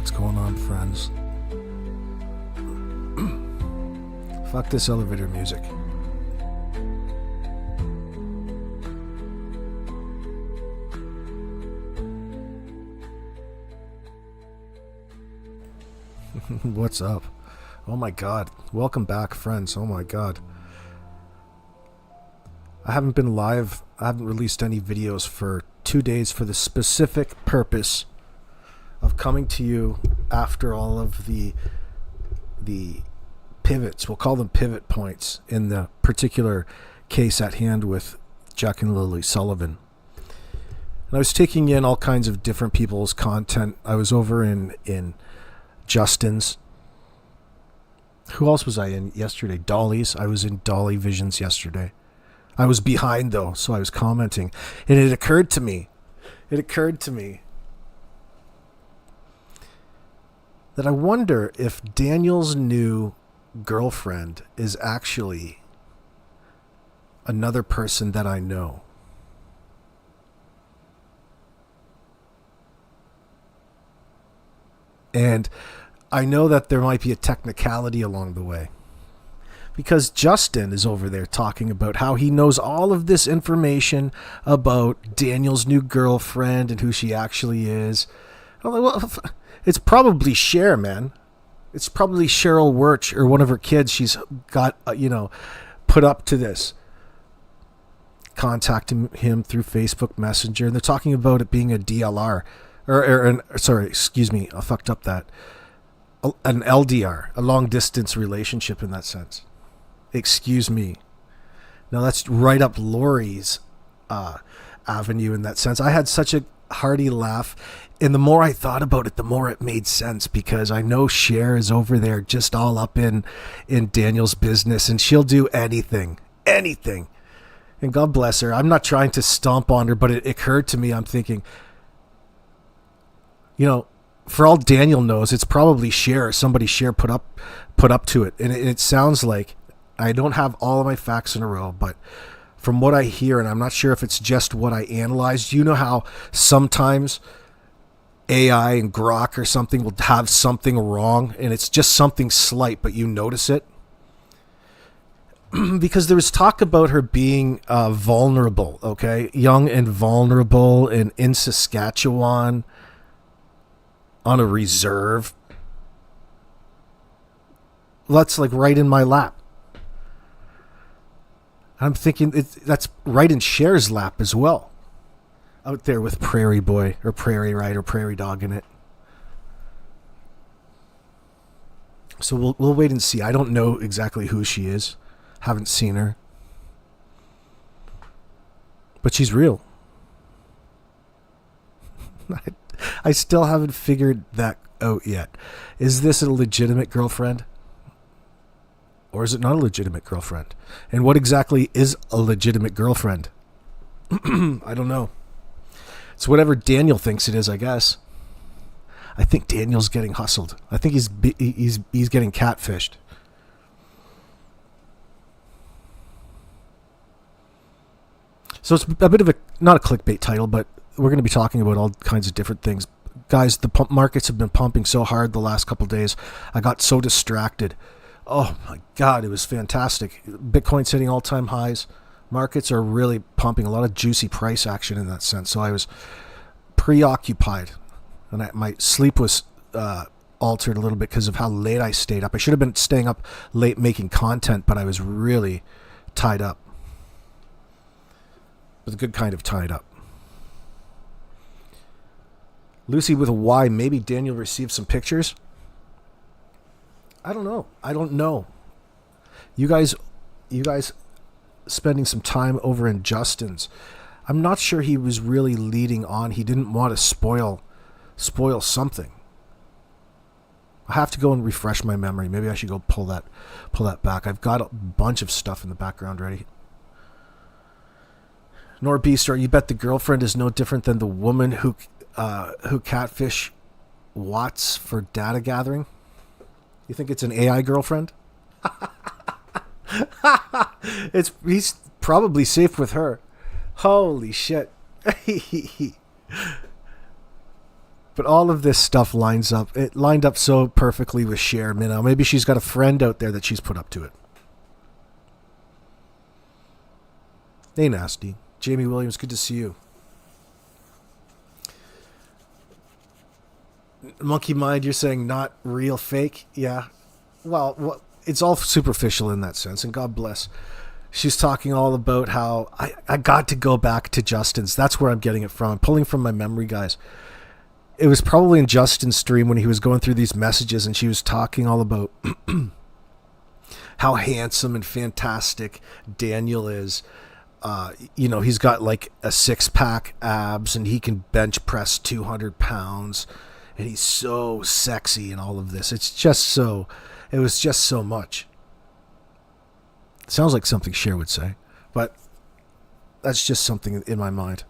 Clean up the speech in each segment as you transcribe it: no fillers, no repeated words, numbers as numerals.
What's going on, friends? Fuck this elevator music. What's up? Oh my god. Welcome back, friends. Oh my god. I haven't been live. I haven't released any videos for 2 days for the specific purpose of coming to you after all of the pivots. We'll call them pivot points in the particular case at hand with Jack and Lilly Sullivan. And I was taking in all kinds of different people's content. I was over in Justin's. Who else was I in yesterday? Dolly's. I was in Dolly Visions yesterday. I was behind though, so I was commenting. And it occurred to me that I wonder if Daniel's new girlfriend is actually another person that I know. And I know that there might be a technicality along the way. Because Justin is over there talking about how he knows all of this information about Daniel's new girlfriend and who she actually is. I'm like, well, it's probably Cher, man. It's probably Cheryl Wirch or one of her kids she's got, put up to this. Contacting him through Facebook Messenger. And they're talking about it being a DLR. I fucked up that. An LDR, a long distance relationship in that sense. Excuse me. Now that's right up Lori's avenue in that sense. I had such a hearty laugh, and the more I thought about it, the more it made sense, because I know Cher is over there just all up in Daniel's business, and she'll do anything. And God bless her. I'm not trying to stomp on her, but it occurred to me, I'm thinking, for all Daniel knows, it's probably Cher or somebody Cher put up to it. And it sounds like, I don't have all of my facts in a row, but from what I hear, and I'm not sure if it's just what I analyzed, you know how sometimes AI and Grok or something will have something wrong, and it's just something slight, but you notice it? Because there was talk about her being vulnerable, okay? Young and vulnerable and in Saskatchewan on a reserve. That's like right in my lap. I'm thinking that's right in Cher's lap as well. Out there with Prairie Boy or Prairie Ride or Prairie Dog in it. So we'll wait and see. I don't know exactly who she is. Haven't seen her. But she's real. I still haven't figured that out yet. Is this a legitimate girlfriend? Or is it not a legitimate girlfriend? And what exactly is a legitimate girlfriend? I don't know. It's whatever Daniel thinks it is, I guess. I think Daniel's getting hustled. I think he's getting catfished. So it's a bit of not a clickbait title, but we're going to be talking about all kinds of different things. Guys, the markets have been pumping so hard the last couple of days. I got so distracted. Oh my God, it was fantastic. Bitcoin's hitting all-time highs. Markets are really pumping. A lot of juicy price action in that sense. So I was preoccupied, and my sleep was altered a little bit because of how late I stayed up. I should have been staying up late making content, but I was really tied up. But a good kind of tied up. Lucy with a Y. Maybe Daniel received some pictures. I don't know. You guys spending some time over in Justin's. I'm not sure he was really leading on. He didn't want to spoil something. I have to go and refresh my memory. Maybe I should go pull that back. I've got a bunch of stuff in the background ready. Norbeaster, you bet the girlfriend is no different than the woman who catfish Watts for data gathering? You think it's an AI girlfriend? He's probably safe with her. Holy shit. But all of this stuff lines up. It lined up so perfectly with Cher. You know, maybe she's got a friend out there that she's put up to it. Hey, nasty. Jamie Williams, good to see you. Monkey Mind, you're saying not real, fake? Yeah. Well, it's all superficial in that sense, and God bless. She's talking all about how I got to go back to Justin's. That's where I'm getting it from. I'm pulling from my memory, guys. It was probably in Justin's stream when he was going through these messages, and she was talking all about how handsome and fantastic Daniel is. You know, he's got like a 6-pack abs, and he can bench press 200 pounds, and he's so sexy and all of this. It was just so much. Sounds like something Cher would say, but that's just something in my mind.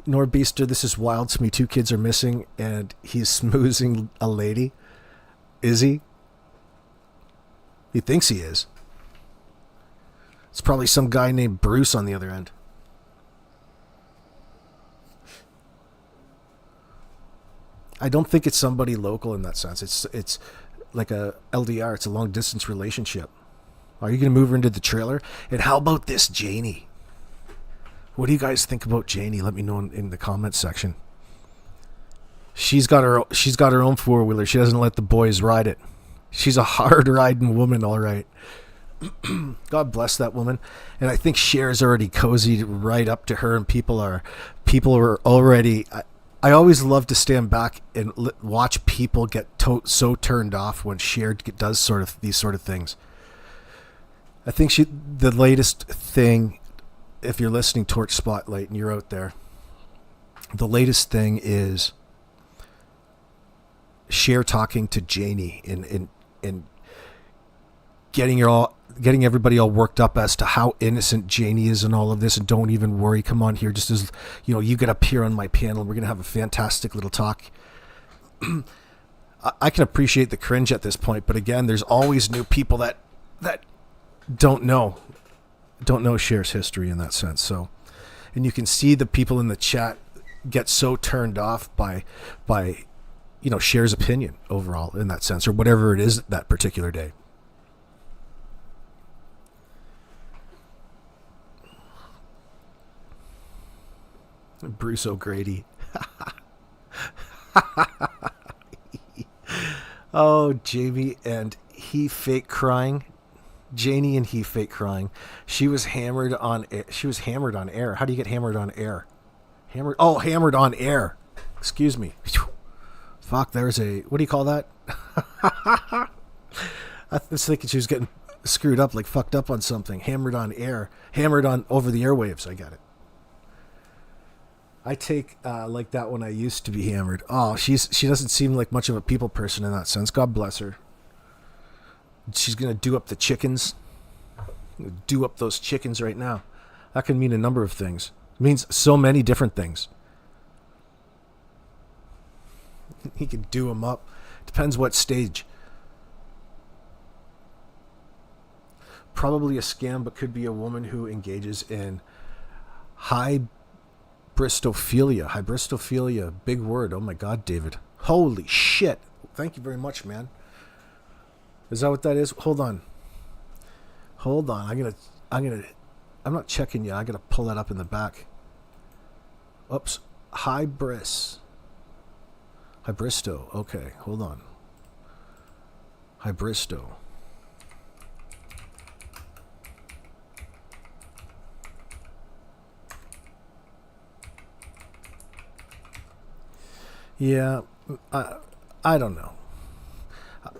Norbeaster, this is wild to me. 2 kids are missing, and he's smoozing a lady. Is he? He thinks he is. It's probably some guy named Bruce on the other end. I don't think it's somebody local in that sense. It's like a LDR. It's a long distance relationship. Are you going to move her into the trailer? And how about this Janie? What do you guys think about Janie? Let me know in the comments section. She's got her own 4-wheeler. She doesn't let the boys ride it. She's a hard riding woman, all right. God bless that woman. And I think Cher's already cozied right up to her, and people are already. I always love to stand back and watch people get so turned off when Cher does these sort of things. I think the latest thing, if you're listening, Torch Spotlight, and you're out there, the latest thing is Cher talking to Janie and getting everybody all worked up as to how innocent Janie is in all of this, and don't even worry. Come on here, just as you know, you get up here on my panel. We're gonna have a fantastic little talk. I can appreciate the cringe at this point, but again, there's always new people that don't know Cher's history in that sense. So, and you can see the people in the chat get so turned off by Cher's opinion overall in that sense, or whatever it is that particular day. Bruce O'Grady. Oh, Jamie and he fake crying. Janie and he fake crying. She was hammered on air. How do you get hammered on air? Hammered on air. Excuse me. Fuck, there's what do you call that? I was thinking she was getting screwed up, like fucked up on something. Hammered on air. Hammered on over the airwaves. I get it. I take like that when I used to be hammered. Oh, she doesn't seem like much of a people person in that sense. God bless her. She's going to do up the chickens. Do up those chickens right now. That can mean a number of things. It means so many different things. He can do them up. Depends what stage. Probably a scam, but could be a woman who engages in Hybristophilia. Big word. Oh my God, David. Holy shit. Thank you very much, man. Is that what that is? Hold on. I'm not checking you. I gotta pull that up in the back. Oops. Hybristo. Okay, hold on. Hybristo. Yeah, I don't know.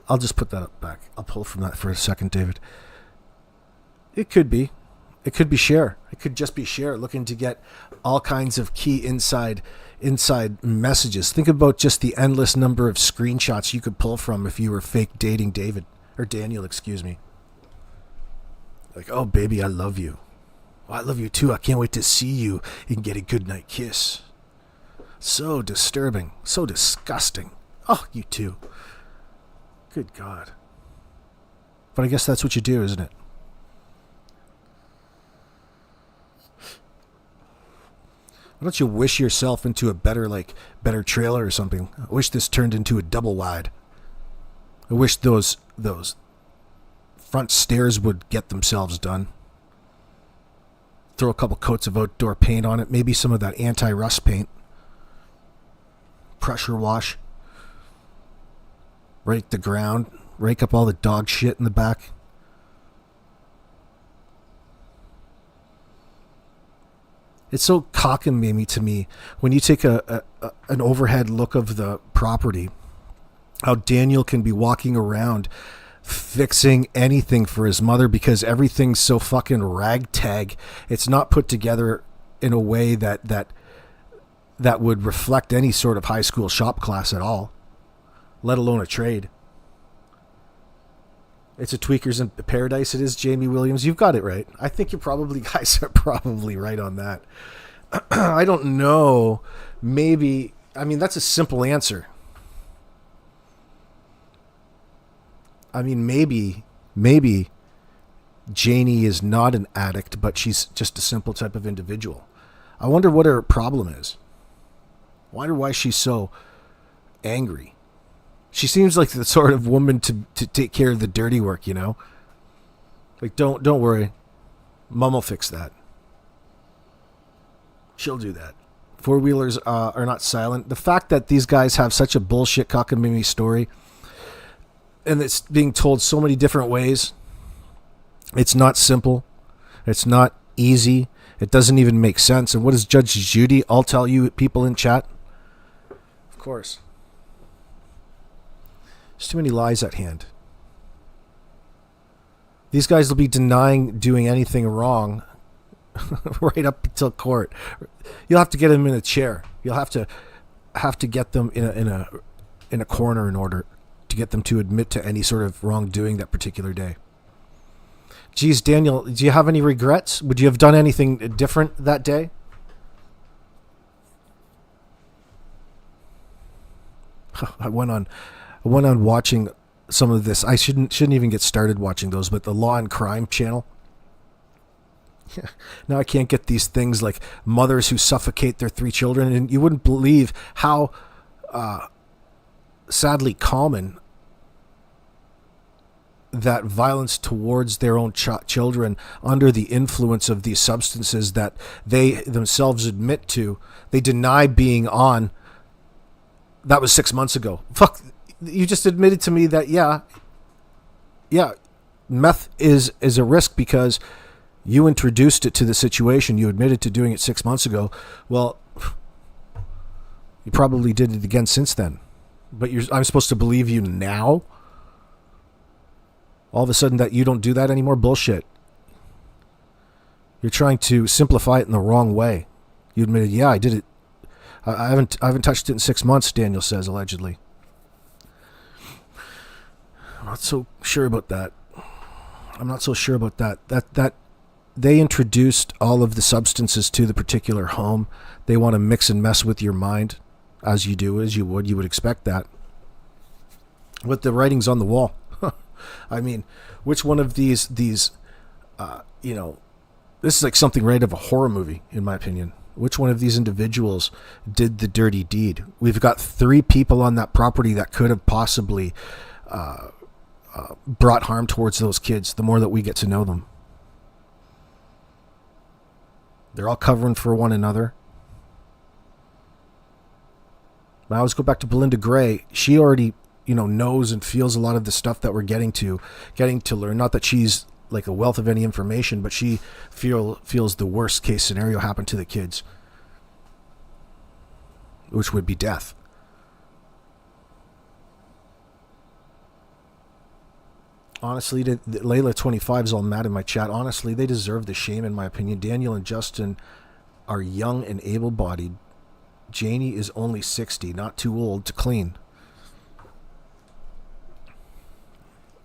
I'll just put that up back. I'll pull from that for a second, David. It could be. It could be Cher. It could just be Cher looking to get all kinds of key inside messages. Think about just the endless number of screenshots you could pull from if you were fake dating David or Daniel, excuse me. Like, oh baby, I love you. Oh, I love you too. I can't wait to see you and get a goodnight kiss. So disturbing. So disgusting. Oh, you too. Good God. But I guess that's what you do, isn't it? Why don't you wish yourself into a better trailer or something? I wish this turned into a double wide. I wish those front stairs would get themselves done. Throw a couple coats of outdoor paint on it, maybe some of that anti-rust paint. Pressure wash. Rake the ground. Rake up all the dog shit in the back. It's so cockamamie to me when you take an overhead look of the property, how Daniel can be walking around fixing anything for his mother because everything's so fucking ragtag. It's not put together in a way that would reflect any sort of high school shop class at all, let alone a trade. It's a tweakers in paradise. It is Jamie Williams. You've got it right. I think guys are probably right on that. I don't know. Maybe, I mean, that's a simple answer. I mean, maybe Janie is not an addict, but she's just a simple type of individual. I wonder what her problem is. I wonder why she's so angry. She seems like the sort of woman to take care of the dirty work, you know? Like, don't worry. Mom will fix that. She'll do that. Four-wheelers are not silent. The fact that these guys have such a bullshit cockamamie story, and it's being told so many different ways, it's not simple. It's not easy. It doesn't even make sense. And what does Judge Judy all tell you people in chat? Of course. There's too many lies at hand. These guys will be denying doing anything wrong right up until court. You'll have to get them in a chair. You'll have to get them in a corner in order to get them to admit to any sort of wrongdoing that particular day. Geez, Daniel, do you have any regrets? Would you have done anything different that day? I went on watching some of this. I shouldn't even get started watching those, but the Law and Crime channel. Now I can't get these things like mothers who suffocate their 3 children, and you wouldn't believe how sadly common that violence towards their own children under the influence of these substances that they themselves admit to, they deny being on. That was 6 months ago. Fuck, you just admitted to me that, yeah, meth is a risk because you introduced it to the situation. You admitted to doing it 6 months ago. Well, you probably did it again since then. But I'm supposed to believe you now? All of a sudden that you don't do that anymore? Bullshit. You're trying to simplify it in the wrong way. You admitted, yeah, I did it. I haven't touched it in 6 months, Daniel says, allegedly. I'm not so sure about that. That they introduced all of the substances to the particular home. They want to mix and mess with your mind, as you do, as you would expect that. With the writings on the wall. I mean, which one of these, this is like something right of a horror movie, in my opinion. Which one of these individuals did the dirty deed? We've got 3 people on that property that could have possibly brought harm towards those kids, the more that we get to know them. They're all covering for one another. Now let's go back to Belinda Gray. She already, knows and feels a lot of the stuff that we're getting to learn. Not that she's like a wealth of any information, but she feels the worst case scenario happened to the kids, which would be death. Honestly, Layla 25 is all mad in my chat. Honestly, they deserve the shame, in my opinion. Daniel and Justin are young and able-bodied. Janie is only 60, not too old to clean.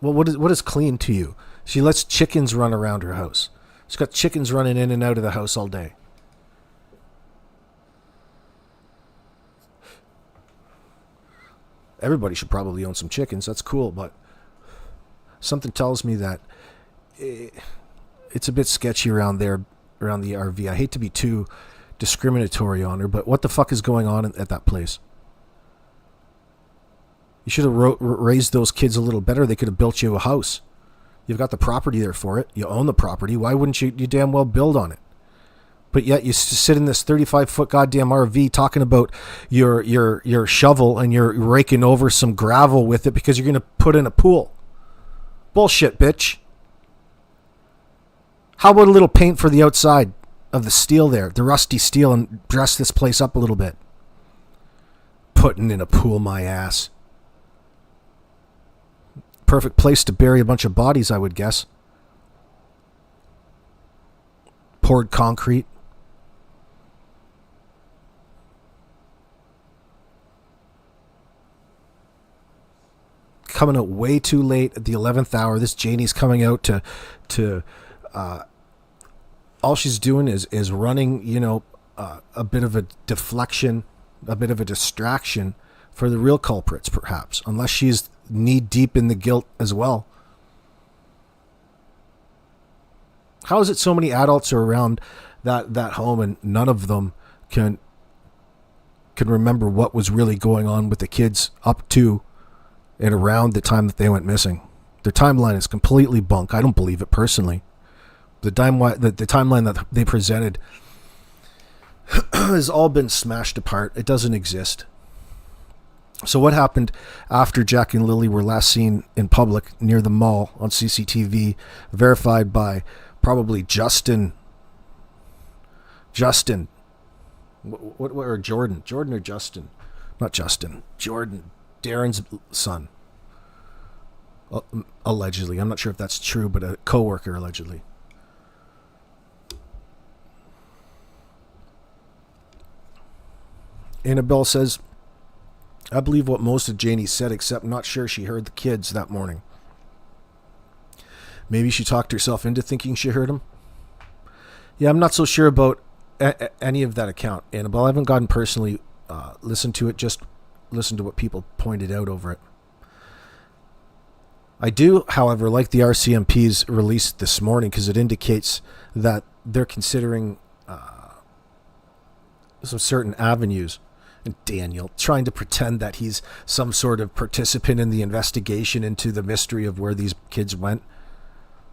Well, what is clean to you? She lets chickens run around her house. She's got chickens running in and out of the house all day. Everybody should probably own some chickens. That's cool, but something tells me that it's a bit sketchy around there, around the RV. I hate to be too discriminatory on her, but what the fuck is going on at that place? You should have raised those kids a little better. They could have built you a house. You've got the property there for it. You own the property. Why wouldn't you damn well build on it? But yet you sit in this 35-foot goddamn RV talking about your shovel and you're raking over some gravel with it because you're going to put in a pool. Bullshit, bitch. How about a little paint for the outside of the steel there, the rusty steel, and dress this place up a little bit? Putting in a pool, my ass. Perfect place to bury a bunch of bodies, I would guess. Poured concrete. Coming out way too late at the 11th hour. This Janie's coming out to all she's doing is running, a bit of a deflection, a bit of a distraction for the real culprits, perhaps, unless she's knee deep in the guilt as well. How is it so many adults are around that home and none of them can remember what was really going on with the kids up to and around the time that they went missing? Their timeline is completely bunk. I don't believe it personally. The timeline that they presented has all been smashed apart. It doesn't exist. So what happened after Jack and Lily were last seen in public near the mall on CCTV, verified by probably Justin, what or Jordan or Justin, not Justin, Jordan, Darren's son, allegedly. I'm not sure if that's true, but a coworker allegedly. Annabelle says, I believe what most of Janie said, except not sure she heard the kids that morning. Maybe she talked herself into thinking she heard them. Yeah, I'm not so sure about any of that account, Annabelle. I haven't gotten personally listened to it, just listened to what people pointed out over it. I do, however, like the RCMP's release this morning because it indicates that they're considering some certain avenues. And Daniel trying to pretend that he's some sort of participant in the investigation into the mystery of where these kids went.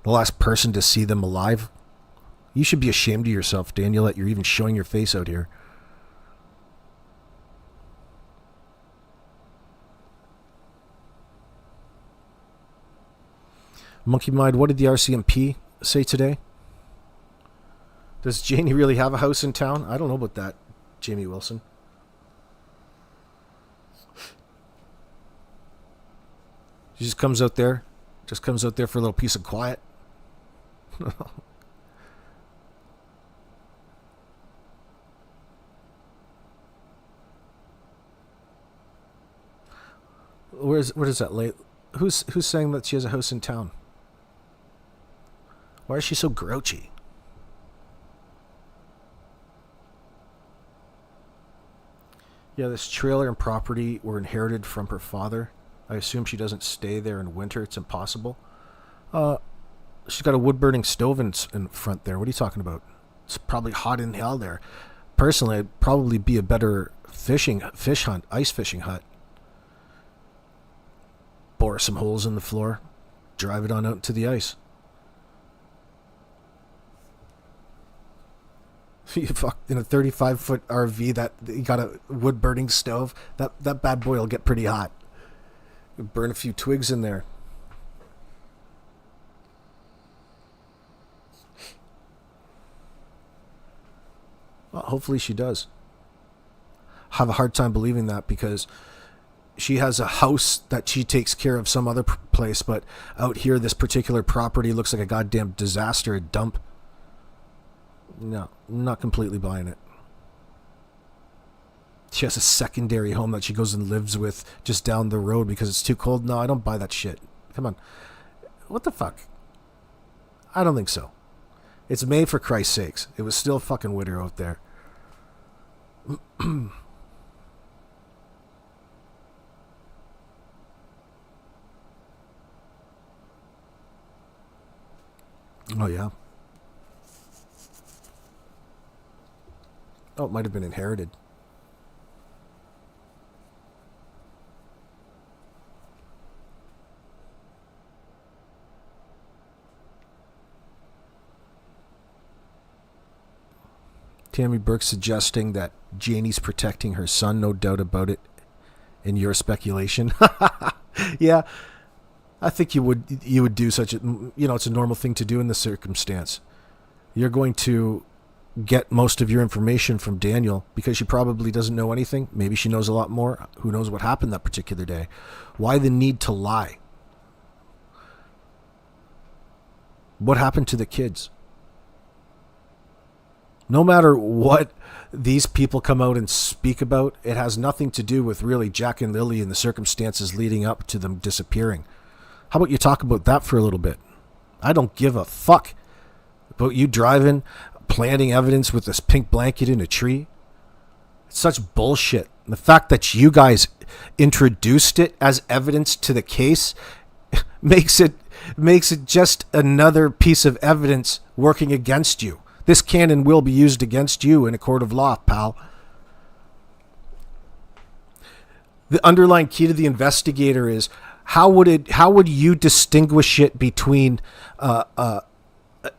The last person to see them alive. You should be ashamed of yourself, Daniel, that you're even showing your face out here. Monkey Mind, what did the RCMP say today? Does Janie really have a house in town? I don't know about that, Jamie Wilson. She just comes out there for a little peace and quiet. What is that late? Who's saying that she has a house in town? Why is she so grouchy? Yeah, this trailer and property were inherited from her father. I assume she doesn't stay there in winter. It's impossible. She's got a wood-burning stove in front there. What are you talking about? It's probably hot in hell there. Personally, it'd probably be a better ice fishing hut. Bore some holes in the floor. Drive it on out to the ice. You fuck in a 35-foot RV that you got a wood-burning stove. That bad boy will get pretty hot. Burn a few twigs in there. Well, hopefully she does. Have a hard time believing that because she has a house that she takes care of some other place, but out here, this particular property looks like a goddamn disaster, a dump. No, I'm not completely buying it. She has a secondary home that she goes and lives with just down the road because it's too cold. No, I don't buy that shit. Come on. What the fuck? I don't think so. It's May, for Christ's sakes. It was still fucking winter out there. Oh, yeah. Oh, it might have been inherited. Tammy Burke suggesting that Janie's protecting her son, no doubt about it, in your speculation. Yeah, I think you would do such a, it's a normal thing to do in this circumstance. You're going to get most of your information from Daniel because she probably doesn't know anything. Maybe she knows a lot more. Who knows what happened that particular day? Why the need to lie? What happened to the kids? No matter what these people come out and speak about, it has nothing to do with really Jack and Lily and the circumstances leading up to them disappearing. How about you talk about that for a little bit? I don't give a fuck about you driving, planting evidence with this pink blanket in a tree. It's such bullshit. The fact that you guys introduced it as evidence to the case makes it just another piece of evidence working against you. This can and will be used against you in a court of law, pal. The underlying key to the investigator is how would you distinguish it between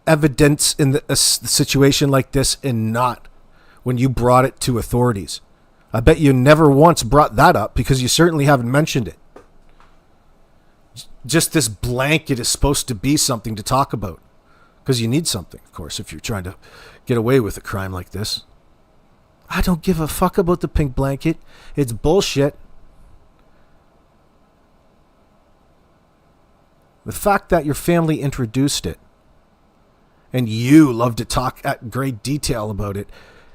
evidence in a situation like this and not when you brought it to authorities? I bet you never once brought that up because you certainly haven't mentioned it. Just this blanket is supposed to be something to talk about. Because you need something, of course, if you're trying to get away with a crime like this. I don't give a fuck about the pink blanket. It's bullshit. The fact that your family introduced it and you love to talk at great detail about it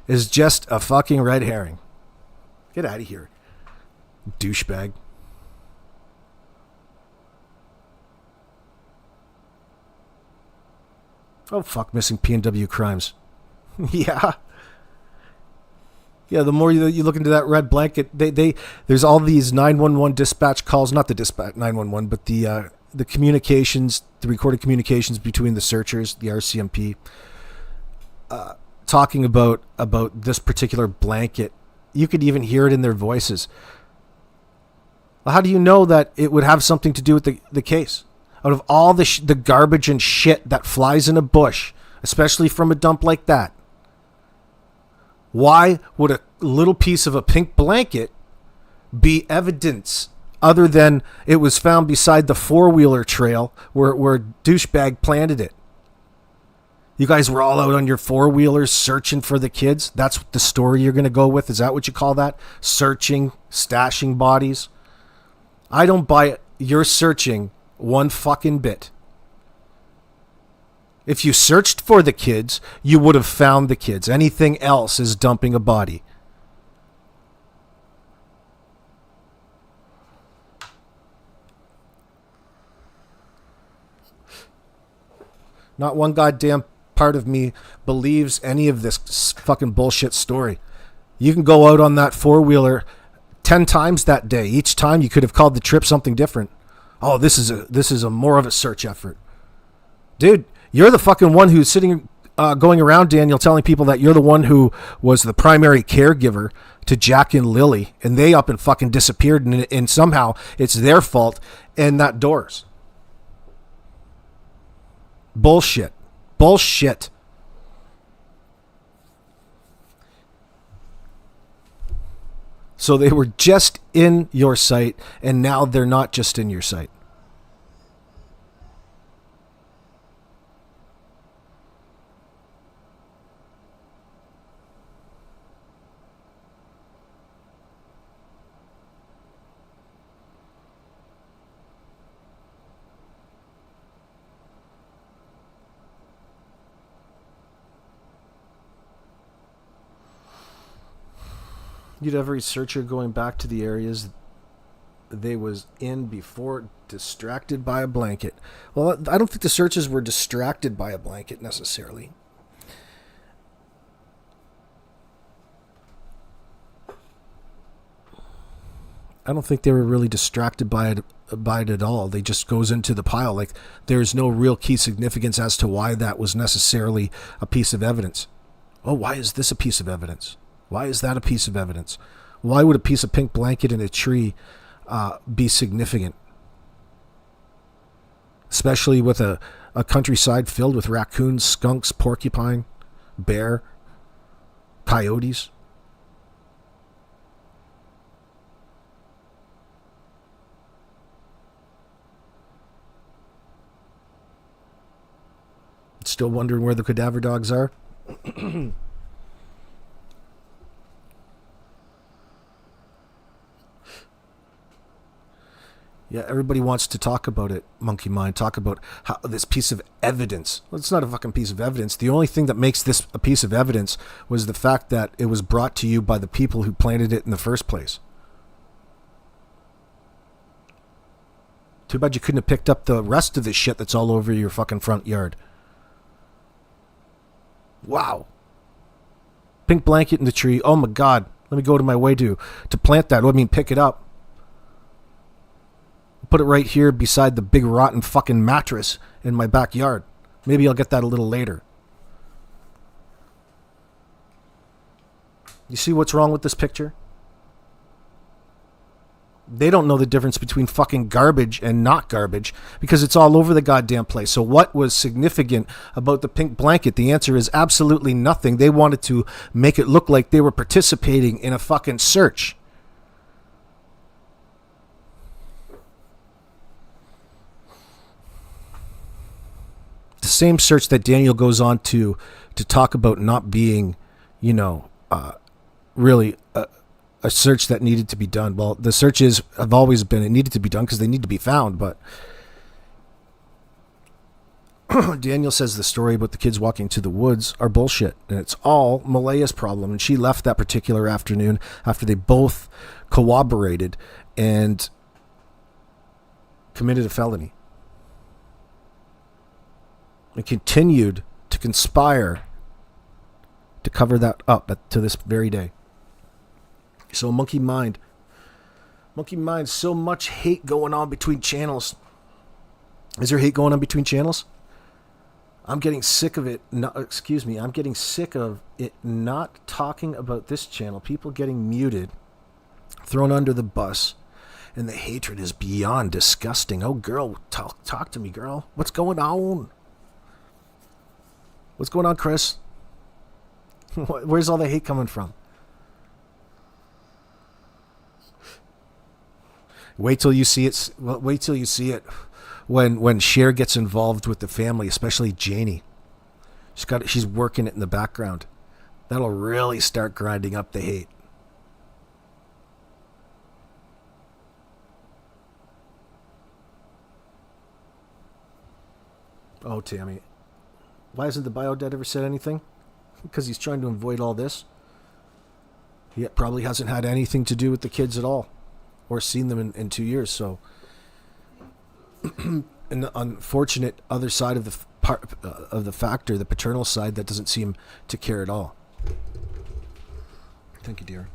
is just a fucking red herring. Get out of here, douchebag. Oh, fuck, missing P&W crimes. Yeah. Yeah, the more you look into that red blanket, there's all these 911 dispatch calls, not the dispatch 911, but the communications, the recorded communications between the searchers, the RCMP, talking about this particular blanket. You could even hear it in their voices. Well, how do you know that it would have something to do with the case? Out of all the garbage and shit that flies in a bush, especially from a dump like that, why would a little piece of a pink blanket be evidence other than it was found beside the four-wheeler trail where douchebag planted it? You guys were all out on your four-wheelers searching for the kids? That's the story you're going to go with? Is that what you call that? Searching, stashing bodies? I don't buy it. You're searching one fucking bit. If you searched for the kids, you would have found the kids. Anything else is dumping a body. Not one goddamn part of me believes any of this fucking bullshit story. You can go out on that four-wheeler 10 times that day. Each time you could have called the trip something different. Oh, this is a more of a search effort. Dude, you're the fucking one who's sitting, going around, Daniel, telling people that you're the one who was the primary caregiver to Jack and Lily, and they up and fucking disappeared, and somehow it's their fault, and that doors. Bullshit. Bullshit. So they were just in your sight, and now they're not just in your sight. You'd have a researcher going back to the areas they was in before, distracted by a blanket. Well, I don't think the searchers were distracted by a blanket necessarily. I don't think they were really distracted by it at all. They just goes into the pile. Like, there's no real key significance as to why that was necessarily a piece of evidence. Oh, why is this a piece of evidence? Why is that a piece of evidence? Why would a piece of pink blanket in a tree be significant? Especially with a countryside filled with raccoons, skunks, porcupine, bear, coyotes. Still wondering where the cadaver dogs are? Yeah, everybody wants to talk about it, Monkey Mind. Talk about how this piece of evidence. Well, it's not a fucking piece of evidence. The only thing that makes this a piece of evidence was the fact that it was brought to you by the people who planted it in the first place. Too bad you couldn't have picked up the rest of the shit that's all over your fucking front yard. Wow. Pink blanket in the tree. Oh my God. Let me go to my way to plant that. I mean, pick it up. Put it right here beside the big rotten fucking mattress in my backyard. Maybe I'll get that a little later. You see what's wrong with this picture? They don't know the difference between fucking garbage and not garbage because it's all over the goddamn place. So what was significant about the pink blanket? The answer is absolutely nothing. They wanted to make it look like they were participating in a fucking search. The same search that Daniel goes on to talk about not being, really a search that needed to be done. Well, the searches have always been, it needed to be done because they need to be found. But Daniel says the story about the kids walking to the woods are bullshit. And it's all Malaya's problem. And she left that particular afternoon after they both corroborated and committed a felony. And continued to conspire to cover that up to this very day. So Monkey Mind, so much hate going on between channels. Is there hate going on between channels? I'm getting sick of it. No, excuse me. I'm getting sick of it not talking about this channel. People getting muted, thrown under the bus, and the hatred is beyond disgusting. Oh, girl, talk to me, girl. What's going on? What's going on, Chris? Where's all the hate coming from? Wait till you see it. Wait till you see it when Cher gets involved with the family, especially Janie. She's working it in the background. That'll really start grinding up the hate. Oh, Tammy. Why hasn't the biodad ever said anything? Because he's trying to avoid all this. He probably hasn't had anything to do with the kids at all. Or seen them in 2 years, so... An unfortunate other side of the factor, the paternal side, that doesn't seem to care at all. Thank you, dear.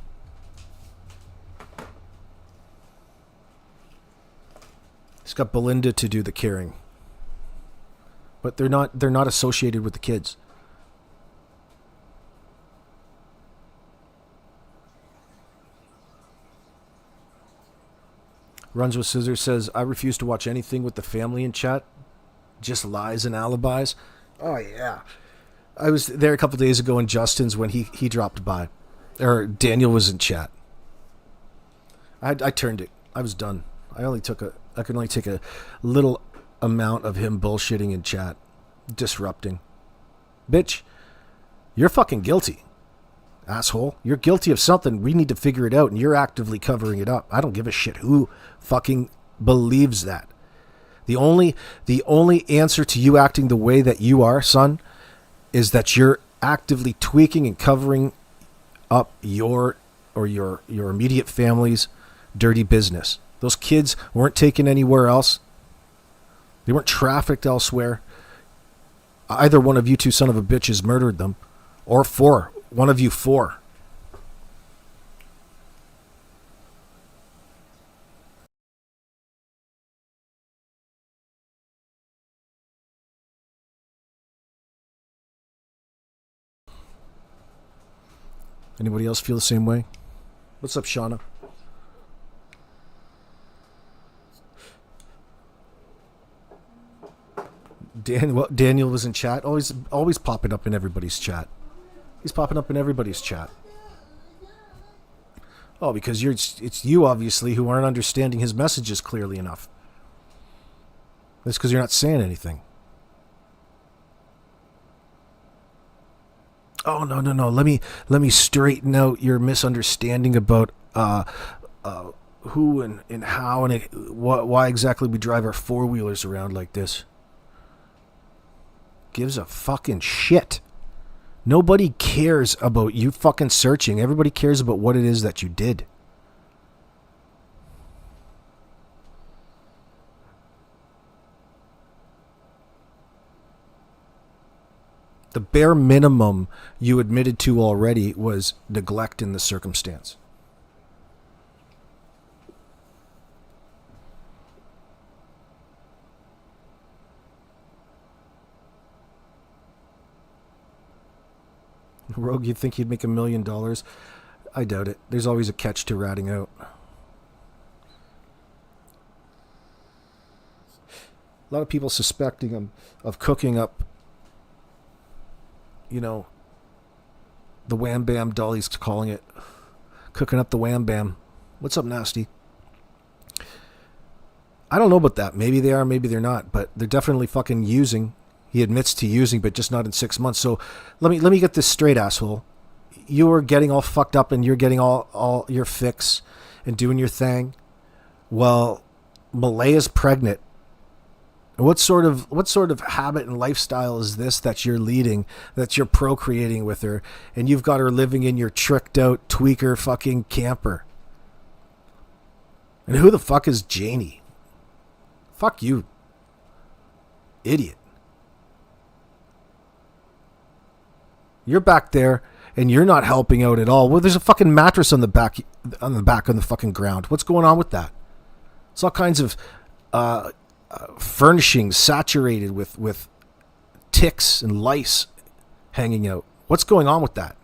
He's got Belinda to do the caring. But they're not associated with the kids. Runs with Scissors says, I refuse to watch anything with the family in chat. Just lies and alibis. Oh, yeah. I was there a couple days ago in Justin's when he dropped by. Or Daniel was in chat. I turned it. I was done. I could only take a little amount of him bullshitting in chat. Disrupting. Bitch, you're fucking guilty. Asshole, you're guilty of something. We need to figure it out, and you're actively covering it up. I don't give a shit who fucking believes that. The only answer to you acting the way that you are, son, is that you're actively tweaking and covering up your immediate family's dirty business. Those kids weren't taken anywhere else. They weren't trafficked elsewhere. Either one of you two son of a bitches murdered them, or one of you four. Anybody else feel the same way? What's up, Shauna? Daniel was in chat. Always popping up in everybody's chat. He's popping up in everybody's chat. Oh, because it's you obviously who aren't understanding his messages clearly enough. That's because you're not saying anything. Oh no. Let me straighten out your misunderstanding about who and how and why exactly we drive our four-wheelers around like this. Gives a fucking shit. Nobody cares about you fucking searching. Everybody cares about what it is that you did. The bare minimum you admitted to already was neglect in the circumstance. Rogue, you think he'd make $1 million? I doubt it. There's always a catch to ratting out. A lot of people suspecting him of cooking up, the wham bam, Dolly's calling it. Cooking up the wham bam. What's up, Nasty? I don't know about that. Maybe they are, maybe they're not, but they're definitely fucking using. He admits to using, but just not in 6 months. So let me get this straight, asshole. You were getting all fucked up and you're getting all your fix and doing your thing. Well, Malaya's pregnant. What sort of habit and lifestyle is this that you're leading, that you're procreating with her, and you've got her living in your tricked out tweaker fucking camper? And who the fuck is Janie? Fuck you, idiot. You're back there and you're not helping out at all. Well, there's a fucking mattress on the back on the fucking ground. What's going on with that? It's all kinds of furnishings saturated with ticks and lice hanging out. What's going on with that?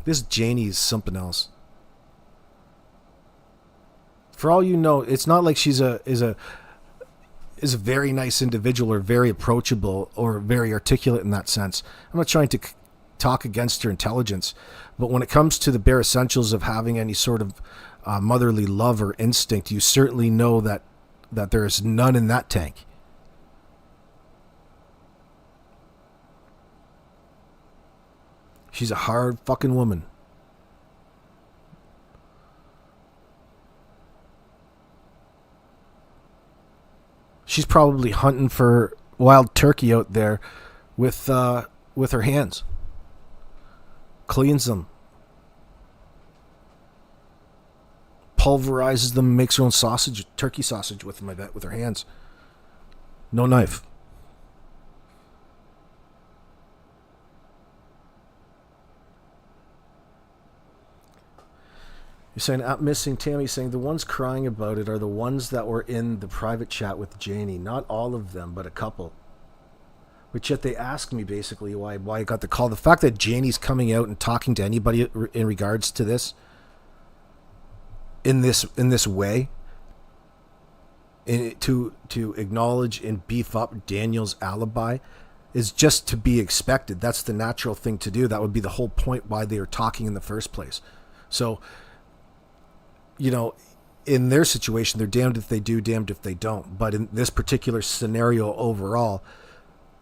This Janie's something else. For all you know, it's not like she's a very nice individual or very approachable or very articulate in that sense. I'm not trying to talk against her intelligence, but when it comes to the bare essentials of having any sort of motherly love or instinct, you certainly know that there is none in that tank. She's a hard fucking woman. She's probably hunting for wild turkey out there with her hands. Cleans them. Pulverizes them, makes her own sausage, turkey sausage with them, I bet, with her hands. No knife. You're saying, I'm missing Tammy's saying the ones crying about it are the ones that were in the private chat with Janie. Not all of them, but a couple. But yet they asked me basically why I got the call. The fact that Janie's coming out and talking to anybody in regards to this, in this way, to acknowledge and beef up Daniel's alibi, is just to be expected. That's the natural thing to do. That would be the whole point why they were talking in the first place. So, in their situation, they're damned if they do, damned if they don't. But in this particular scenario overall,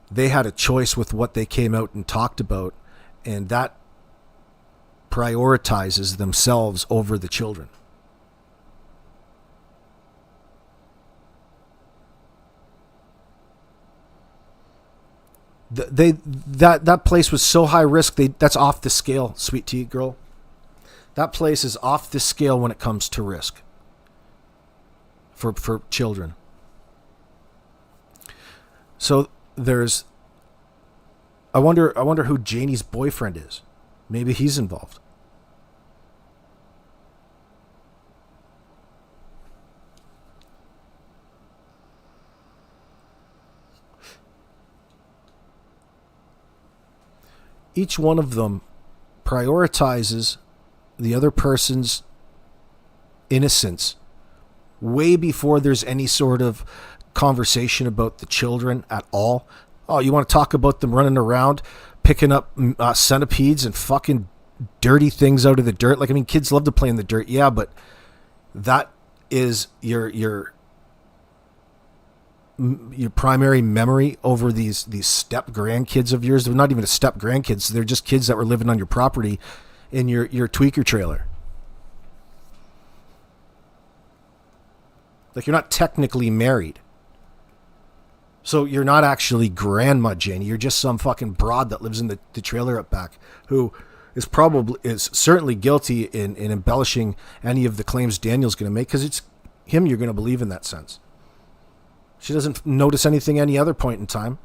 they had a choice with what they came out and talked about, and that prioritizes themselves over the children. That place was so high risk. That's off the scale, sweet tea girl. That place is off the scale when it comes to risk for children. So there's, I wonder who Janie's boyfriend is. Maybe he's involved. each one of them prioritizes the other person's innocence way before there's any sort of conversation about the children at all. Oh, you want to talk about them running around picking up centipedes and fucking dirty things out of the dirt? Like, I mean, kids love to play in the dirt, yeah, but that is your primary memory over these step grandkids of yours. They're not even a step grandkids. They're just kids that were living on your property in your tweaker trailer. Like, you're not technically married. So you're not actually Grandma Janie. You're just some fucking broad that lives in the trailer up back who is certainly guilty in embellishing any of the claims Daniel's going to make, because it's him you're going to believe in that sense. She doesn't notice anything any other point in time.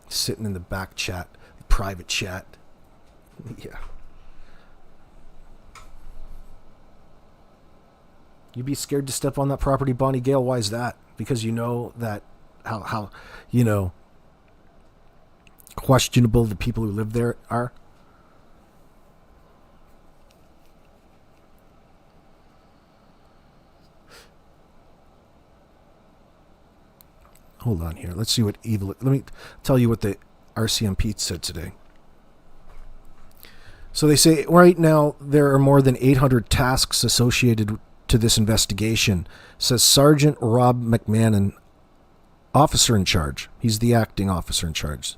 Sitting in the back chat, private chat. Yeah. You'd be scared to step on that property, Bonnie Gale. Why is that? Because you know that how questionable the people who live there are. Hold on here. Let's see what evil... Let me tell you what the RCMP said today. So they say, right now, there are more than 800 tasks associated to this investigation, says Sergeant Rob McMahon, officer in charge. He's the acting officer in charge.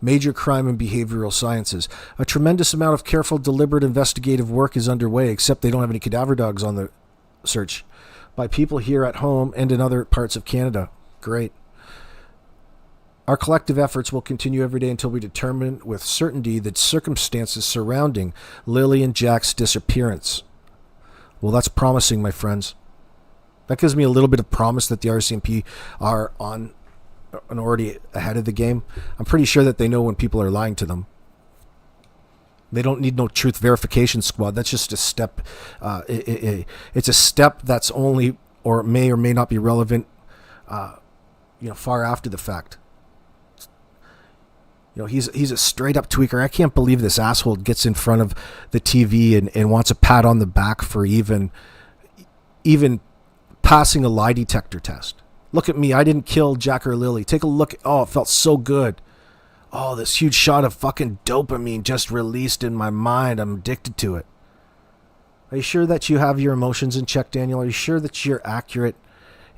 Major crime and behavioral sciences. A tremendous amount of careful, deliberate investigative work is underway, except they don't have any cadaver dogs on the search, by people here at home and in other parts of Canada. Great. Our collective efforts will continue every day until we determine with certainty the circumstances surrounding Lily and Jack's disappearance. Well, that's promising, my friends. That gives me a little bit of promise that the RCMP are on and already ahead of the game. I'm pretty sure that they know when people are lying to them. They don't need no truth verification squad. That's just a step. It's a step that's only or may not be relevant, far after the fact. He's a straight up tweaker. I can't believe this asshole gets in front of the TV and wants a pat on the back for even passing a lie detector test. Look at me. I didn't kill Jack or Lily. Take a look. Oh, it felt so good. Oh, this huge shot of fucking dopamine just released in my mind. I'm addicted to it. Are you sure that you have your emotions in check, Daniel? Are you sure that you're accurate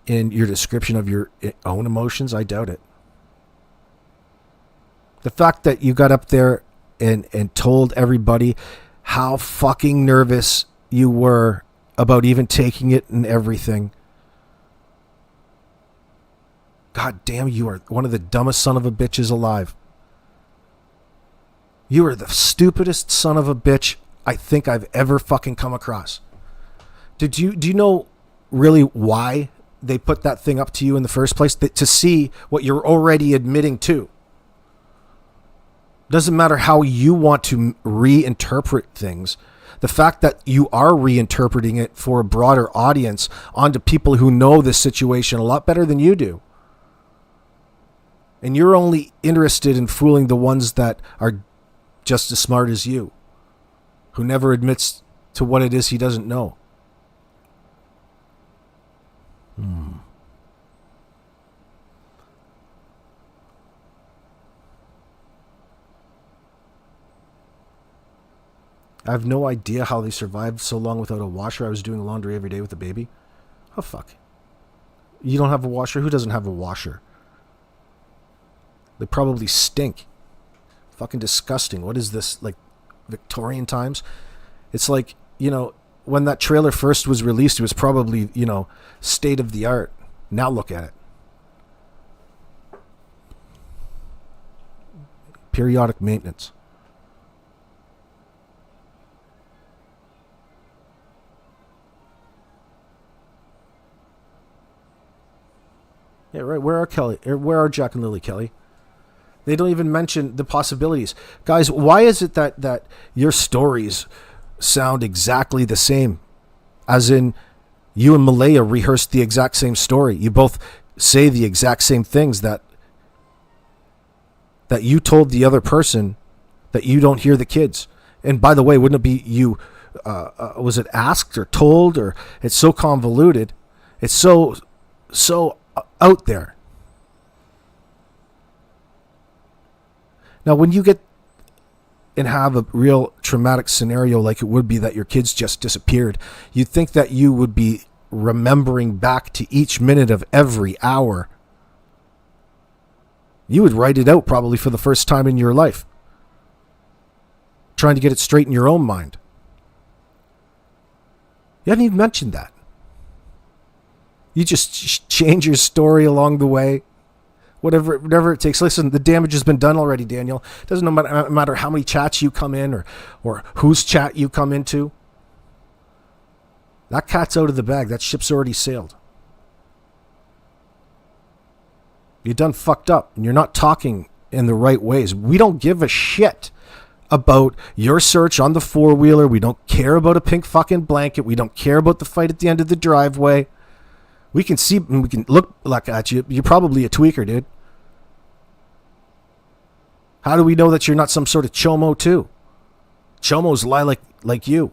in your description of your own emotions? I doubt it. The fact that you got up there and told everybody how fucking nervous you were about even taking it and everything. God damn, you are one of the dumbest son of a bitches alive. You are the stupidest son of a bitch I think I've ever fucking come across. Do you know really why they put that thing up to you in the first place? To see what you're already admitting to. Doesn't matter how you want to reinterpret things. The fact that you are reinterpreting it for a broader audience onto people who know this situation a lot better than you do. And you're only interested in fooling the ones that are just as smart as you, who never admits to what it is he doesn't know. I have no idea how they survived so long without a washer. I was doing laundry every day with a baby. Oh, fuck. You don't have a washer? Who doesn't have a washer? They probably stink. Fucking disgusting. What is this, like Victorian times? It's like, when that trailer first was released, it was probably, state of the art. Now look at it. Periodic maintenance. Yeah, right. Where are Jack and Lily, Kelly? They don't even mention the possibilities. Guys, why is it that your stories sound exactly the same. As in, you and Malaya rehearsed the exact same story. You both say the exact same things that you told the other person, that you don't hear the kids. And by the way, wouldn't it be you, was it asked or told, or it's so convoluted. It's so out there. Now, when you get and have a real traumatic scenario like it would be that your kids just disappeared, you'd think that you would be remembering back to each minute of every hour. You would write it out probably for the first time in your life, trying to get it straight in your own mind. You hadn't even mentioned that. You just change your story along the way. Whatever it takes. Listen, the damage has been done already, Daniel. It doesn't matter how many chats you come in or whose chat you come into. That cat's out of the bag. That ship's already sailed. You done fucked up, and you're not talking in the right ways. We don't give a shit about your search on the four-wheeler. We don't care about a pink fucking blanket. We don't care about the fight at the end of the driveway. We can see, we can look at you. You're probably a tweaker, dude. How do we know that you're not some sort of chomo too? Chomos lie like you.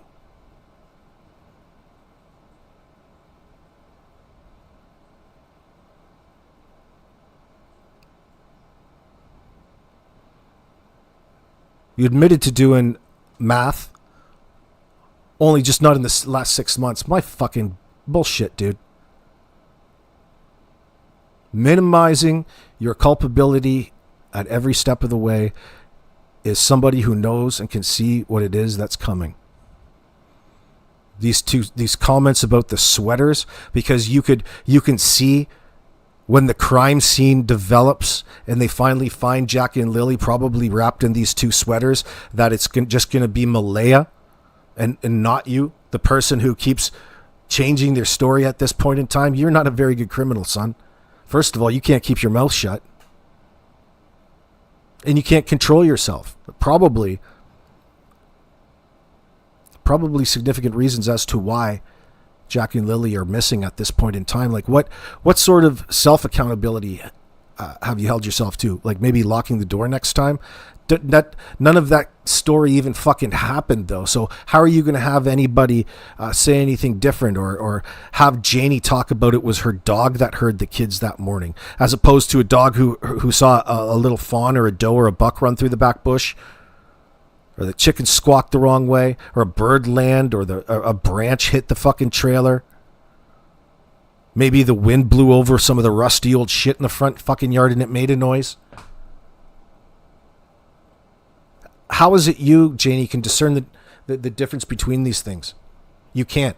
You admitted to doing math, only just not in the last 6 months. My fucking bullshit, dude. Minimizing your culpability at every step of the way is somebody who knows and can see what it is that's coming. These comments about the sweaters, because you can see when the crime scene develops and they finally find Jackie and Lily probably wrapped in these two sweaters, that it's just going to be Malaya and not you, the person who keeps changing their story at this point in time. You're not a very good criminal, son. First of all, you can't keep your mouth shut. And you can't control yourself. Probably significant reasons as to why Jackie and Lily are missing at this point in time. Like what sort of self-accountability have you held yourself to? Like maybe locking the door next time? None of that story even fucking happened though. So how are you going to have anybody say anything different or have Janie talk about it was her dog that heard the kids that morning, as opposed to a dog who saw a little fawn or a doe or a buck run through the back bush, or the chicken squawked the wrong way, or a bird land, or a branch hit the fucking trailer. Maybe the wind blew over some of the rusty old shit in the front fucking yard and it made a noise. How is it you, Janie, can discern the difference between these things? You can't.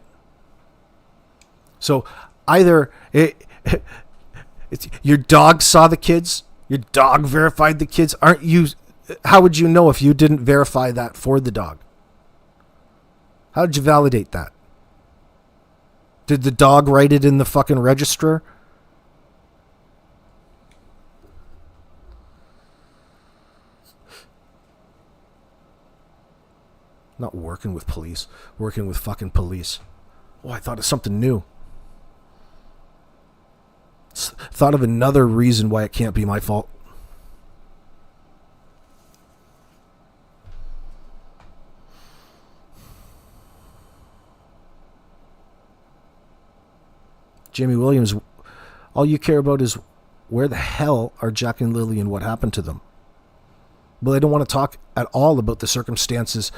So either your dog saw the kids, your dog verified the kids. Aren't you? How would you know if you didn't verify that for the dog? How did you validate that? Did the dog write it in the fucking register? Not working with police, working with fucking police. Oh, I thought of something new. Thought of another reason why it can't be my fault. Jamie Williams, all you care about is where the hell are Jack and Lily and what happened to them. Well, I don't want to talk at all about the circumstances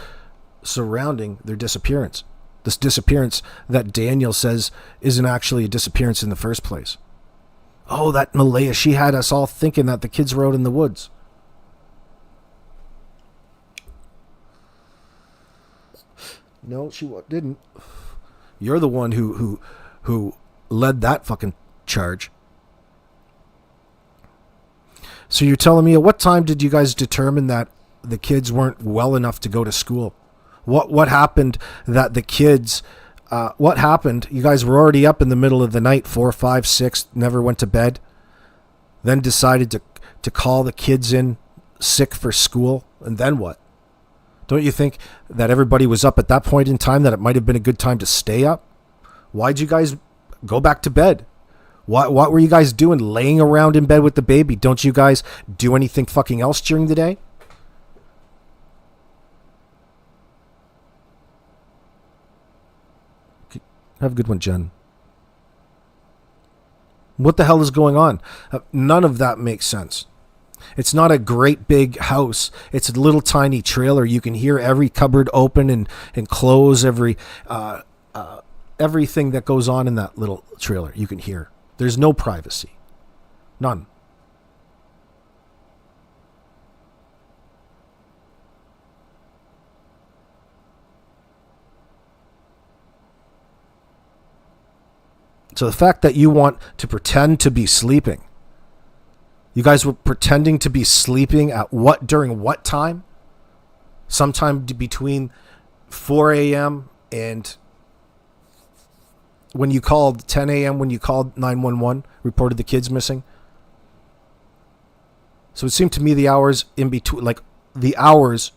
surrounding their disappearance. This disappearance that Daniel says isn't actually a disappearance in the first place. Oh, that Malaya, she had us all thinking that the kids were out in the woods. No, she didn't. You're the one who led that fucking charge. So you're telling me, at what time did you guys determine that the kids weren't well enough to go to school? What happened that the kids, what happened? You guys were already up in the middle of the night, 4, 5, 6, never went to bed. Then decided to call the kids in sick for school. And then what? Don't you think that everybody was up at that point in time, that it might have been a good time to stay up? Why'd you guys go back to bed? What were you guys doing laying around in bed with the baby? Don't you guys do anything fucking else during the day? Have a good one, Jen. What the hell is going on? None of that makes sense. It's not a great big house. It's a little tiny trailer. You can hear every cupboard open and close, everything that goes on in that little trailer. You can hear. There's no privacy. None. So the fact that you want to pretend to be sleeping, you guys were pretending to be sleeping at what, during what time? Sometime between 4 a.m. and when you called 10 a.m., when you called 911, reported the kids missing. So it seemed to me the hours in between, like the hours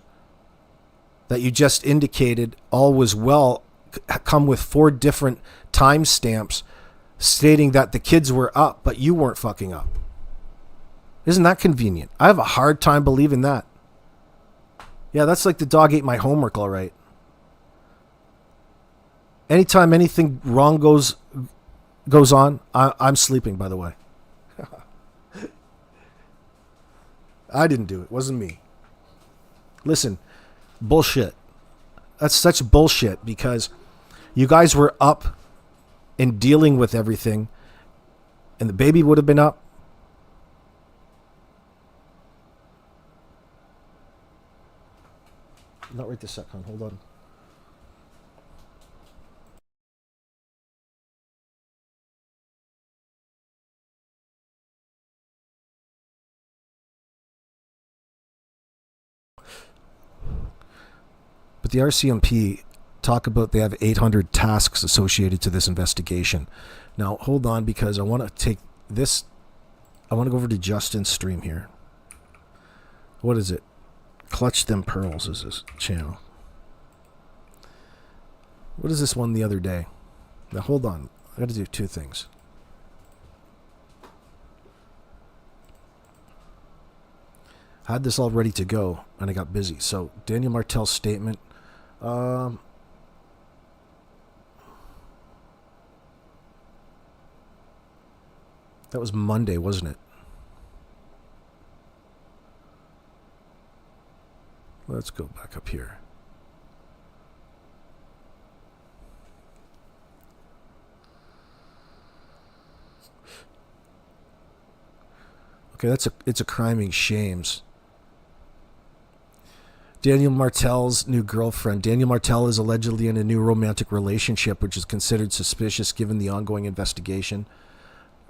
that you just indicated, all was well, come with 4 different timestamps stating that the kids were up, but you weren't fucking up. Isn't that convenient? I have a hard time believing that. Yeah, that's like the dog ate my homework, all right. Anytime anything wrong goes on, I'm sleeping, by the way. I didn't do it. It wasn't me. Listen, bullshit. That's such bullshit, because you guys were up and dealing with everything, and the baby would have been up. Not right this second. Hold on. But the RCMP talk about they have 800 tasks associated to this investigation. Now, hold on, because I want to take this. I want to go over to Justin's stream here. What is it? Clutch Them Pearls is this channel. What is this one the other day? Now, hold on. I got to do 2 things. I had this all ready to go, and I got busy. So, Daniel Martel's statement. That was Monday, wasn't it? Let's go back up here. Okay, it's a criming shames. Daniel Martel's new girlfriend. Daniel Martel is allegedly in a new romantic relationship, which is considered suspicious given the ongoing investigation.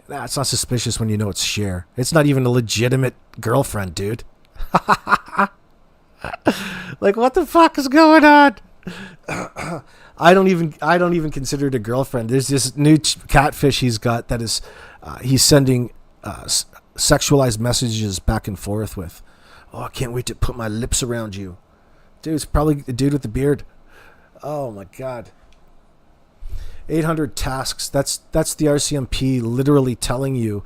Nah, it's not suspicious when you know it's Cher. It's not even a legitimate girlfriend, dude. Like, what the fuck is going on? I don't even consider it a girlfriend. There's this new catfish he's got that is he's sending sexualized messages back and forth with. Oh, I can't wait to put my lips around you. Dude, it's probably a dude with the beard. Oh my god. 800 tasks. That's the RCMP literally telling you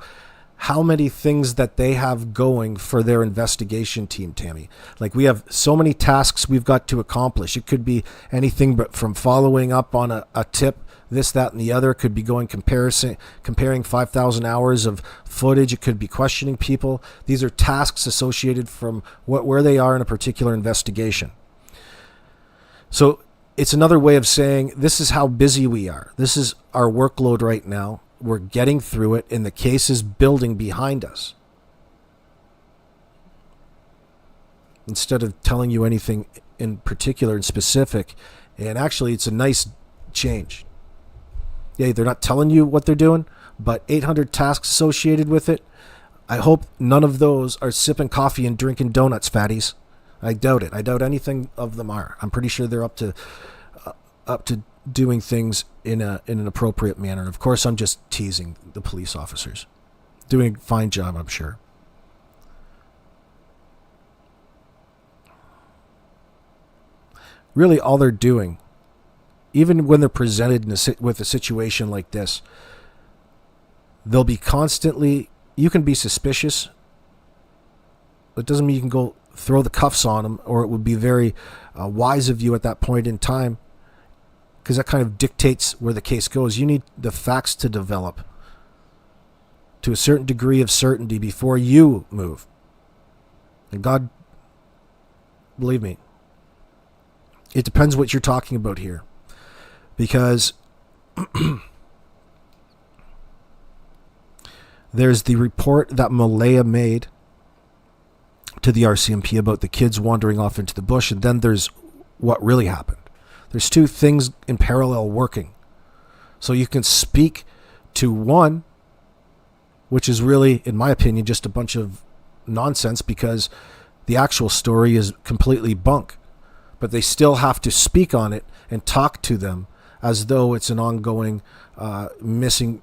how many things that they have going for their investigation team, Tammy. Like, we have so many tasks we've got to accomplish. It could be anything but from following up on a tip, this, that, and the other. It could be comparing 5,000 hours of footage. It could be questioning people. These are tasks associated from where they are in a particular investigation. So it's another way of saying this is how busy we are. This is our workload right now. We're getting through it, and the case is building behind us. Instead of telling you anything in particular and specific, and actually it's a nice change. Yeah, they're not telling you what they're doing, but 800 tasks associated with it. I hope none of those are sipping coffee and drinking donuts, fatties. I doubt it. I doubt anything of them are. I'm pretty sure they're up to doing things in an appropriate manner. And of course, I'm just teasing the police officers. Doing a fine job, I'm sure. really all they're doing, even when they're presented with a situation like this, they'll be constantly, you can be suspicious. It doesn't mean you can go throw the cuffs on them, or it would be very wise of you at that point in time, because that kind of dictates where the case goes. You need the facts to develop to a certain degree of certainty before you move. And God, believe me, it depends what you're talking about here. Because there's the report that Malaya made to the RCMP about the kids wandering off into the bush, and then there's what really happened. There's two things in parallel working. So you can speak to one, which is really, in my opinion, just a bunch of nonsense, because the actual story is completely bunk. But they still have to speak on it and talk to them as though it's an ongoing missing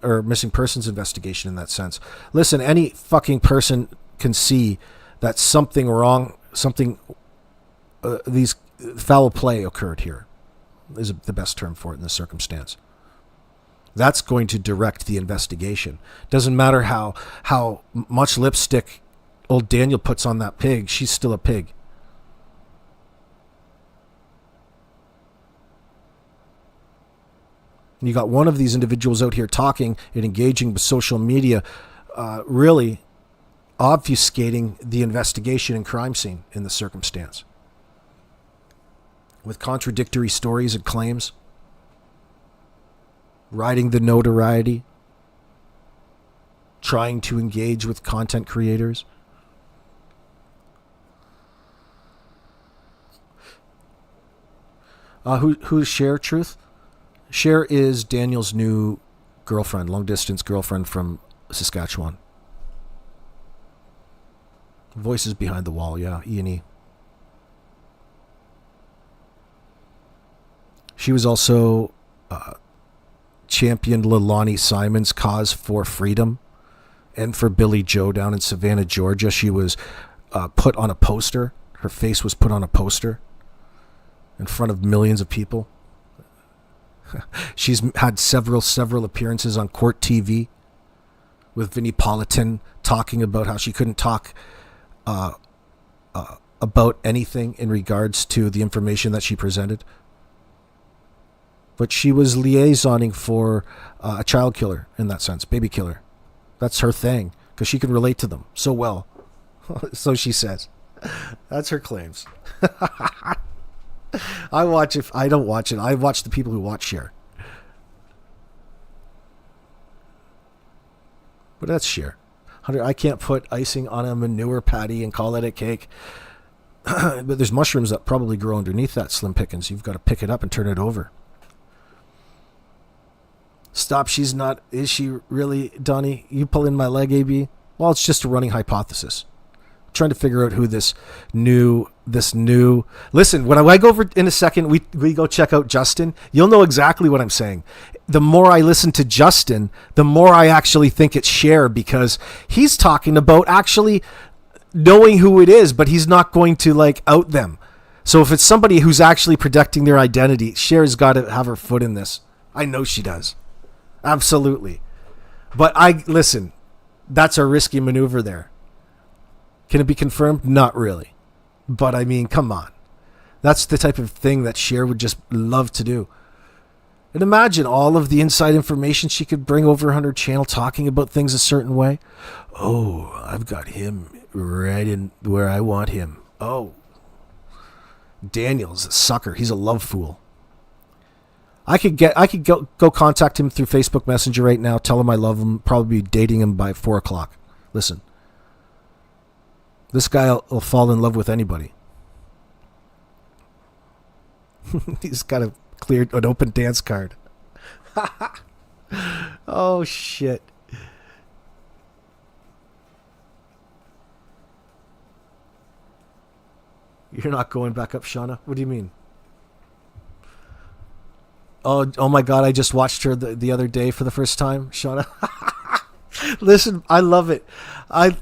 persons investigation in that sense. Listen, any fucking person can see that something wrong, these foul play occurred here, is the best term for it in this circumstance. That's going to direct the investigation. Doesn't matter how much lipstick old Daniel puts on that pig, she's still a pig. You got one of these individuals out here talking and engaging with social media, really obfuscating the investigation and crime scene in the circumstance, with contradictory stories and claims, riding the notoriety, trying to engage with content creators. Who's Cher Truth? Cher is Daniel's new girlfriend, long-distance girlfriend from Saskatchewan. Voices behind the wall, yeah, Janie. She was also championed Lilani Simon's cause for freedom and for Billy Joe down in Savannah, Georgia. She was put on a poster. Her face was put on a poster in front of millions of people. She's had several appearances on Court TV with Vinnie Politan talking about how she couldn't talk about anything in regards to the information that she presented. But she was liaisoning for a child killer in that sense, baby killer. That's her thing, because she can relate to them so well. So she says. That's her claims. I watch it. I don't watch it. I watch the people who watch Cher. But that's Cher. I can't put icing on a manure patty and call it a cake. But there's mushrooms that probably grow underneath that, Slim Pickens. You've got to pick it up and turn it over. Stop. She's not. Is she really, Donnie? You pulling my leg, AB? Well, it's just a running hypothesis. Trying to figure out who this new listen, when I go over in a second, we go check out Justin, you'll know exactly what I'm saying. The more I listen to Justin, the more I actually think it's Cher, because he's talking about actually knowing who it is, but he's not going to like out them. So if it's somebody who's actually protecting their identity, Cher's got to have her foot in this. I know she does. Absolutely. But listen, that's a risky maneuver there. Can it be confirmed? Not really. But I mean, come on. That's the type of thing that Cher would just love to do. And imagine all of the inside information she could bring over on her channel talking about things a certain way. Oh, I've got him right in where I want him. Oh, Daniel's a sucker. He's a love fool. I could go contact him through Facebook Messenger right now, tell him I love him, probably be dating him by 4 o'clock. Listen. This guy will fall in love with anybody. He's got an open dance card. Oh, shit. You're not going back up, Shauna? What do you mean? Oh my God, I just watched her the other day for the first time, Shauna. Listen, I love it. I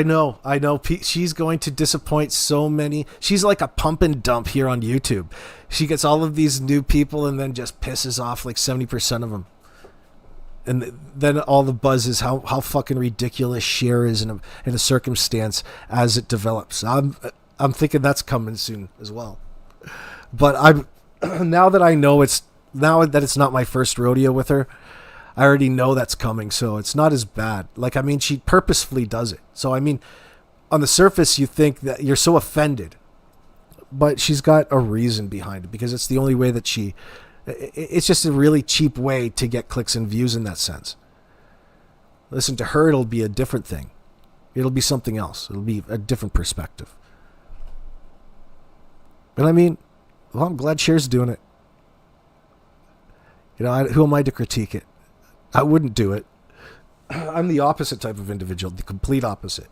know. She's going to disappoint so many. She's like a pump and dump here on YouTube. She gets all of these new people and then just pisses off like 70% of them. And then all the buzz is how fucking ridiculous Cher is in a circumstance as it develops. I'm thinking that's coming soon as well. But I'm now that it's not my first rodeo with her, I already know that's coming, so it's not as bad. Like, I mean, she purposefully does it. So, I mean, on the surface, you think that you're so offended, but she's got a reason behind it because it's the only way that it's just a really cheap way to get clicks and views in that sense. Listen, to her, it'll be a different thing. It'll be something else. It'll be a different perspective. And I mean, well, I'm glad Cher's doing it. You know, who am I to critique it? I wouldn't do it. I'm the opposite type of individual, the complete opposite.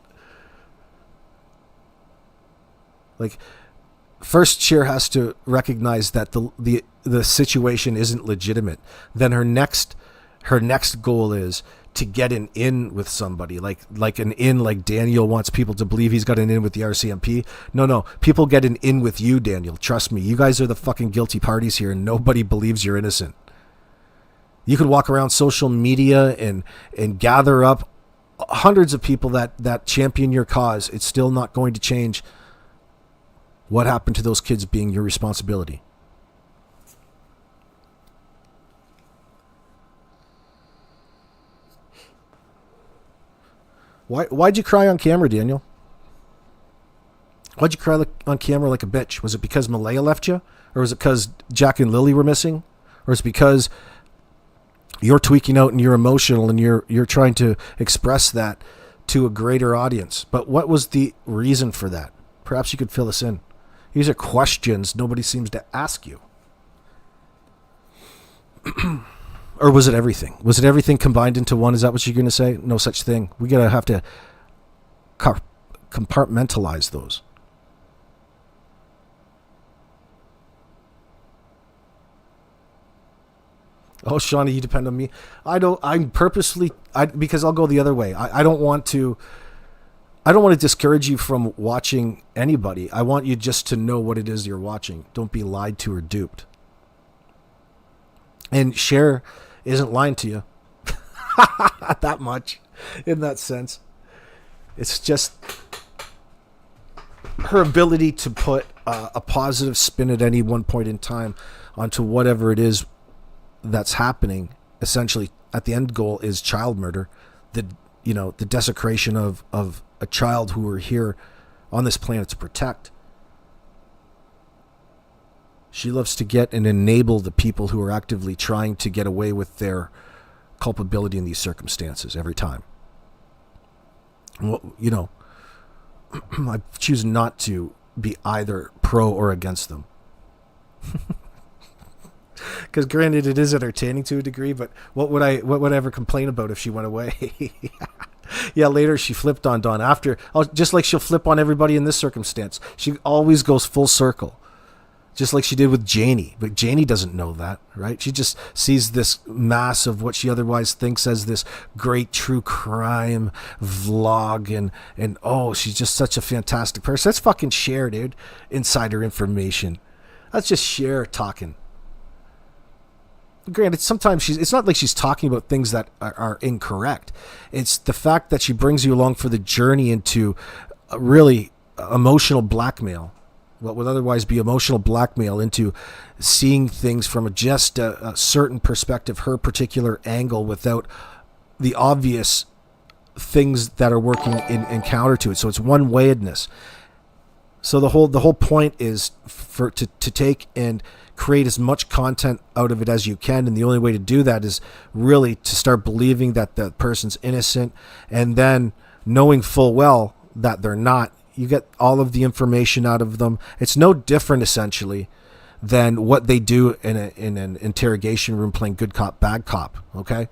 Like, first, Cher has to recognize that the situation isn't legitimate. Then her next goal is to get an in with somebody, like an in, like Daniel wants people to believe he's got an in with the RCMP. No, people get an in with you, Daniel. Trust me, you guys are the fucking guilty parties here, and nobody believes you're innocent. You could walk around social media and gather up hundreds of people that champion your cause. It's still not going to change what happened to those kids being your responsibility. Why'd you cry on camera, Daniel? Why'd you cry on camera like a bitch? Was it because Malaya left you? Or was it because Jack and Lily were missing? Or is it because you're tweaking out and you're emotional and you're trying to express that to a greater audience? But what was the reason for that? Perhaps you could fill us in. These are questions nobody seems to ask you. Or was it everything? Was it everything combined into one? Is that what you're going to say? No such thing. We gotta have to compartmentalize those. Oh, Shawnee, you depend on me. Because I'll go the other way. I don't want to discourage you from watching anybody. I want you just to know what it is you're watching. Don't be lied to or duped. And Cher isn't lying to you that much in that sense. It's just her ability to put a positive spin at any one point in time onto whatever it is that's happening. Essentially, at the end goal is child murder, the desecration of a child who we're here on this planet to protect. She loves to get and enable the people who are actively trying to get away with their culpability in these circumstances every time. Well, I choose not to be either pro or against them. Because granted, it is entertaining to a degree, but what would I ever complain about if she went away? Yeah, later she flipped on Dawn. Just like she'll flip on everybody in this circumstance. She always goes full circle. Just like she did with Janie. But Janie doesn't know that, right? She just sees this mass of what she otherwise thinks as this great true crime vlog. And she's just such a fantastic person. That's fucking Cher, dude. Insider information. That's just Cher talking. Granted, sometimes it's not like she's talking about things that are incorrect. It's the fact that she brings you along for the journey into really emotional blackmail. What would otherwise be emotional blackmail into seeing things from just a certain perspective, her particular angle, without the obvious things that are working in counter to it. So it's one-wayedness. So the whole point is to take and create as much content out of it as you can, and the only way to do that is really to start believing that the person's innocent, and then knowing full well that they're not. You get all of the information out of them. It's no different, essentially, than what they do in an interrogation room playing good cop, bad cop, okay?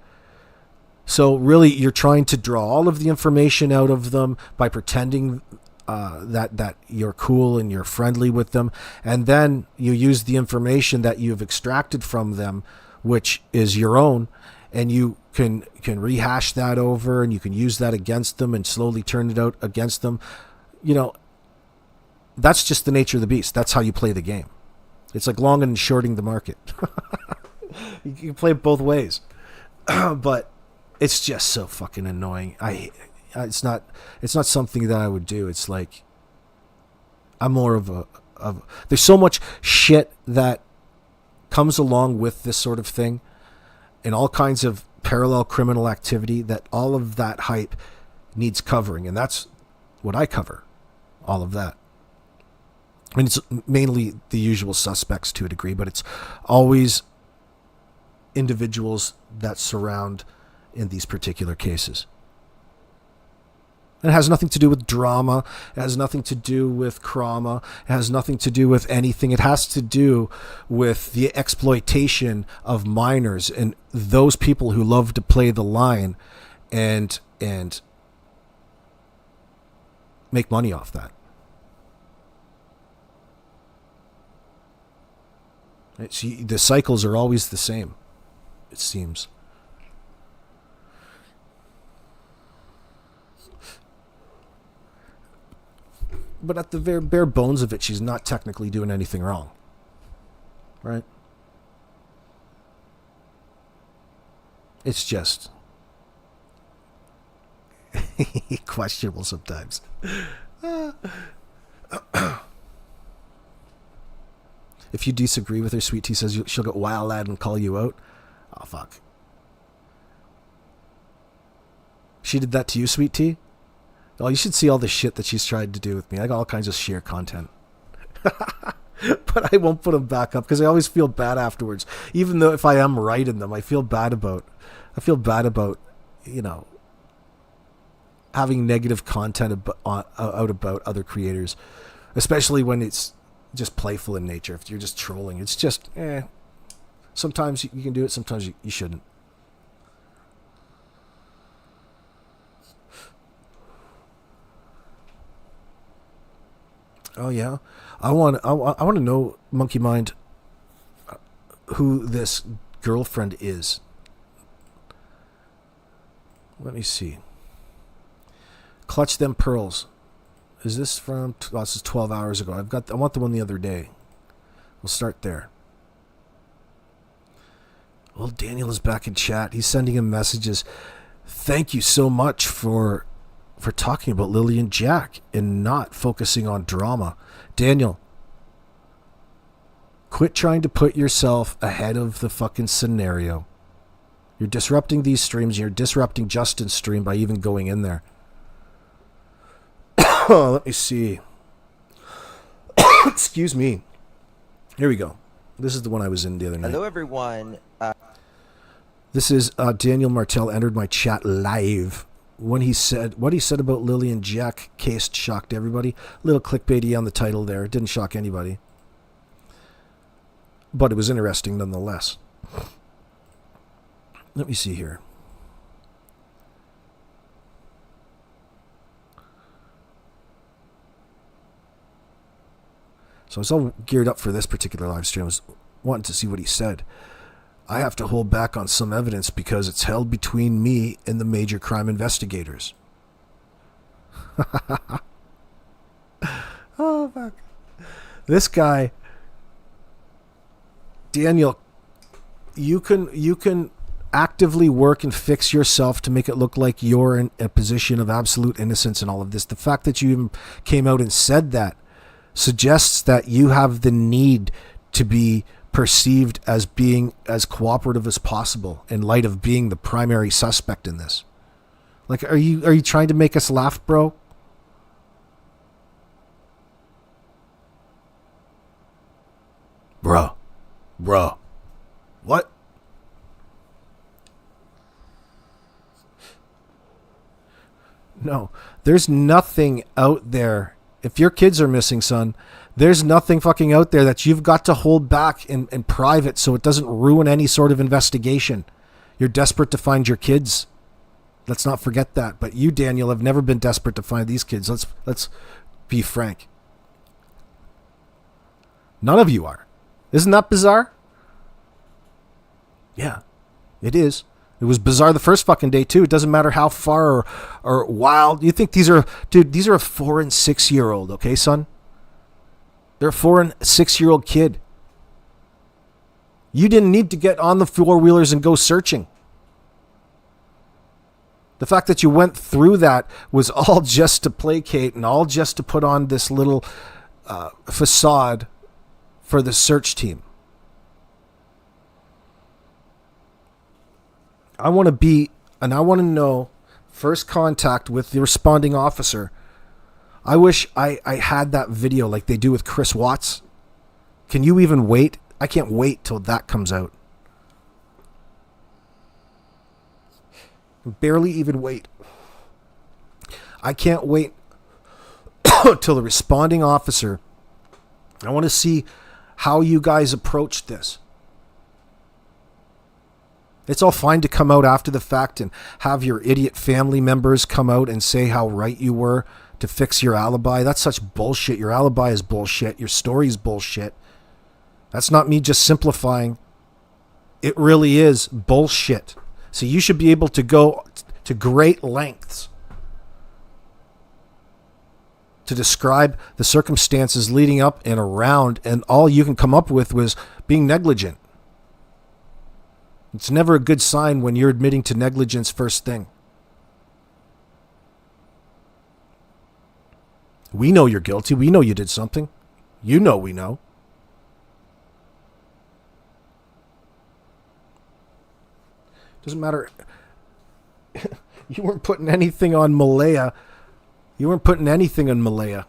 So really, you're trying to draw all of the information out of them by pretending that you're cool and you're friendly with them, and then you use the information that you've extracted from them, which is your own, and you can rehash that over, and you can use that against them and slowly turn it out against them. You know, that's just the nature of the beast. That's how you play the game. It's like long and shorting the market. You can play it both ways. But it's just so fucking annoying. It's not something that I would do. It's like, I'm more of there's so much shit that comes along with this sort of thing, and all kinds of parallel criminal activity, that all of that hype needs covering, and that's what I cover, all of that. I mean, it's mainly the usual suspects to a degree, but it's always individuals that surround in these particular cases. It has nothing to do with drama. It has nothing to do with trauma. It has nothing to do with anything. It has to do with the exploitation of minors and those people who love to play the line and make money off that. The cycles are always the same, it seems. But at the very bare bones of it, she's not technically doing anything wrong. Right? It's just questionable sometimes. If you disagree with her, Sweet Tea says she'll get wild lad and call you out. Oh, fuck. She did that to you, Sweet Tea? Oh, you should see all the shit that she's tried to do with me. I got all kinds of sheer content. But I won't put them back up because I always feel bad afterwards. Even though if I am right in them, I feel bad about, you know, having negative content out about other creators. Especially when it's just playful in nature. If you're just trolling, it's just, sometimes you can do it, sometimes you shouldn't. Oh yeah, I want to know, Monkey Mind, who this girlfriend is. Let me see. Clutch Them Pearls. Is this from? This is 12 hours ago. I want the one the other day. We'll start there. Well, Daniel is back in chat. He's sending him messages. Thank you so much for talking about Lilly and Jack and not focusing on drama. Daniel, quit trying to put yourself ahead of the fucking scenario. You're disrupting these streams. You're disrupting Justin's stream by even going in there. Let me see. Excuse me. Here we go. This is the one I was in the other night. Hello, everyone. This is Daniel Martel entered my chat live. When he said what he said about Lilly and Jack case shocked everybody. Little clickbaity on the title there. It didn't shock anybody. But it was interesting nonetheless. Let me see here. So I was all geared up for this particular live stream. I was wanting to see what he said. I have to hold back on some evidence because it's held between me and the major crime investigators. Oh, fuck. This guy, Daniel, you can actively work and fix yourself to make it look like you're in a position of absolute innocence in all of this. The fact that you even came out and said that suggests that you have the need to be perceived as being as cooperative as possible in light of being the primary suspect in this. Like, are you trying to make us laugh, bro? Bro. What? No, there's nothing out there. If your kids are missing, son, there's nothing fucking out there that you've got to hold back in private so it doesn't ruin any sort of investigation. You're desperate to find your kids. Let's not forget that. But you, Daniel, have never been desperate to find these kids. Let's be frank. None of you are. Isn't that bizarre? Yeah, it is. It was bizarre the first fucking day too. It doesn't matter how far or wild. You think these are, dude, these are a 4 and 6 year old, okay, son? They're a 4 and 6 year old kid. You didn't need to get on the four-wheelers and go searching. The fact that you went through that was all just to placate and all just to put on this little facade for the search team. I want to be, and I want to know, first contact with the responding officer. I wish I had that video like they do with Chris Watts. Can you even wait? I can't wait till that comes out. Barely even wait. I can't wait till the responding officer. I want to see how you guys approached this. It's all fine to come out after the fact and have your idiot family members come out and say how right you were to fix your alibi. That's such bullshit. Your alibi is bullshit. Your story is bullshit. That's not me just simplifying. It really is bullshit. So you should be able to go to great lengths to describe the circumstances leading up and around, and all you can come up with was being negligent. It's never a good sign when you're admitting to negligence first thing. We know you're guilty. We know you did something. You know we know. Doesn't matter. You weren't putting anything on Malaya. You weren't putting anything on Malaya.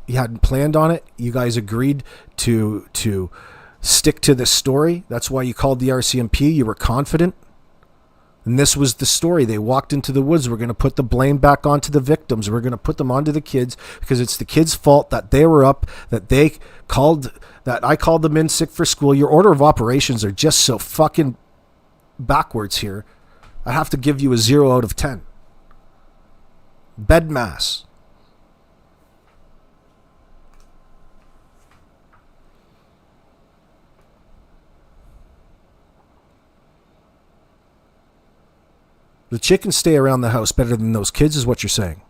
You hadn't planned on it. You guys agreed to stick to the story. That's why you called the RCMP. You were confident. And this was the story. They walked into the woods. We're going to put the blame back onto the victims. We're going to put them onto the kids because it's the kids' fault that they were up, that I called them in sick for school. Your order of operations are just so fucking backwards here. I have to give you a 0 out of 10. Bed mass. The chickens stay around the house better than those kids is what you're saying.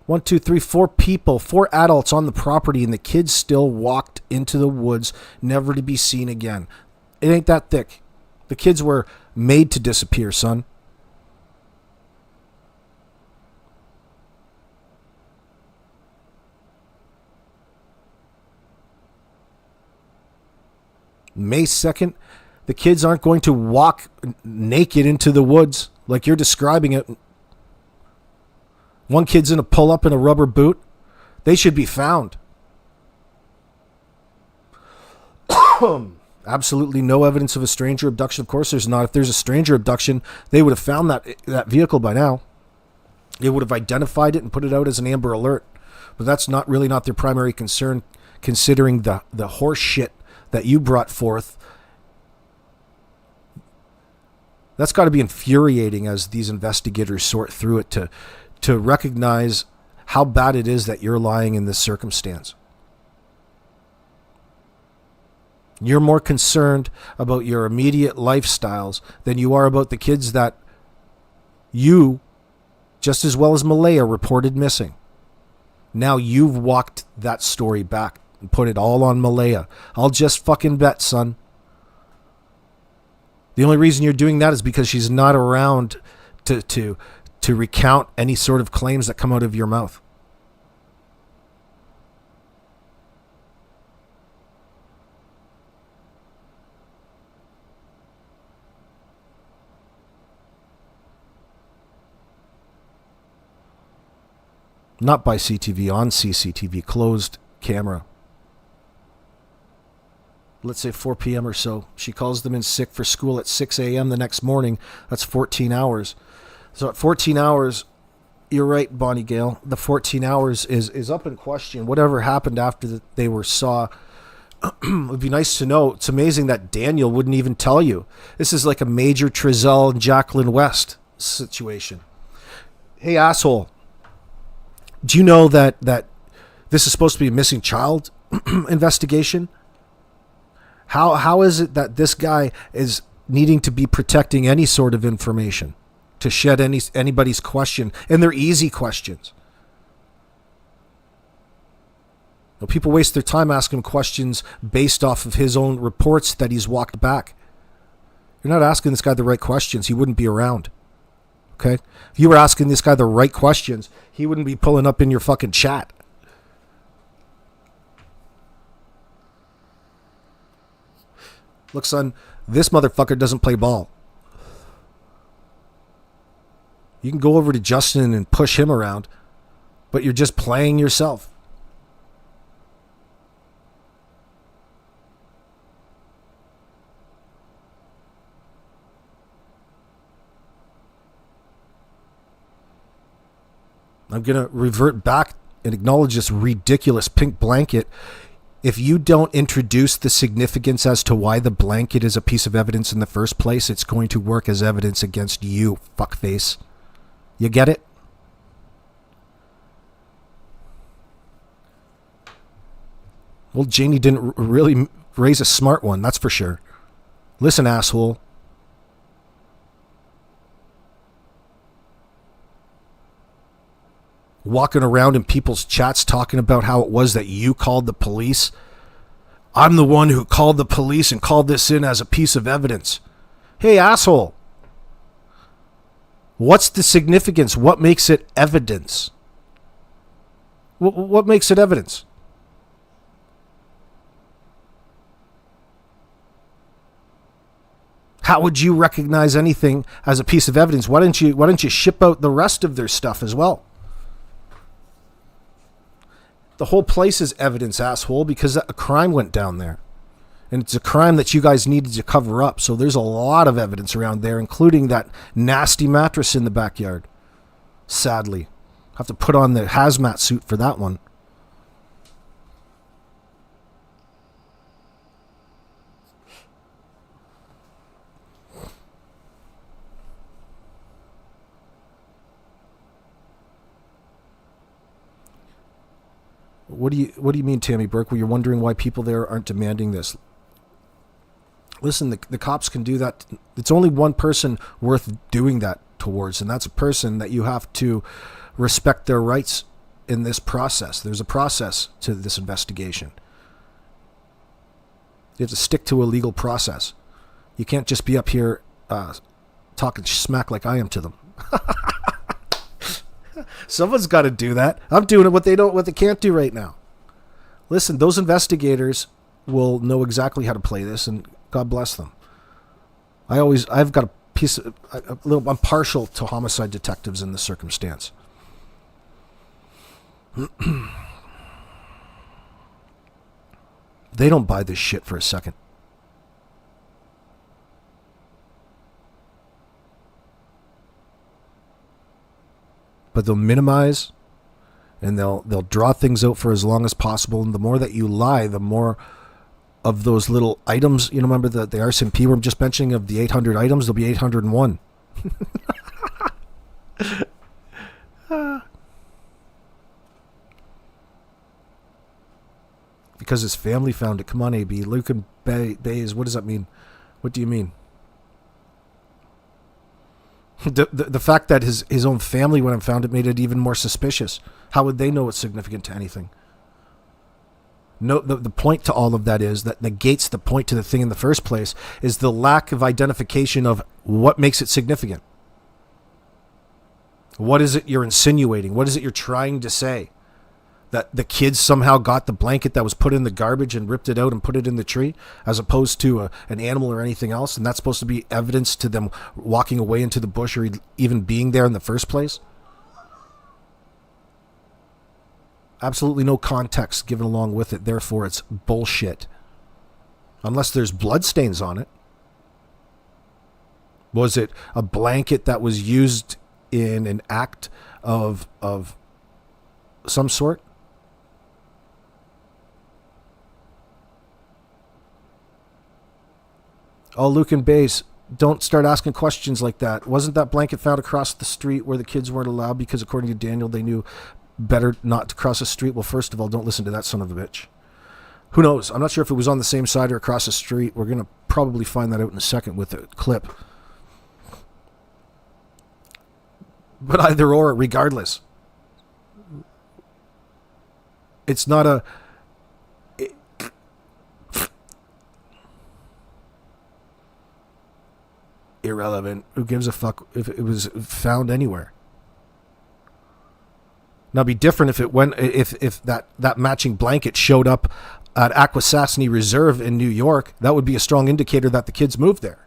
1, 2, 3, 4 people, 4 adults on the property, and the kids still walked into the woods, never to be seen again. It ain't that thick. The kids were made to disappear, son. May 2nd, the kids aren't going to walk naked into the woods like you're describing it. One kid's in a pull-up in a rubber boot. They should be found. Absolutely no evidence of a stranger abduction. Of course there's not. If there's a stranger abduction, they would have found that vehicle by now. They would have identified it and put it out as an Amber Alert. But that's not their primary concern, considering the horse shit that you brought forth. That's got to be infuriating as these investigators sort through it to recognize how bad it is that you're lying in this circumstance. You're more concerned about your immediate lifestyles than you are about the kids that you, just as well as Malaya, reported missing. Now you've walked that story back and put it all on Malaya. I'll just fucking bet, son. The only reason you're doing that is because she's not around to recount any sort of claims that come out of your mouth. Not by CTV, on CCTV, closed camera. Let's say 4 p.m. or so. She calls them in sick for school at 6 a.m. the next morning. That's 14 hours. So at 14 hours, you're right, Bonnie Gale. The 14 hours is up in question. Whatever happened after they were saw, it would be nice to know. It's amazing that Daniel wouldn't even tell you. This is like a Major Trezell and Jacqueline West situation. Hey, asshole. Do you know that this is supposed to be a missing child investigation? How is it that this guy is needing to be protecting any sort of information to shed anybody's question, and they're easy questions? Now, people waste their time asking questions based off of his own reports that he's walked back. You're not asking this guy the right questions, he wouldn't be around. Okay? If you were asking this guy the right questions, he wouldn't be pulling up in your fucking chat. Look, son, this motherfucker doesn't play ball. You can go over to Justin and push him around, but you're just playing yourself. I'm going to revert back and acknowledge this ridiculous pink blanket. If you don't introduce the significance as to why the blanket is a piece of evidence in the first place, it's going to work as evidence against you, fuckface. You get it? Well, Janie didn't really raise a smart one, that's for sure. Listen, asshole. Walking around in people's chats talking about how it was that you called the police. I'm the one who called the police and called this in as a piece of evidence. Hey, asshole. What's the significance? What makes it evidence? What makes it evidence? How would you recognize anything as a piece of evidence? Why don't you ship out the rest of their stuff as well? The whole place is evidence, asshole, because a crime went down there. And it's a crime that you guys needed to cover up. So there's a lot of evidence around there, including that nasty mattress in the backyard. Sadly. Have to put on the hazmat suit for that one. What do you mean, Tammy Burke? Well, you're wondering why people there aren't demanding this. Listen, the cops can do that. It's only one person worth doing that towards, and that's a person that you have to respect their rights in this process. There's a process to this investigation. You have to stick to a legal process. You can't just be up here talking smack like I am to them. Someone's got to do that. I'm doing what they can't do right now. Listen, those investigators will know exactly how to play this, and God bless them. I've got I'm partial to homicide detectives in this circumstance. They don't buy this shit for a second. But they'll minimize and they'll draw things out for as long as possible. And the more that you lie, the more of those little items, remember the RCMP we're just mentioning of the 800 items, there'll be 801. Because his family found it. Come on, AB. Lucan Bays, what does that mean? What do you mean? The fact that his own family went and found it made it even more suspicious. How would they know it's significant to anything? No, the point to all of that is that negates the point to the thing in the first place is the lack of identification of what makes it significant. What is it you're insinuating? What is it you're trying to say? That the kids somehow got the blanket that was put in the garbage and ripped it out and put it in the tree as opposed to an animal or anything else, and that's supposed to be evidence to them walking away into the bush or even being there in the first place? Absolutely no context given along with it, therefore it's bullshit. Unless there's bloodstains on it. Was it a blanket that was used in an act of some sort? Oh, Luke and Bays, don't start asking questions like that. Wasn't that blanket found across the street where the kids weren't allowed because according to Daniel, they knew better not to cross the street? Well, first of all, don't listen to that son of a bitch. Who knows? I'm not sure if it was on the same side or across the street. We're going to probably find that out in a second with the clip. But either or, regardless, it's not a... irrelevant. Who gives a fuck if it was found anywhere? Now, it'd be different if it went if that matching blanket showed up at Akwesasne Reserve in New York. That would be a strong indicator that the kids moved there,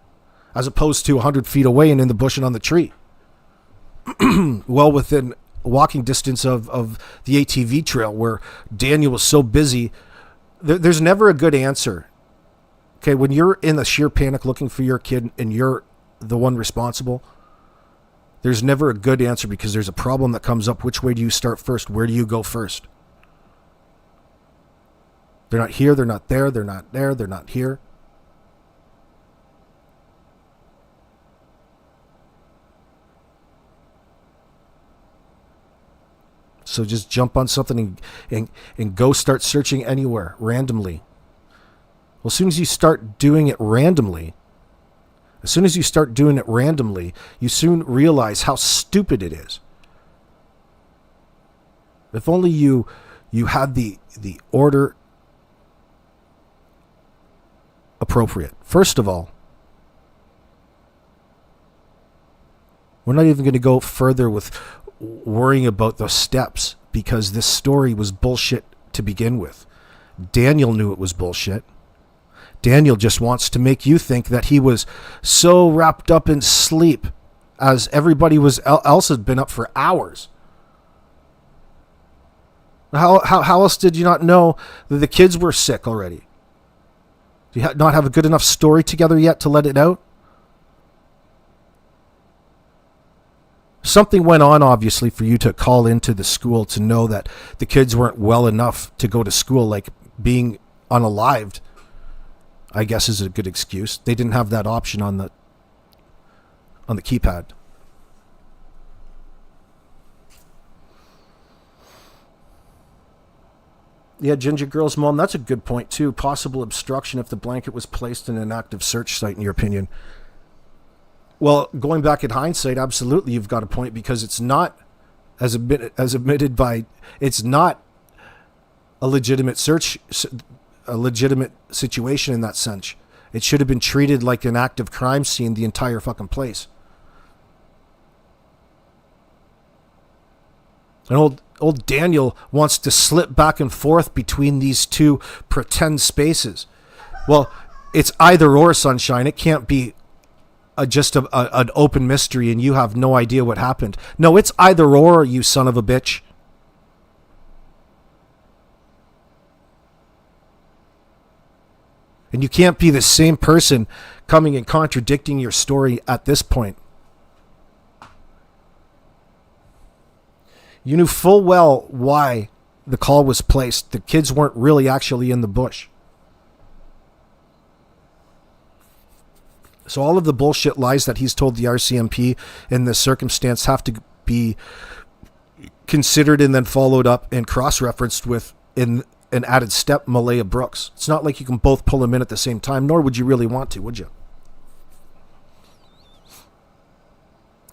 as opposed to 100 feet away and in the bush and on the tree. Well within walking distance of the ATV trail, where Daniel was so busy. There's never a good answer. Okay, when you're in the sheer panic looking for your kid and you're the one responsible, there's never a good answer, because there's a problem that comes up. Which way do you start first? Where do you go first? They're not here, they're not there, they're not there, they're not here. So just jump on something and go start searching anywhere, randomly. Well, as soon as you start doing it randomly, you soon realize how stupid it is. If only you had the order appropriate. First of all, we're not even going to go further with worrying about the steps, because this story was bullshit to begin with. Daniel knew it was bullshit. Daniel just wants to make you think that he was so wrapped up in sleep, as everybody else had been up for hours. How else did you not know that the kids were sick already? Do you not have a good enough story together yet to let it out? Something went on, obviously, for you to call into the school to know that the kids weren't well enough to go to school, like being unalived, I guess, is a good excuse. They didn't have that option on the keypad. Yeah, Ginger Girl's mom, that's a good point too. Possible obstruction if the blanket was placed in an active search site, in your opinion. Well, going back in hindsight, absolutely, you've got a point, because it's not, as admitted by, it's not a legitimate search, a legitimate situation in that sense. It should have been treated like an active crime scene, the entire fucking place. And old Daniel wants to slip back and forth between these two pretend spaces. Well, it's either or, sunshine. It can't be just an open mystery and you have no idea what happened. No, it's either or, you son of a bitch. And you can't be the same person coming and contradicting your story at this point. You knew full well why the call was placed. The kids weren't really actually in the bush. So all of the bullshit lies that he's told the RCMP in this circumstance have to be considered and then followed up and cross-referenced with in an added step, Malaya Brooks. It's not like you can both pull them in at the same time, nor would you really want to, would you?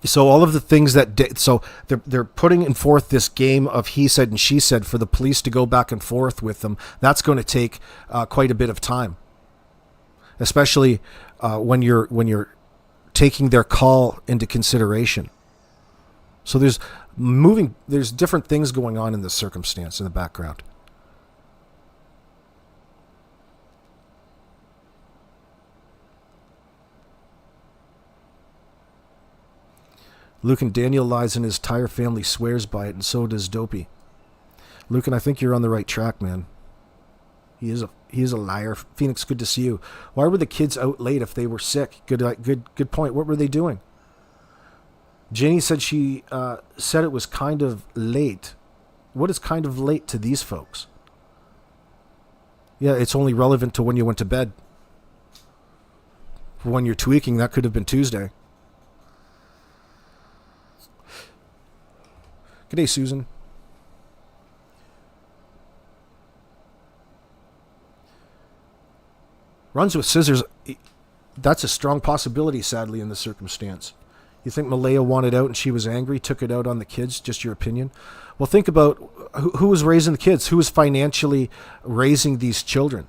So all of the things that... So they're putting forth this game of he said and she said for the police to go back and forth with them. That's going to take quite a bit of time. Especially when you're taking their call into consideration. So there's different things going on in this circumstance in the background. Luke and Daniel lies and his entire family swears by it, and so does Dopey. Luke, and I think you're on the right track, man. He is a liar. Phoenix, good to see you. Why were the kids out late if they were sick? Good point. What were they doing? Janie said she said it was kind of late. What is kind of late to these folks? Yeah, it's only relevant to when you went to bed. When you're tweaking, that could have been Tuesday. Good day, Susan. Runs with scissors. That's a strong possibility, sadly, in this circumstance. You think Malaya wanted out and she was angry, took it out on the kids? Just your opinion? Well, think about who was raising the kids. Who was financially raising these children?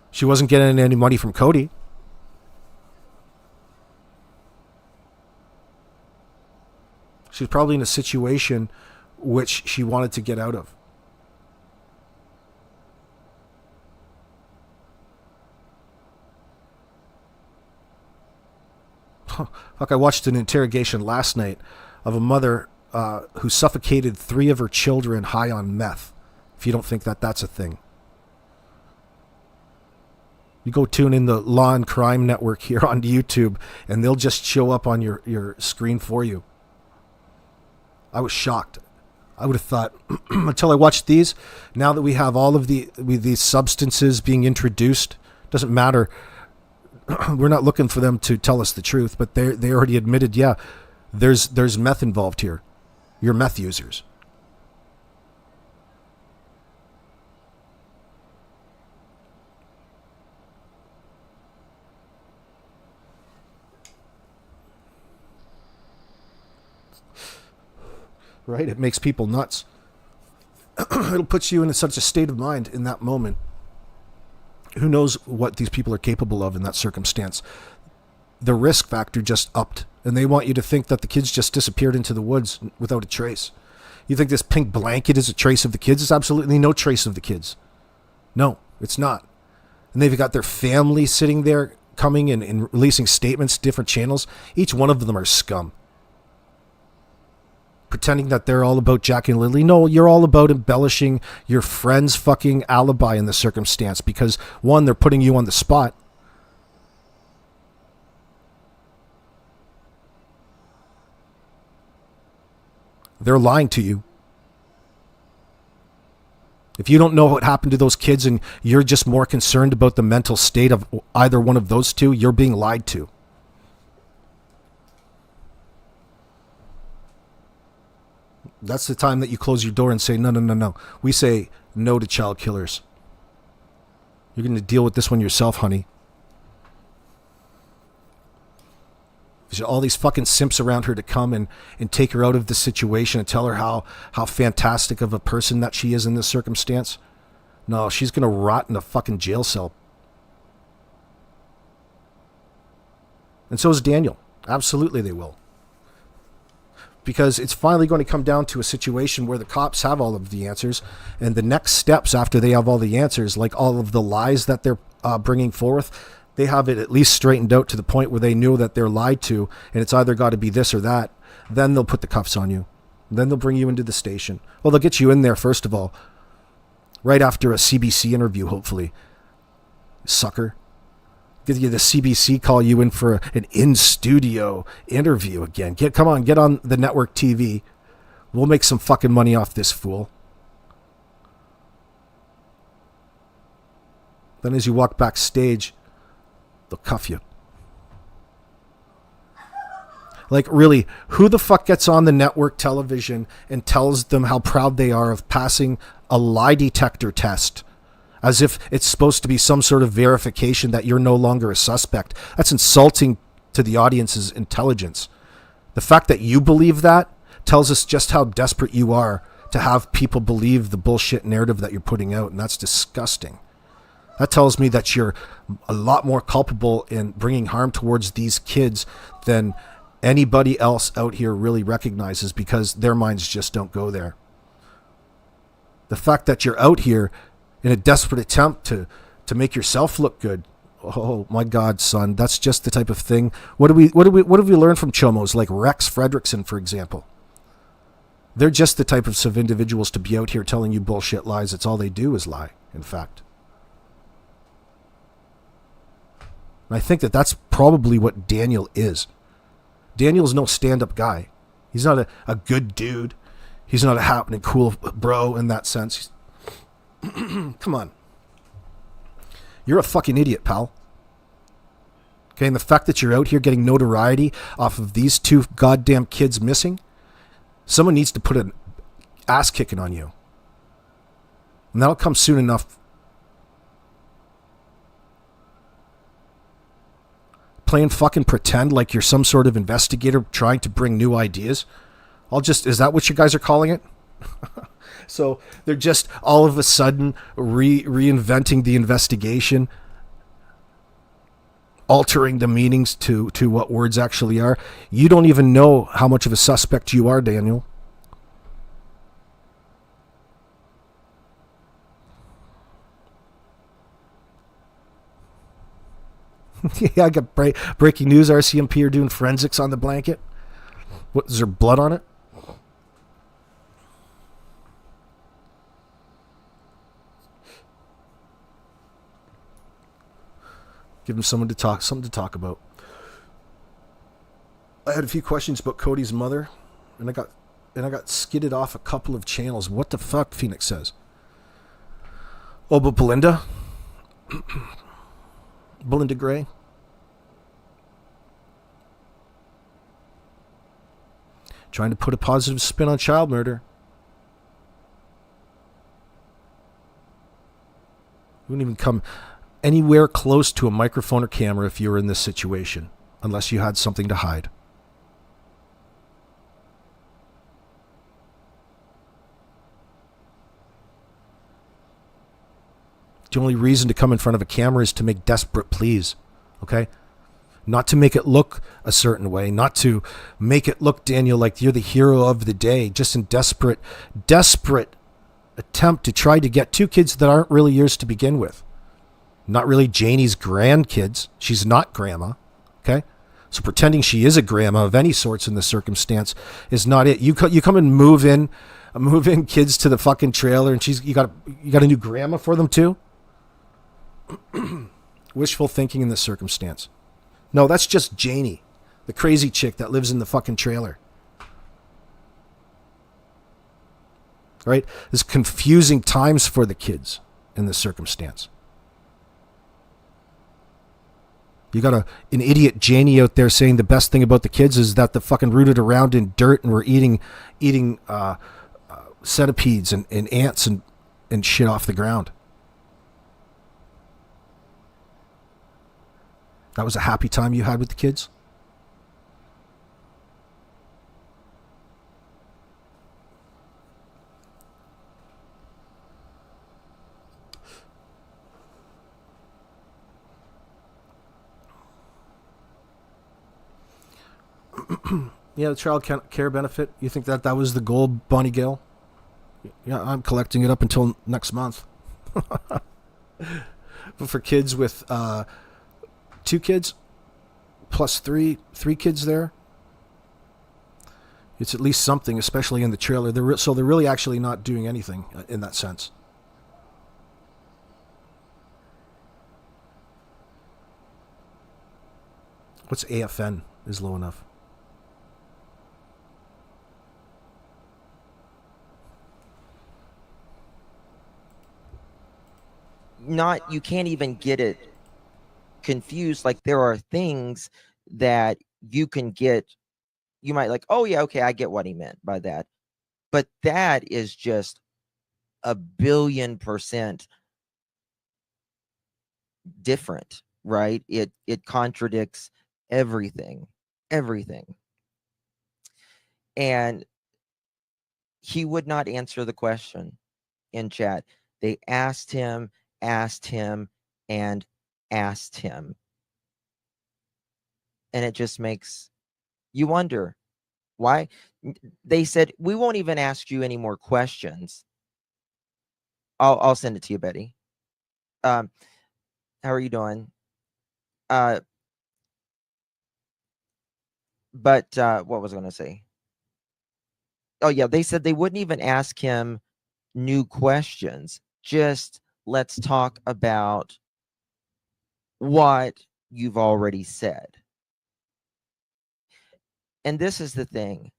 She wasn't getting any money from Cody. She's probably in a situation which she wanted to get out of. Fuck, I watched an interrogation last night of a mother who suffocated 3 of her children high on meth. If you don't think that that's a thing. You go tune in the Law and Crime Network here on YouTube, and they'll just show up on your screen for you. I was shocked. I would have thought, until I watched these, now that we have all of these substances being introduced, doesn't matter. We're not looking for them to tell us the truth, but they already admitted, yeah, there's meth involved here. You're meth users. Right? It makes people nuts. It'll put you in such a state of mind in that moment. Who knows what these people are capable of in that circumstance? The risk factor just upped, and they want you to think that the kids just disappeared into the woods without a trace. You think this pink blanket is a trace of the kids? It's absolutely no trace of the kids. No, it's not. And they've got their family sitting there coming and releasing statements to different channels. Each one of them are scum. Pretending that they're all about Jack and Lilly. No, you're all about embellishing your friend's fucking alibi in the circumstance because, one, they're putting you on the spot. They're lying to you. If you don't know what happened to those kids and you're just more concerned about the mental state of either one of those two, you're being lied to. That's the time that you close your door and say, no. We say no to child killers. You're going to deal with this one yourself, honey. There's all these fucking simps around her to come and take her out of the situation and tell her how fantastic of a person that she is in this circumstance. No, she's going to rot in a fucking jail cell. And so is Daniel. Absolutely they will. Because it's finally going to come down to a situation where the cops have all of the answers, and the next steps after they have all the answers, like all of the lies that they're bringing forth, they have it at least straightened out to the point where they know that they're lied to, and it's either got to be this or that. Then they'll put the cuffs on you. Then they'll bring you into the station. Well, they'll get you in there, first of all, right after a CBC interview, hopefully. Sucker. Get you the CBC call you in for an in-studio interview again. Come on, get on the network TV. We'll make some fucking money off this fool. Then as you walk backstage, they'll cuff you. Like, really, who the fuck gets on the network television and tells them how proud they are of passing a lie detector test? As if it's supposed to be some sort of verification that you're no longer a suspect. That's insulting to the audience's intelligence. The fact that you believe that tells us just how desperate you are to have people believe the bullshit narrative that you're putting out, and that's disgusting. That tells me that you're a lot more culpable in bringing harm towards these kids than anybody else out here really recognizes, because their minds just don't go there. The fact that you're out here in a desperate attempt to make yourself look good. Oh my God, son, that's just the type of thing. What have we learned from chomos like Rex Fredrickson, for example? They're just the type of individuals to be out here telling you bullshit lies. It's all they do is lie, in fact. And I think that that's probably what Daniel is. Daniel's no stand-up guy. He's not a good dude. He's not a happening cool bro in that sense. Come on. You're a fucking idiot, pal. Okay, and the fact that you're out here getting notoriety off of these 2 goddamn kids missing, someone needs to put an ass kicking on you. And that'll come soon enough. playing fucking pretend like you're some sort of investigator trying to bring new ideas? Is that what you guys are calling it? So they're just all of a sudden reinventing the investigation, altering the meanings to what words actually are. You don't even know how much of a suspect you are, Daniel. Yeah, I got breaking news. RCMP are doing forensics on the blanket. What, is there blood on it? Give them something to talk about. I had a few questions about Cody's mother, and I got skidded off a couple of channels. What the fuck? Phoenix says. Oh, but Belinda Gray. Trying to put a positive spin on child murder. You wouldn't even come anywhere close to a microphone or camera if you were in this situation, unless you had something to hide. The only reason to come in front of a camera is to make desperate pleas, okay? Not to make it look a certain way, not to make it look, Daniel, like you're the hero of the day, just in desperate attempt to try to get two kids that aren't really yours to begin with. Not really Janie's grandkids. She's not grandma, okay? So pretending she is a grandma of any sorts in this circumstance is not it. You come and move in kids to the fucking trailer, and you got a new grandma for them too. Wishful thinking in this circumstance. No, that's just Janie, the crazy chick that lives in the fucking trailer. Right? There's confusing times for the kids in this circumstance. You got an idiot Janie out there saying the best thing about the kids is that they're fucking rooted around in dirt and we're eating centipedes and ants and shit off the ground. That was a happy time you had with the kids? Yeah, the child care benefit. You think that was the goal, Bonnie Gale? Yeah, I'm collecting it up until next month. But for kids with 2 kids plus 3 kids there, it's at least something, especially in the trailer. They're really actually not doing anything in that sense. What's AFN is low enough? You can't even get it confused. Like, there are things that you might like, oh yeah, okay, I get what he meant by that. But that is just 1,000,000,000% different, right? It contradicts everything. And he would not answer the question in chat. They asked him, and asked him. And it just makes you wonder why. They said, we won't even ask you any more questions. I'll send it to you, Betty. How are you doing? But what was I going to say? Oh yeah, they said they wouldn't even ask him new questions. Just let's talk about what you've already said. And this is the thing.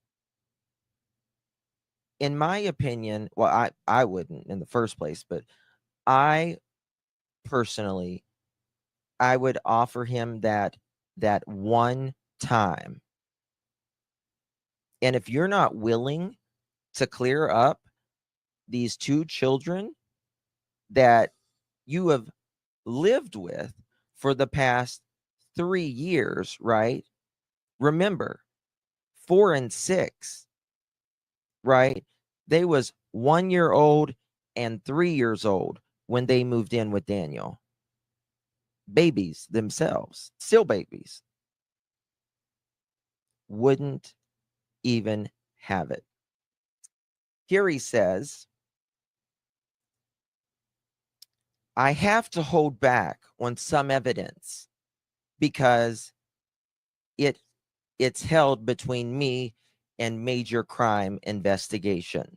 In my opinion, well, I wouldn't in the first place, but I personally, I would offer him that one time. And if you're not willing to clear up these 2 children that you have lived with for the past 3 years, right? Remember, 4 and 6, right? They was 1 year old and 3 years old when they moved in with Daniel. Babies themselves, still babies. Wouldn't even have it. Here he says, I have to hold back on some evidence because it's held between me and major crime investigation.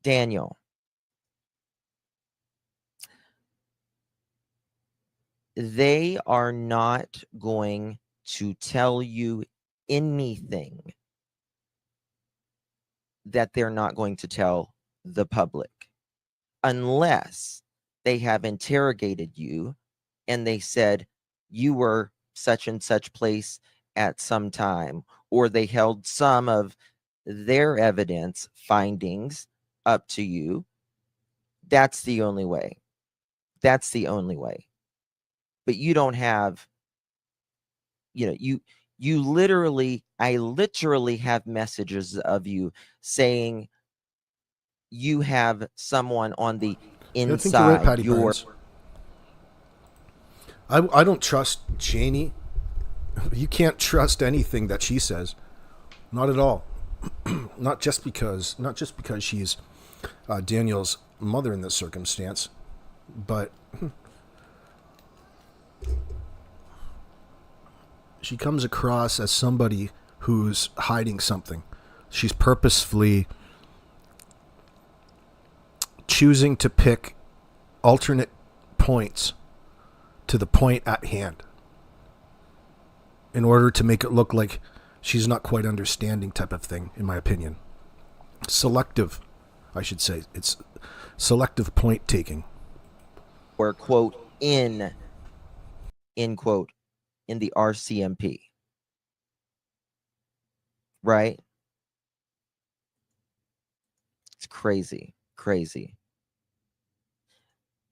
Daniel, they are not going to tell you anything that they're not going to tell the public unless they have interrogated you and they said you were such and such place at some time, or they held some of their evidence findings up to you. That's the only way. That's the only way. But you don't have, you literally, I literally have messages of you saying you have someone on the I think you're right, inside Patty Burns. I don't trust Janie. You can't trust anything that she says. Not at all. not just because she's Daniel's mother in this circumstance, but she comes across as somebody who's hiding something. She's purposefully choosing to pick alternate points to the point at hand in order to make it look like she's not quite understanding, type of thing, in my opinion. Selective, I should say. It's selective point taking. Or quote, end quote, in the RCMP. Right? It's crazy. Crazy.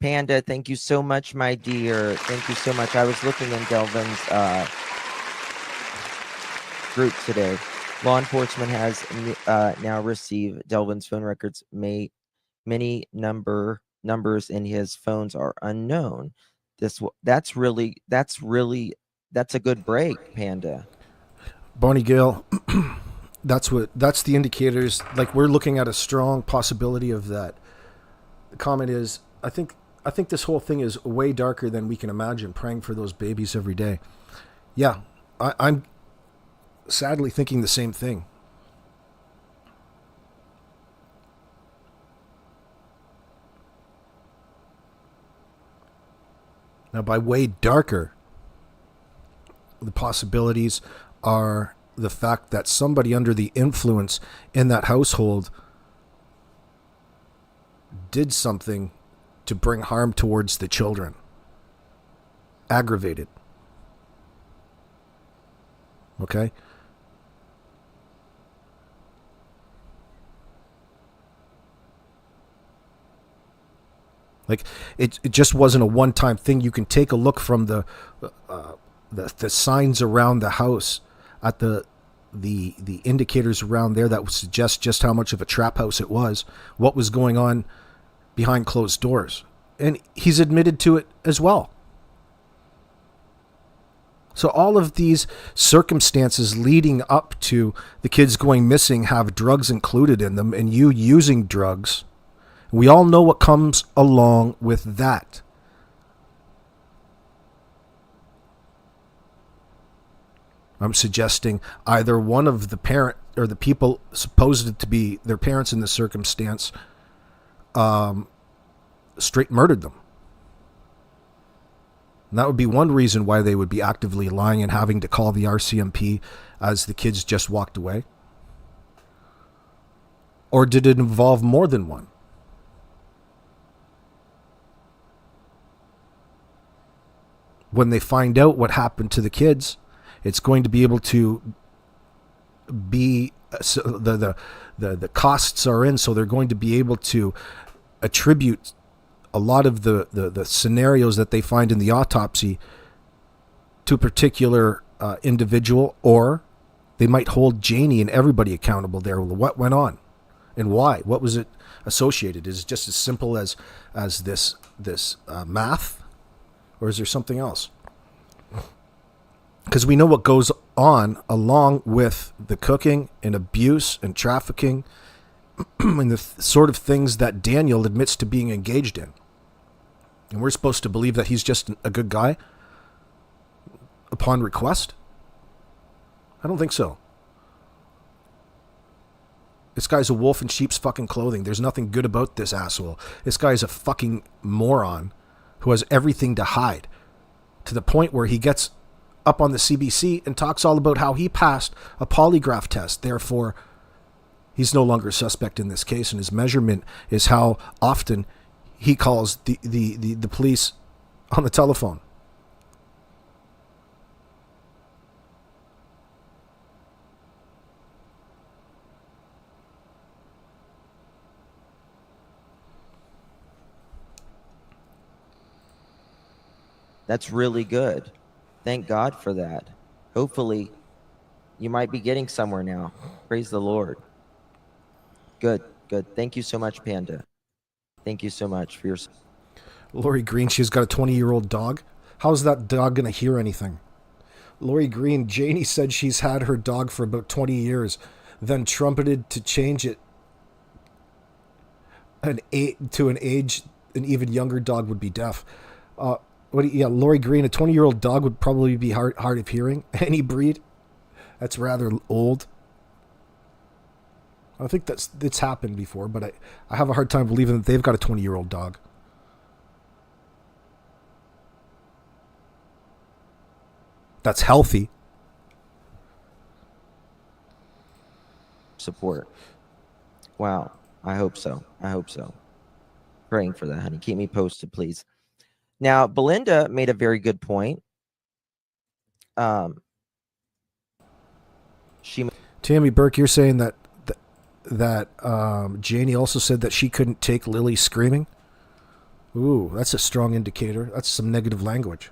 Panda, thank you so much, my dear. Thank you so much. I was looking in Delvin's group today. Law enforcement has now received Delvin's phone records. Many numbers in his phones are unknown. That's a good break, Panda. Bonnie Gale, that's the indicators. Like, we're looking at a strong possibility of that. The comment is, I think this whole thing is way darker than we can imagine. Praying for those babies every day. Yeah, I'm sadly thinking the same thing. Now, by way darker, the possibilities are the fact that somebody under the influence in that household did something to bring harm towards the children. Aggravated. Okay? Like, it just wasn't a one-time thing. You can take a look from the signs around the house at the indicators around there that would suggest just how much of a trap house it was, what was going on behind closed doors. And he's admitted to it as well. So all of these circumstances leading up to the kids going missing have drugs included in them, and you using drugs. We all know what comes along with that. I'm suggesting either one of the parent or the people supposed to be their parents in the circumstance straight murdered them. And that would be one reason why they would be actively lying and having to call the RCMP as the kids just walked away. Or did it involve more than one? When they find out what happened to the kids, it's going to be able to be the costs are in, so they're going to be able to attribute a lot of the scenarios that they find in the autopsy to a particular individual, or they might hold Janie and everybody accountable there. What went on and why? What was it associated? Is it just as simple as this math, or is there something else? Because we know what goes on along with the cooking and abuse and trafficking and the sort of things that Daniel admits to being engaged in. And we're supposed to believe that he's just a good guy upon request? I don't think so. This guy's a wolf in sheep's fucking clothing. There's nothing good about this asshole. This guy's a fucking moron who has everything to hide, to the point where he gets up on the CBC and talks all about how he passed a polygraph test. Therefore, he's no longer a suspect in this case, and his measurement is how often he calls the police on the telephone. That's really good. Thank God for that. Hopefully, you might be getting somewhere now. Praise the Lord. Good, good. Thank you so much, Panda. Thank you so much for your... Lori Green, she's got a 20-year-old dog. How's that dog going to hear anything? Lori Green, Janie said she's had her dog for about 20 years, then trumpeted to change it to an age an even younger dog would be deaf. Lori Green, a 20-year-old dog would probably be hard of hearing. Any breed. That's rather old. I think it's happened before, but I have a hard time believing that they've got a 20-year-old dog. That's healthy. Support. Wow. I hope so. I hope so. Praying for that, honey. Keep me posted, please. Now, Belinda made a very good point. Tammy Burke, you're saying that Janie also said that she couldn't take Lily screaming? Ooh, that's a strong indicator. That's some negative language.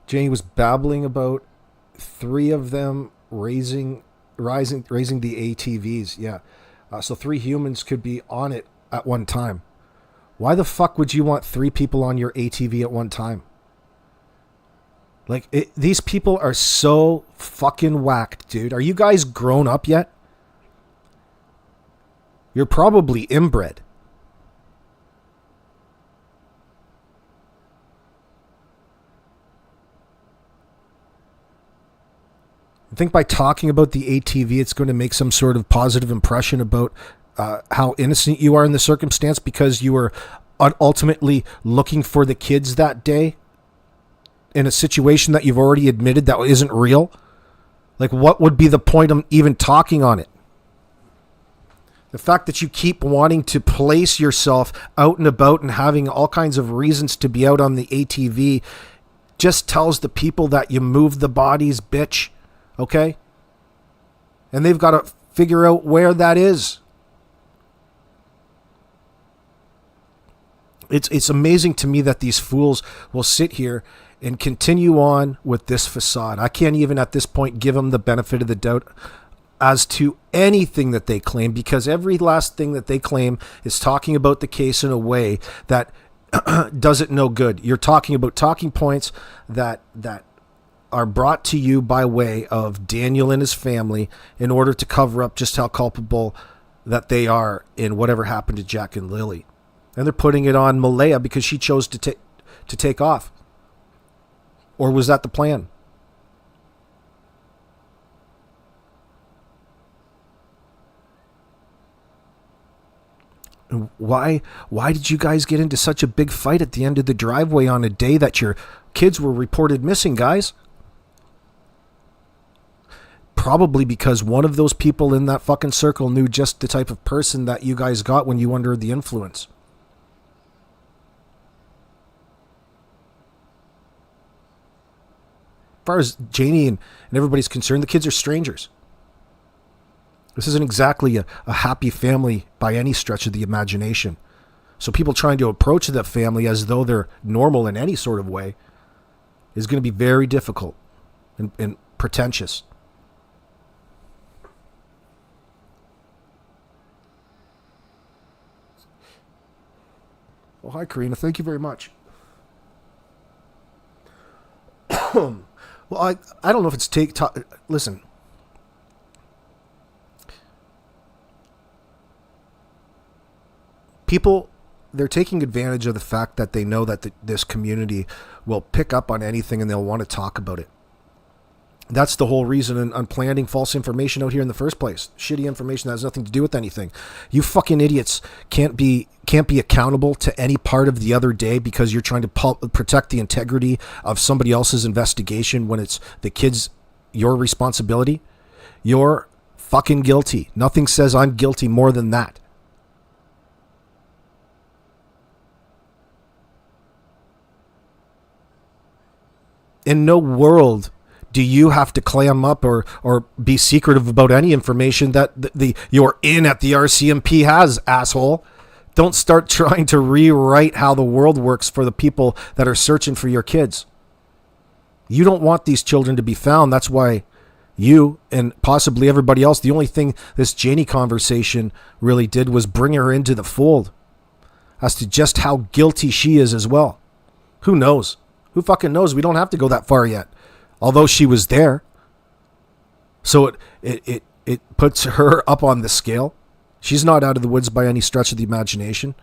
Janie was babbling about 3 of them raising the ATVs. Yeah. So 3 humans could be on it at one time. Why the fuck would you want 3 people on your ATV at one time? Like, these people are so fucking whacked, dude. Are you guys grown up yet? You're probably inbred. I think by talking about the ATV, it's going to make some sort of positive impression about how innocent you are in the circumstance, because you were ultimately looking for the kids that day in a situation that you've already admitted that isn't real. Like, what would be the point of even talking on it? The fact that you keep wanting to place yourself out and about and having all kinds of reasons to be out on the ATV just tells the people that you moved the bodies, bitch. Okay? And they've got to figure out where that is. It's amazing to me that these fools will sit here and continue on with this facade. I can't even at this point give them the benefit of the doubt as to anything that they claim, because every last thing that they claim is talking about the case in a way that does it no good. You're talking about talking points that are brought to you by way of Daniel and his family in order to cover up just how culpable that they are in whatever happened to Jack and Lily. And they're putting it on Malaya because she chose to take off. Or was that the plan? Why did you guys get into such a big fight at the end of the driveway on a day that your kids were reported missing, guys? Probably because one of those people in that fucking circle knew just the type of person that you guys got when you were under the influence. As far as Janie and everybody's concerned, the kids are strangers. This isn't exactly a happy family by any stretch of the imagination. So people trying to approach that family as though they're normal in any sort of way is going to be very difficult and pretentious. Well, hi, Karina. Thank you very much. Well, I don't know if it's listen. People, they're taking advantage of the fact that they know that this community will pick up on anything and they'll want to talk about it. That's the whole reason I'm planting false information out here in the first place. Shitty information that has nothing to do with anything. You fucking idiots can't be accountable to any part of the other day because you're trying to protect the integrity of somebody else's investigation when it's the kids' your responsibility. You're fucking guilty. Nothing says I'm guilty more than that. In no world do you have to clam up or be secretive about any information that you're in at the RCMP has, asshole. Don't start trying to rewrite how the world works for the people that are searching for your kids. You don't want these children to be found. That's why you and possibly everybody else, the only thing this Janie conversation really did was bring her into the fold as to just how guilty she is as well. Who knows? Who fucking knows? We don't have to go that far yet. Although she was there. So it puts her up on the scale. She's not out of the woods by any stretch of the imagination.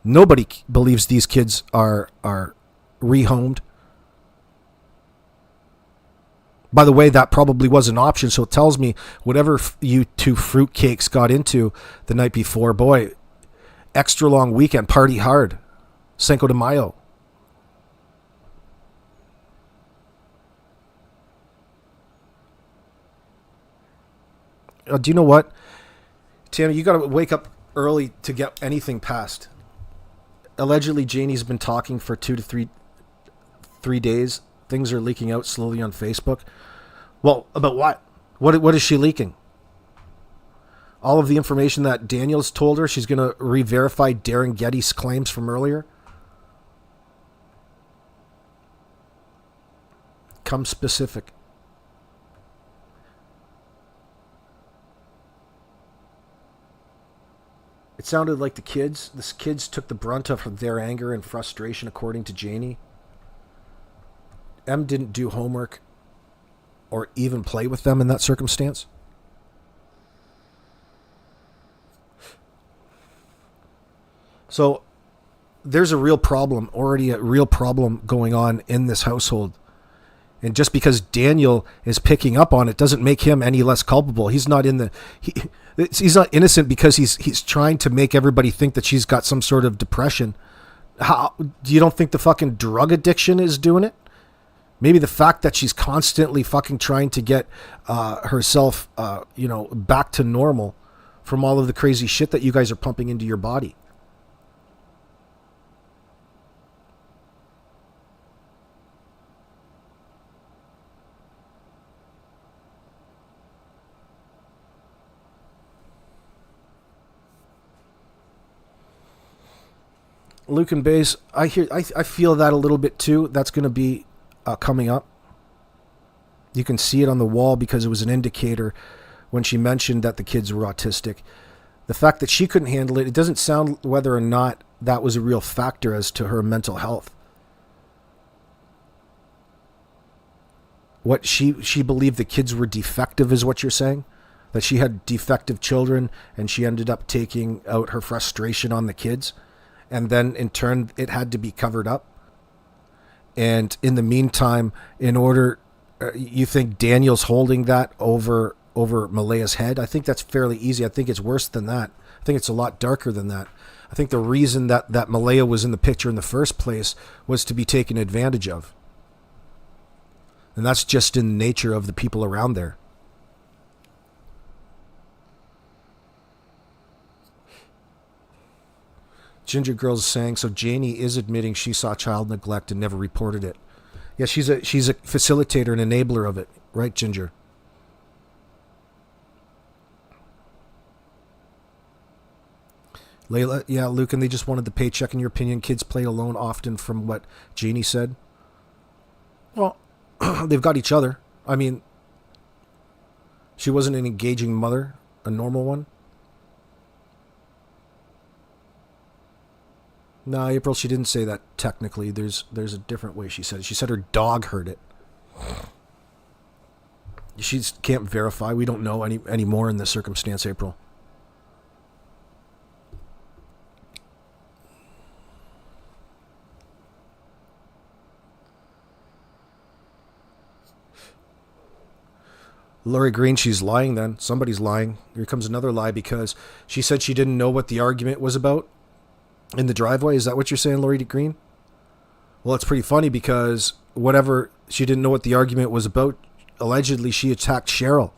Nobody believes these kids are rehomed. By the way, that probably was an option, so it tells me whatever you two fruitcakes got into the night before, boy, extra long weekend, party hard. Cinco de Mayo. Do you know what, Tammy? You got to wake up early to get anything passed. Allegedly, Janie's been talking for 2 to 3 days. Things are leaking out slowly on Facebook. Well, about what? What is she leaking? All of the information that Daniels told her. She's going to re-verify Darren Getty's claims from earlier. Come specific. It sounded like the kids took the brunt of their anger and frustration, according to Janie. M didn't do homework or even play with them in that circumstance. So there's a real problem, already a real problem going on in this household. And just because Daniel is picking up on it doesn't make him any less culpable. He's not he's not innocent because he's trying to make everybody think that she's got some sort of depression. How you don't think the fucking drug addiction is doing it? Maybe the fact that she's constantly fucking trying to get herself back to normal from all of the crazy shit that you guys are pumping into your body. Luke and Bass, I feel that a little bit too. That's going to be coming up. You can see it on the wall because it was an indicator when she mentioned that the kids were autistic. The fact that she couldn't handle it, it doesn't sound whether or not that was a real factor as to her mental health. What she believed the kids were defective is what you're saying? That she had defective children and she ended up taking out her frustration on the kids? And then in turn, it had to be covered up. And in the meantime, in order, you think Daniel's holding that over Malaya's head? I think that's fairly easy. I think it's worse than that. I think it's a lot darker than that. I think the reason that Malaya was in the picture in the first place was to be taken advantage of. And that's just in the nature of the people around there. Ginger Girl's saying, so Janie is admitting she saw child neglect and never reported it. Yeah, she's a facilitator and enabler of it, right, Ginger? Layla, yeah, Luke, and they just wanted the paycheck. In your opinion, kids play alone often, from what Janie said. Well, they've got each other. I mean, she wasn't an engaging mother, a normal one. No, April, she didn't say that technically. There's a different way she said it. She said her dog heard it. She can't verify. We don't know any more in this circumstance, April. Lori Green, she's lying then. Somebody's lying. Here comes another lie because she said she didn't know what the argument was about in the driveway. Is that what you're saying, Lori Green? Well, it's pretty funny because whatever, she didn't know what the argument was about. Allegedly, she attacked Cheryl,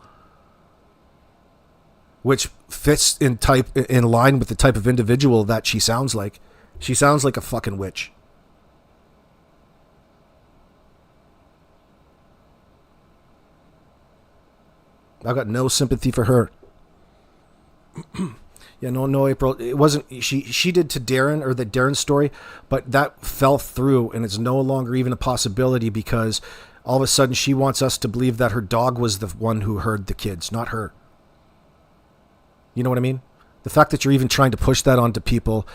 which fits in line with the type of individual that she sounds like. She sounds like a fucking witch. I got no sympathy for her. Yeah, no, April. It wasn't. She did to Darren, or the Darren story, but that fell through, and it's no longer even a possibility because all of a sudden she wants us to believe that her dog was the one who heard the kids, not her. You know what I mean? The fact that you're even trying to push that onto people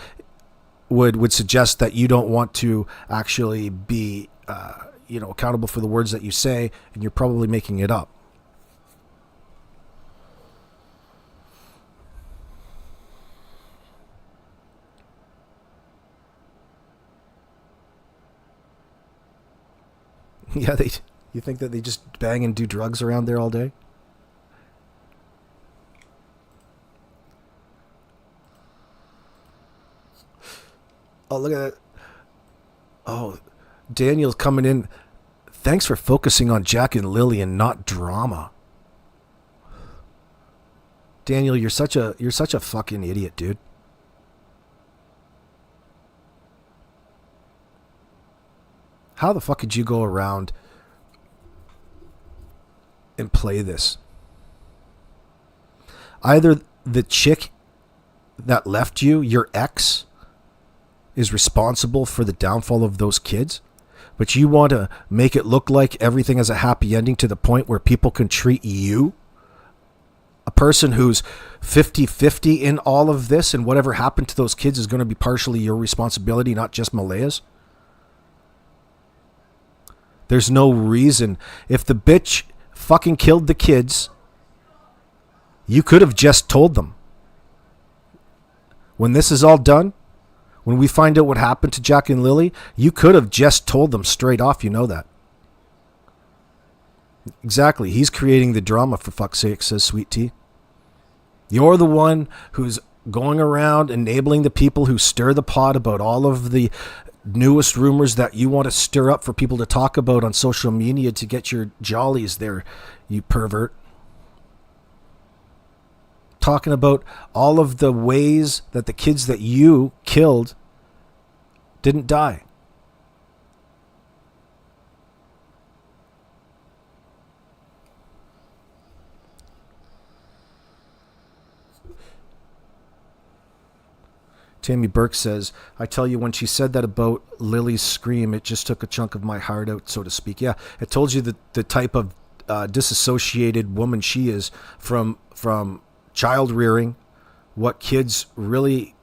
would suggest that you don't want to actually be, accountable for the words that you say, and you're probably making it up. Yeah, you think that they just bang and do drugs around there all day? Oh, look at that. Oh, Daniel's coming in. Thanks for focusing on Jack and Lily and not drama. Daniel, you're such a fucking idiot, dude. How the fuck could you go around and play this? Either the chick that left you, your ex, is responsible for the downfall of those kids, but you want to make it look like everything has a happy ending to the point where people can treat you, a person who's 50-50 in all of this, and whatever happened to those kids is going to be partially your responsibility, not just Malaya's. There's no reason. If the bitch fucking killed the kids, you could have just told them. When this is all done, when we find out what happened to Jack and Lily, you could have just told them straight off. You know that. Exactly. He's creating the drama, for fuck's sake, says Sweet Tea. You're the one who's going around enabling the people who stir the pot about all of the newest rumors that you want to stir up for people to talk about on social media to get your jollies there, you pervert. Talking about all of the ways that the kids that you killed didn't die. Tammy Burke says, I tell you, when she said that about Lily's scream, it just took a chunk of my heart out, so to speak. Yeah, it told you the type of disassociated woman she is from child rearing, what kids really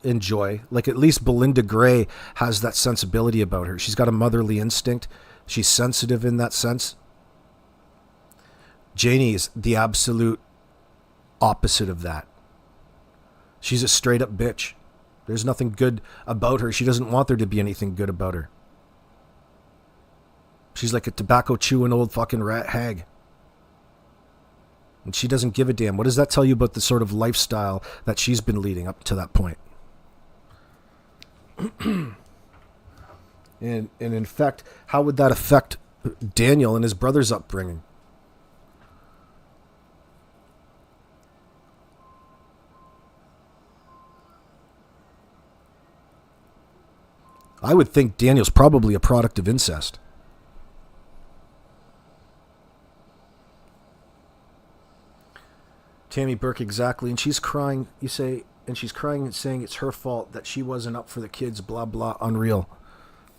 enjoy. Like, at least Belinda Gray has that sensibility about her. She's got a motherly instinct. She's sensitive in that sense. Janie is the absolute opposite of that. She's a straight up bitch. There's nothing good about her. She doesn't want there to be anything good about her. She's like a tobacco chewing old fucking rat hag. And she doesn't give a damn. What does that tell you about the sort of lifestyle that she's been leading up to that point? And in fact, how would that affect Daniel and his brother's upbringing? I would think Daniel's probably a product of incest. Tammy Burke, exactly. And she's crying. You say, and she's crying and saying it's her fault that she wasn't up for the kids, blah, blah, unreal.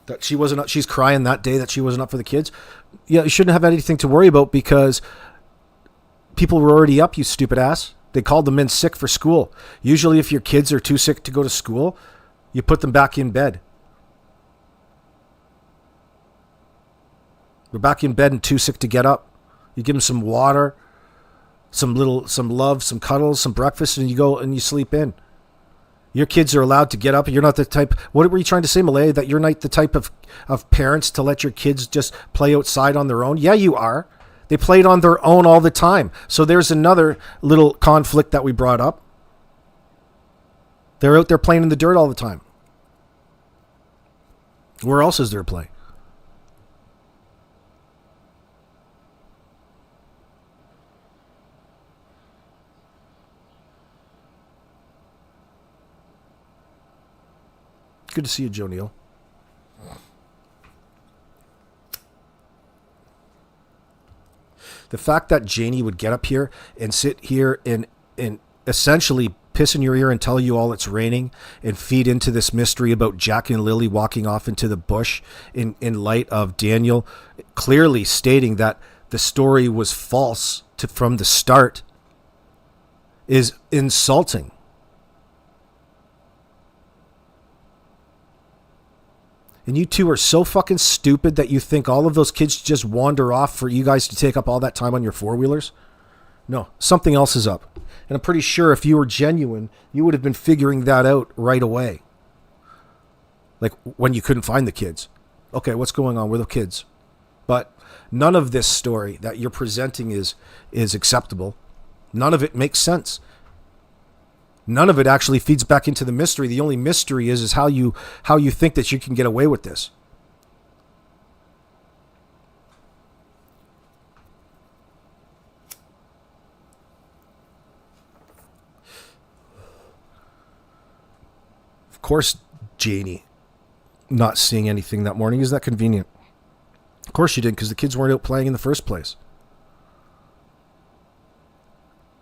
That she wasn't up, she's crying that day that she wasn't up for the kids. Yeah, you shouldn't have anything to worry about because people were already up, you stupid ass. They called them in sick for school. Usually if your kids are too sick to go to school, you put them back in bed. They're back in bed and too sick to get up. You give them some water, some love, some cuddles, some breakfast, and you go and you sleep in. Your kids are allowed to get up. You're not the type. What were you trying to say, Malay? That you're not the type of parents to let your kids just play outside on their own? Yeah, you are. They played on their own all the time. So there's another little conflict that we brought up. They're out there playing in the dirt all the time. Where else is there to play? Good to see you, Joe Neal. The fact that Janie would get up here and sit here and essentially piss in your ear and tell you all it's raining and feed into this mystery about Jack and Lily walking off into the bush in light of Daniel clearly stating that the story was false from the start is insulting. And you two are so fucking stupid that you think all of those kids just wander off for you guys to take up all that time on your four-wheelers? No, something else is up. And I'm pretty sure if you were genuine, you would have been figuring that out right away. Like when you couldn't find the kids. Okay, what's going on with the kids? But none of this story that you're presenting is acceptable. None of it makes sense. None of it actually feeds back into the mystery. The only mystery is how you think that you can get away with this. Of course, Janie not seeing anything that morning. Is that convenient? Of course she did, because the kids weren't out playing in the first place.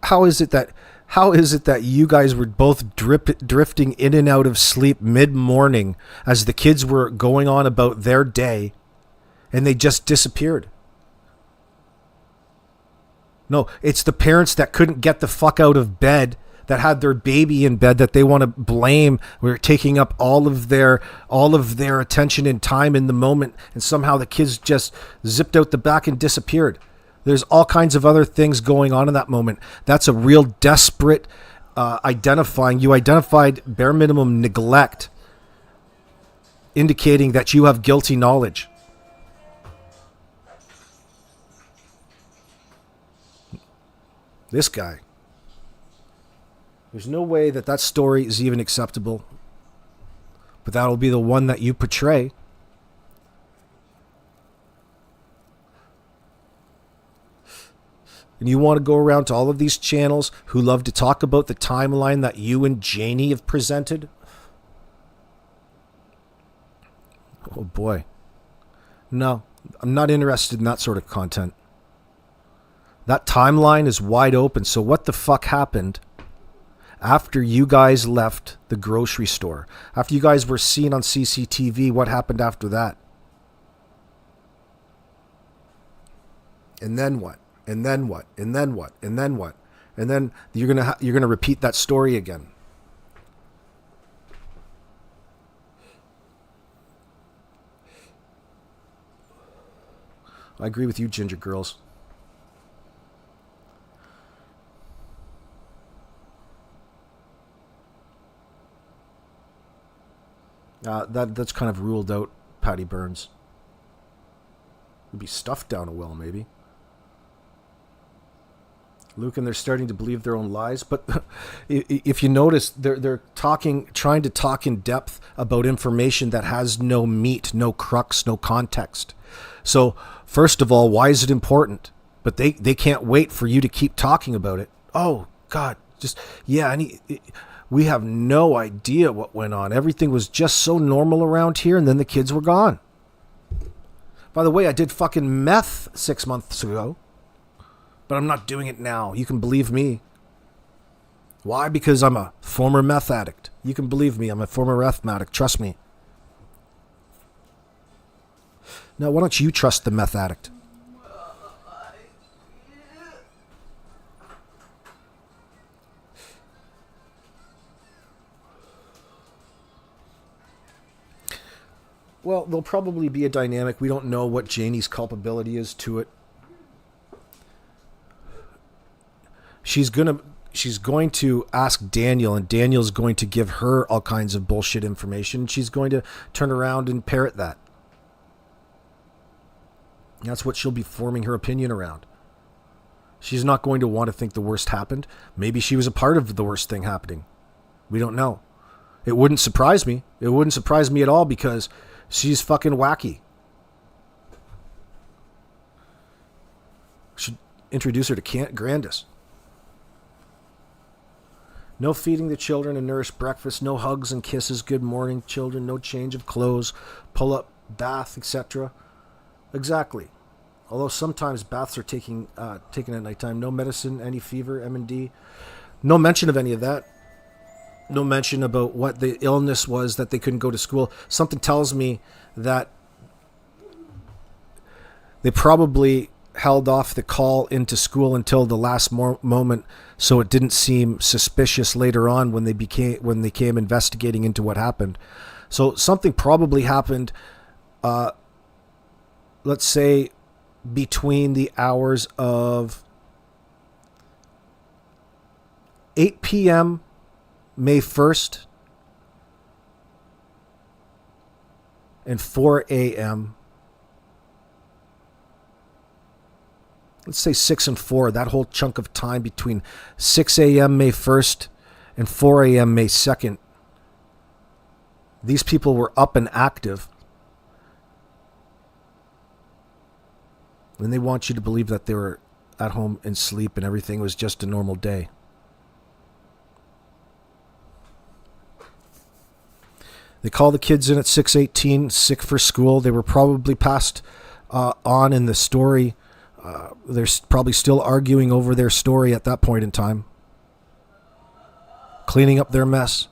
How is it that you guys were both drifting in and out of sleep mid-morning as the kids were going on about their day and they just disappeared? No, it's the parents that couldn't get the fuck out of bed, that had their baby in bed, that they want to blame. We're taking up all of their attention and time in the moment, and somehow the kids just zipped out the back and disappeared. There's all kinds of other things going on in that moment. That's a real desperate identifying. You identified bare minimum neglect, indicating that you have guilty knowledge. This guy. There's no way that story is even acceptable. But that'll be the one that you portray. And you want to go around to all of these channels who love to talk about the timeline that you and Janie have presented? Oh boy. No, I'm not interested in that sort of content. That timeline is wide open. So what the fuck happened after you guys left the grocery store? After you guys were seen on CCTV, what happened after that? And then what? And then what? And then what? And then what? And then you're gonna repeat that story again. I agree with you, Ginger Girls. That's kind of ruled out Patty Burns. It'd be stuffed down a well, maybe. Luke, and they're starting to believe their own lies. But if you notice, they're trying to talk in depth about information that has no meat, no crux, no context. So, first of all, why is it important? But they can't wait for you to keep talking about it. Oh, God, we have no idea what went on. Everything was just so normal around here, and then the kids were gone. By the way, I did fucking meth 6 months ago. But I'm not doing it now. You can believe me. Why? Because I'm a former meth addict. You can believe me, I'm a former meth addict. Trust me. Now, why don't you trust the meth addict? Well, there'll probably be a dynamic. We don't know what Janie's culpability is to it. She's going to ask Daniel, and Daniel's going to give her all kinds of bullshit information. She's going to turn around and parrot that. That's what she'll be forming her opinion around. She's not going to want to think the worst happened. Maybe she was a part of the worst thing happening. We don't know. It wouldn't surprise me. It wouldn't surprise me at all because she's fucking wacky. Should introduce her to Grandis. No feeding the children a nourished breakfast, no hugs and kisses, good morning, children, no change of clothes, pull up, bath, etc. Exactly. Although sometimes baths are taken at nighttime. No medicine, any fever, M&D. No mention of any of that. No mention about what the illness was that they couldn't go to school. Something tells me that they probably held off the call into school until the last moment, so it didn't seem suspicious later on when they came investigating into what happened. So something probably happened. Let's say between the hours of 8 p.m. May 1st and 4 a.m. Let's say 6 and 4, that whole chunk of time between 6 a.m. May 1st and 4 a.m. May 2nd. These people were up and active. And they want you to believe that they were at home and sleep and everything was just a normal day. They call the kids in at 6:18, sick for school. They were probably passed on in the story. They're probably still arguing over their story at that point in time. Cleaning up their mess.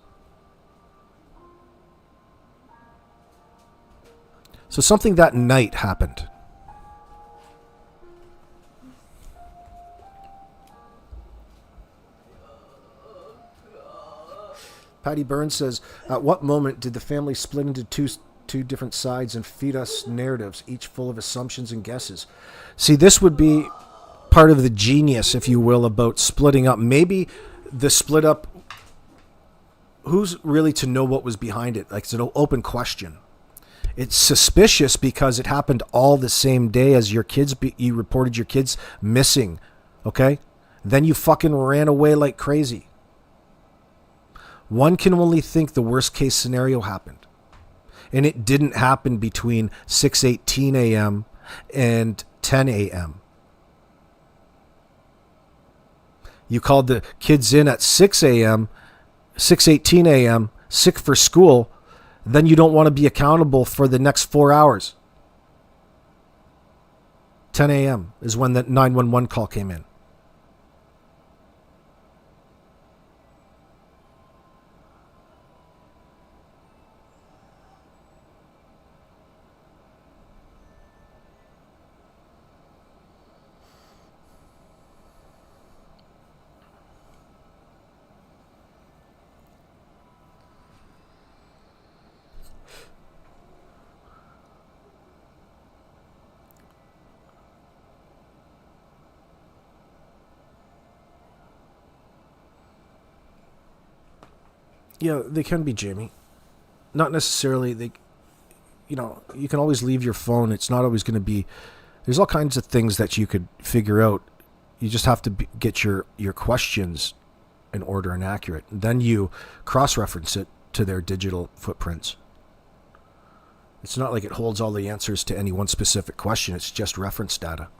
So something that night happened. Patty Burns says, at what moment did the family split into two different sides and feed us narratives, each full of assumptions and guesses? See, this would be part of the genius, if you will, about splitting up. Maybe the split up, who's really to know what was behind it? Like, it's an open question. It's suspicious because it happened all the same day as your kids, you reported your kids missing, okay? Then you fucking ran away like crazy. One can only think the worst case scenario happened. And it didn't happen between 6:18 a.m. and 10 a.m. You called the kids in at 6 a.m., 6:18 a.m., sick for school, then you don't want to be accountable for the next 4 hours. 10 a.m. is when that 911 call came in. Yeah, they can be, Jamie. Not necessarily. You can always leave your phone. It's not always going to be. There's all kinds of things that you could figure out. You just have to get your questions in order and accurate. Then you cross-reference it to their digital footprints. It's not like it holds all the answers to any one specific question. It's just reference data.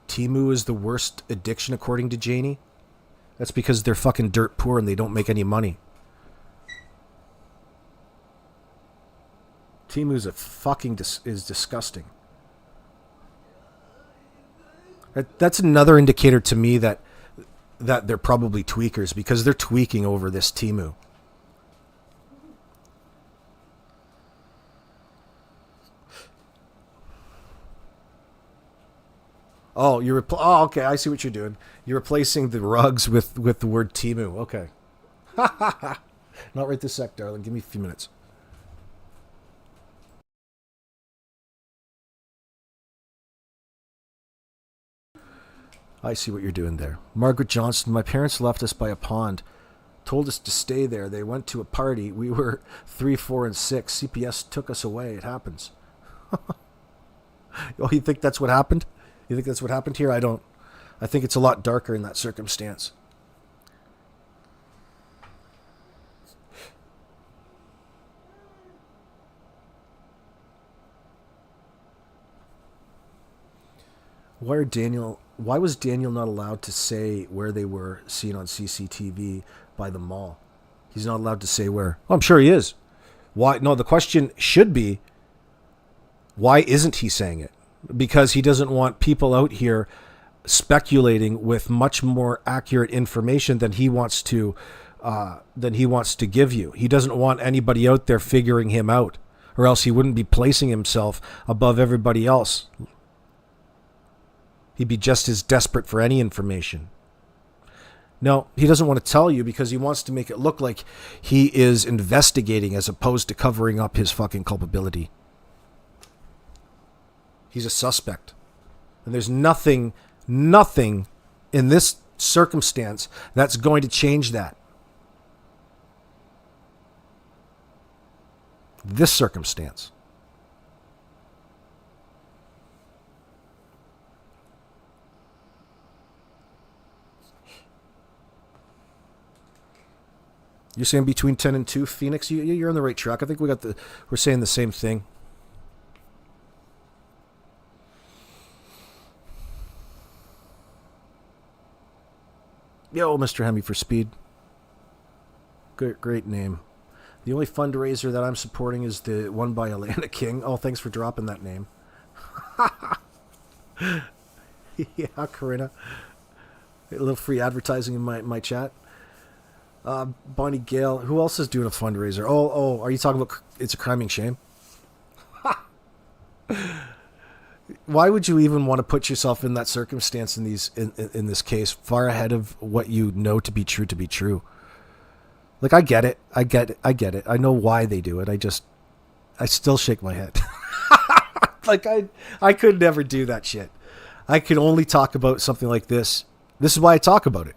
Temu is the worst addiction according to Janie. That's because they're fucking dirt poor and they don't make any money. Temu's is disgusting. That's another indicator to me that they're probably tweakers, because they're tweaking over this Timu. Oh, oh, okay. I see what you're doing. You're replacing the rugs with the word Timu. Okay. Not right this sec, darling. Give me a few minutes. I see what you're doing there. Margaret Johnston, my parents left us by a pond. Told us to stay there. They went to a party. We were 3, 4, and 6. CPS took us away. It happens. Oh, you think that's what happened? You think that's what happened here? I don't. I think it's a lot darker in that circumstance. Why was Daniel not allowed to say where they were seen on CCTV by the mall? He's not allowed to say where. Oh, I'm sure he is. Why? No, the question should be, why isn't he saying it? Because he doesn't want people out here speculating with much more accurate information than he wants to give you. He doesn't want anybody out there figuring him out, or else he wouldn't be placing himself above everybody else. He'd be just as desperate for any information. No, he doesn't want to tell you because he wants to make it look like he is investigating as opposed to covering up his fucking culpability. He's a suspect. And there's nothing in this circumstance that's going to change that. This circumstance. You're saying between 10 and 2, Phoenix? You're on the right track. I think we're saying the same thing. Yo, Mr. Hemi for Speed. Great name. The only fundraiser that I'm supporting is the one by Alana King. Oh, thanks for dropping that name. Yeah, Corinna. A little free advertising in my chat. Bonnie Gale. Who else is doing a fundraiser? Oh, are you talking about It's a Criming Shame? Why would you even want to put yourself in that circumstance in this case, far ahead of what you know to be true? Like, I get it. I know why they do it. I still shake my head. Like, I could never do that shit. I could only talk about something like this. This is why I talk about it.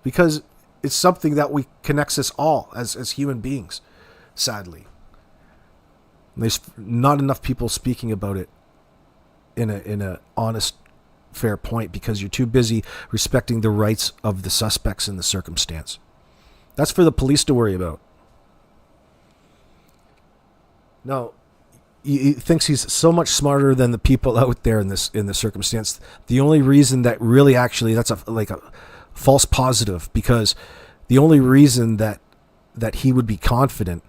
Because it's something that connects us all as human beings, sadly. There's not enough people speaking about it in a honest, fair point, because you're too busy respecting the rights of the suspects in the circumstance. That's for the police to worry about. No, he thinks he's so much smarter than the people out there in this circumstance. The only reason that really actually that's a false positive, because the only reason that he would be confident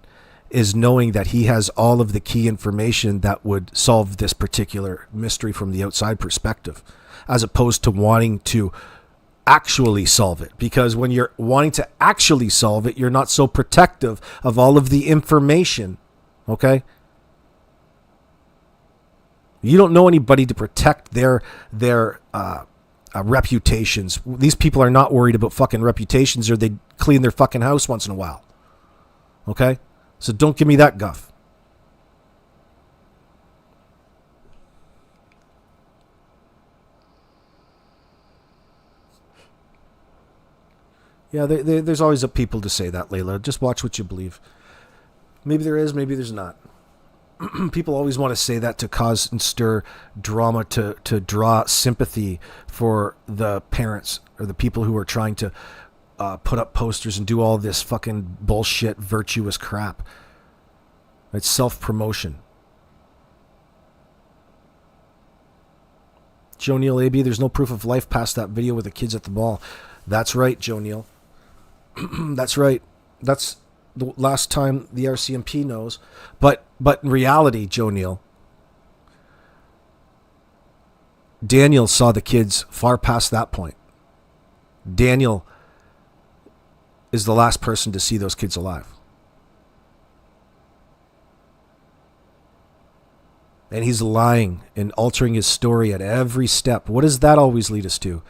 is knowing that he has all of the key information that would solve this particular mystery from the outside perspective, as opposed to wanting to actually solve it. Because when you're wanting to actually solve it, you're not so protective of all of the information. Okay? You don't know anybody to protect their reputations. These people are not worried about fucking reputations, or they clean their fucking house once in a while. Okay? So don't give me that guff. Yeah, there's always people to say that, Layla. Just watch what you believe. Maybe there is, maybe there's not. People always want to say that to cause and stir drama, to draw sympathy for the parents or the people who are trying to put up posters and do all this fucking bullshit, virtuous crap. It's self-promotion. Joe Neal AB, there's no proof of life past that video with the kids at the ball. That's right, Joe Neal. That's right. That's the last time the RCMP knows. But in reality, Joe Neal, Daniel saw the kids far past that point. Daniel is the last person to see those kids alive. And he's lying and altering his story at every step. What does that always lead us to?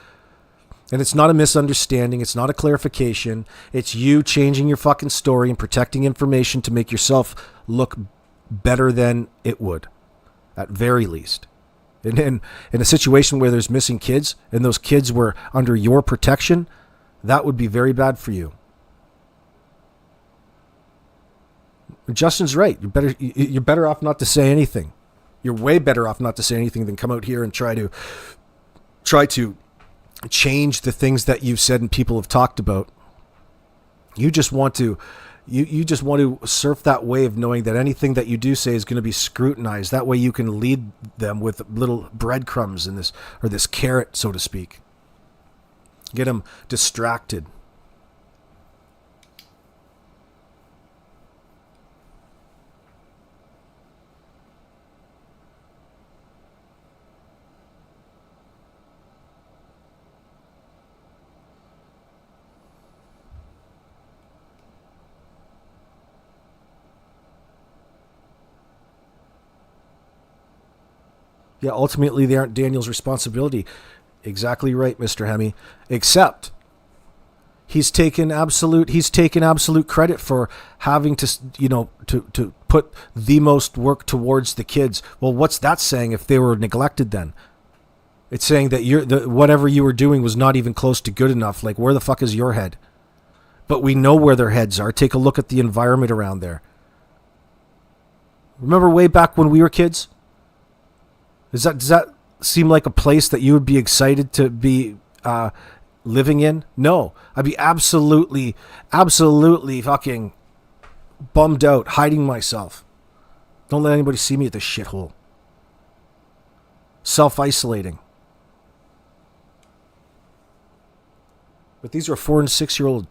And it's not a misunderstanding. It's not a clarification. It's you changing your fucking story and protecting information to make yourself look better than it would, at very least. And in a situation where there's missing kids and those kids were under your protection, that would be very bad for you. Justin's right. You're better off not to say anything. You're way better off not to say anything than come out here and try to change the things that you've said and people have talked about. You just want to surf that wave knowing that anything that you do say is going to be scrutinized. That way you can lead them with little breadcrumbs in this, or this carrot, so to speak. Get them distracted. Yeah, ultimately they aren't Daniel's responsibility. Exactly right, Mr. Hemi. Except he's taken absolute credit for having to put the most work towards the kids. Well, what's that saying if they were neglected then? It's saying that whatever you were doing was not even close to good enough. Like, where the fuck is your head? But we know where their heads are. Take a look at the environment around there. Remember way back when we were kids? Does that seem like a place that you would be excited to be living in? No. I'd be absolutely fucking bummed out, hiding myself. Don't let anybody see me at this shithole. Self-isolating. But these are 4 and 6-year-old.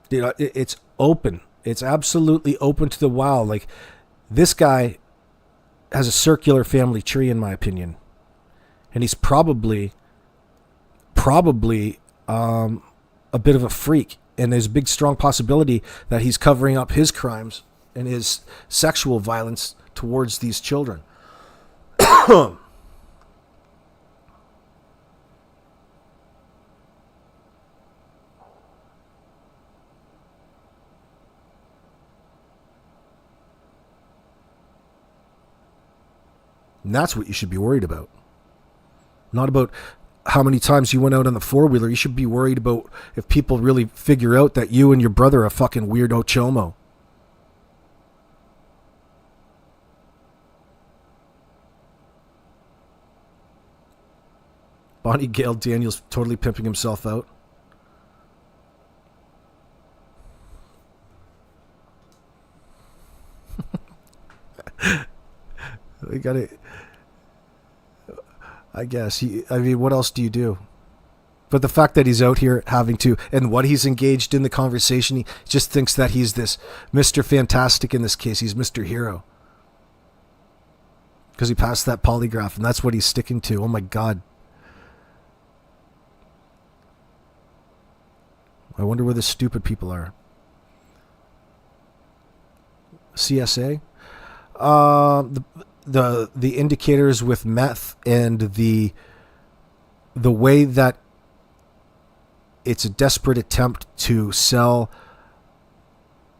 Dude, it's open. It's absolutely open to the wow. Like, this guy has a circular family tree, in my opinion, and he's probably a bit of a freak. And there's a big, strong possibility that he's covering up his crimes and his sexual violence towards these children. And that's what you should be worried about. Not about how many times you went out on the four-wheeler. You should be worried about if people really figure out that you and your brother are fucking weirdo chomo. Bonnie Gale Daniels totally pimping himself out. We got it. I guess. What else do you do? But the fact that he's out here having to, and what he's engaged in the conversation, he just thinks that he's this Mr. Fantastic in this case. He's Mr. Hero. Because he passed that polygraph, and that's what he's sticking to. Oh my God. I wonder where the stupid people are. CSA? The indicators with meth and the way that it's a desperate attempt to sell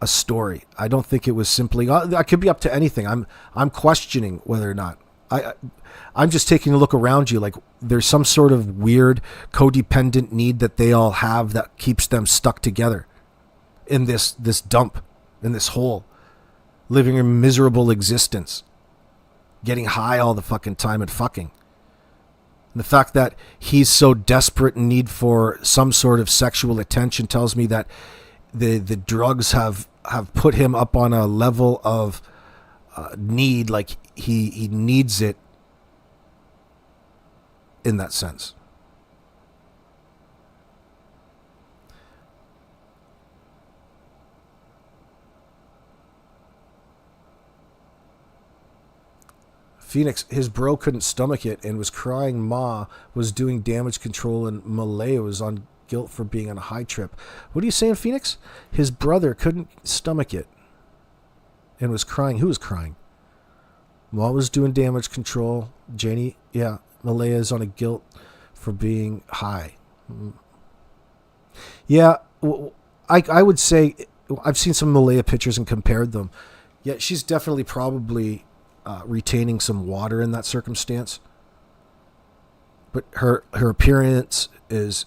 a story. I don't think it was simply. I could be up to anything. I'm questioning whether or not. I'm just taking a look around you. Like, there's some sort of weird codependent need that they all have that keeps them stuck together in this dump, in this hole, living a miserable existence. Getting high all the fucking time and fucking. And the fact that he's so desperate in need for some sort of sexual attention tells me that the drugs have put him up on a level of need, like he needs it in that sense. Phoenix, his bro couldn't stomach it and was crying Ma, was doing damage control, and Malaya was on guilt for being on a high trip. What are you saying, Phoenix? His brother couldn't stomach it and was crying. Who was crying? Ma was doing damage control. Janie, yeah, Malaya is on a guilt for being high. Yeah, I would say I've seen some Malaya pictures and compared them. Yeah, she's definitely probably retaining some water in that circumstance. But her appearance is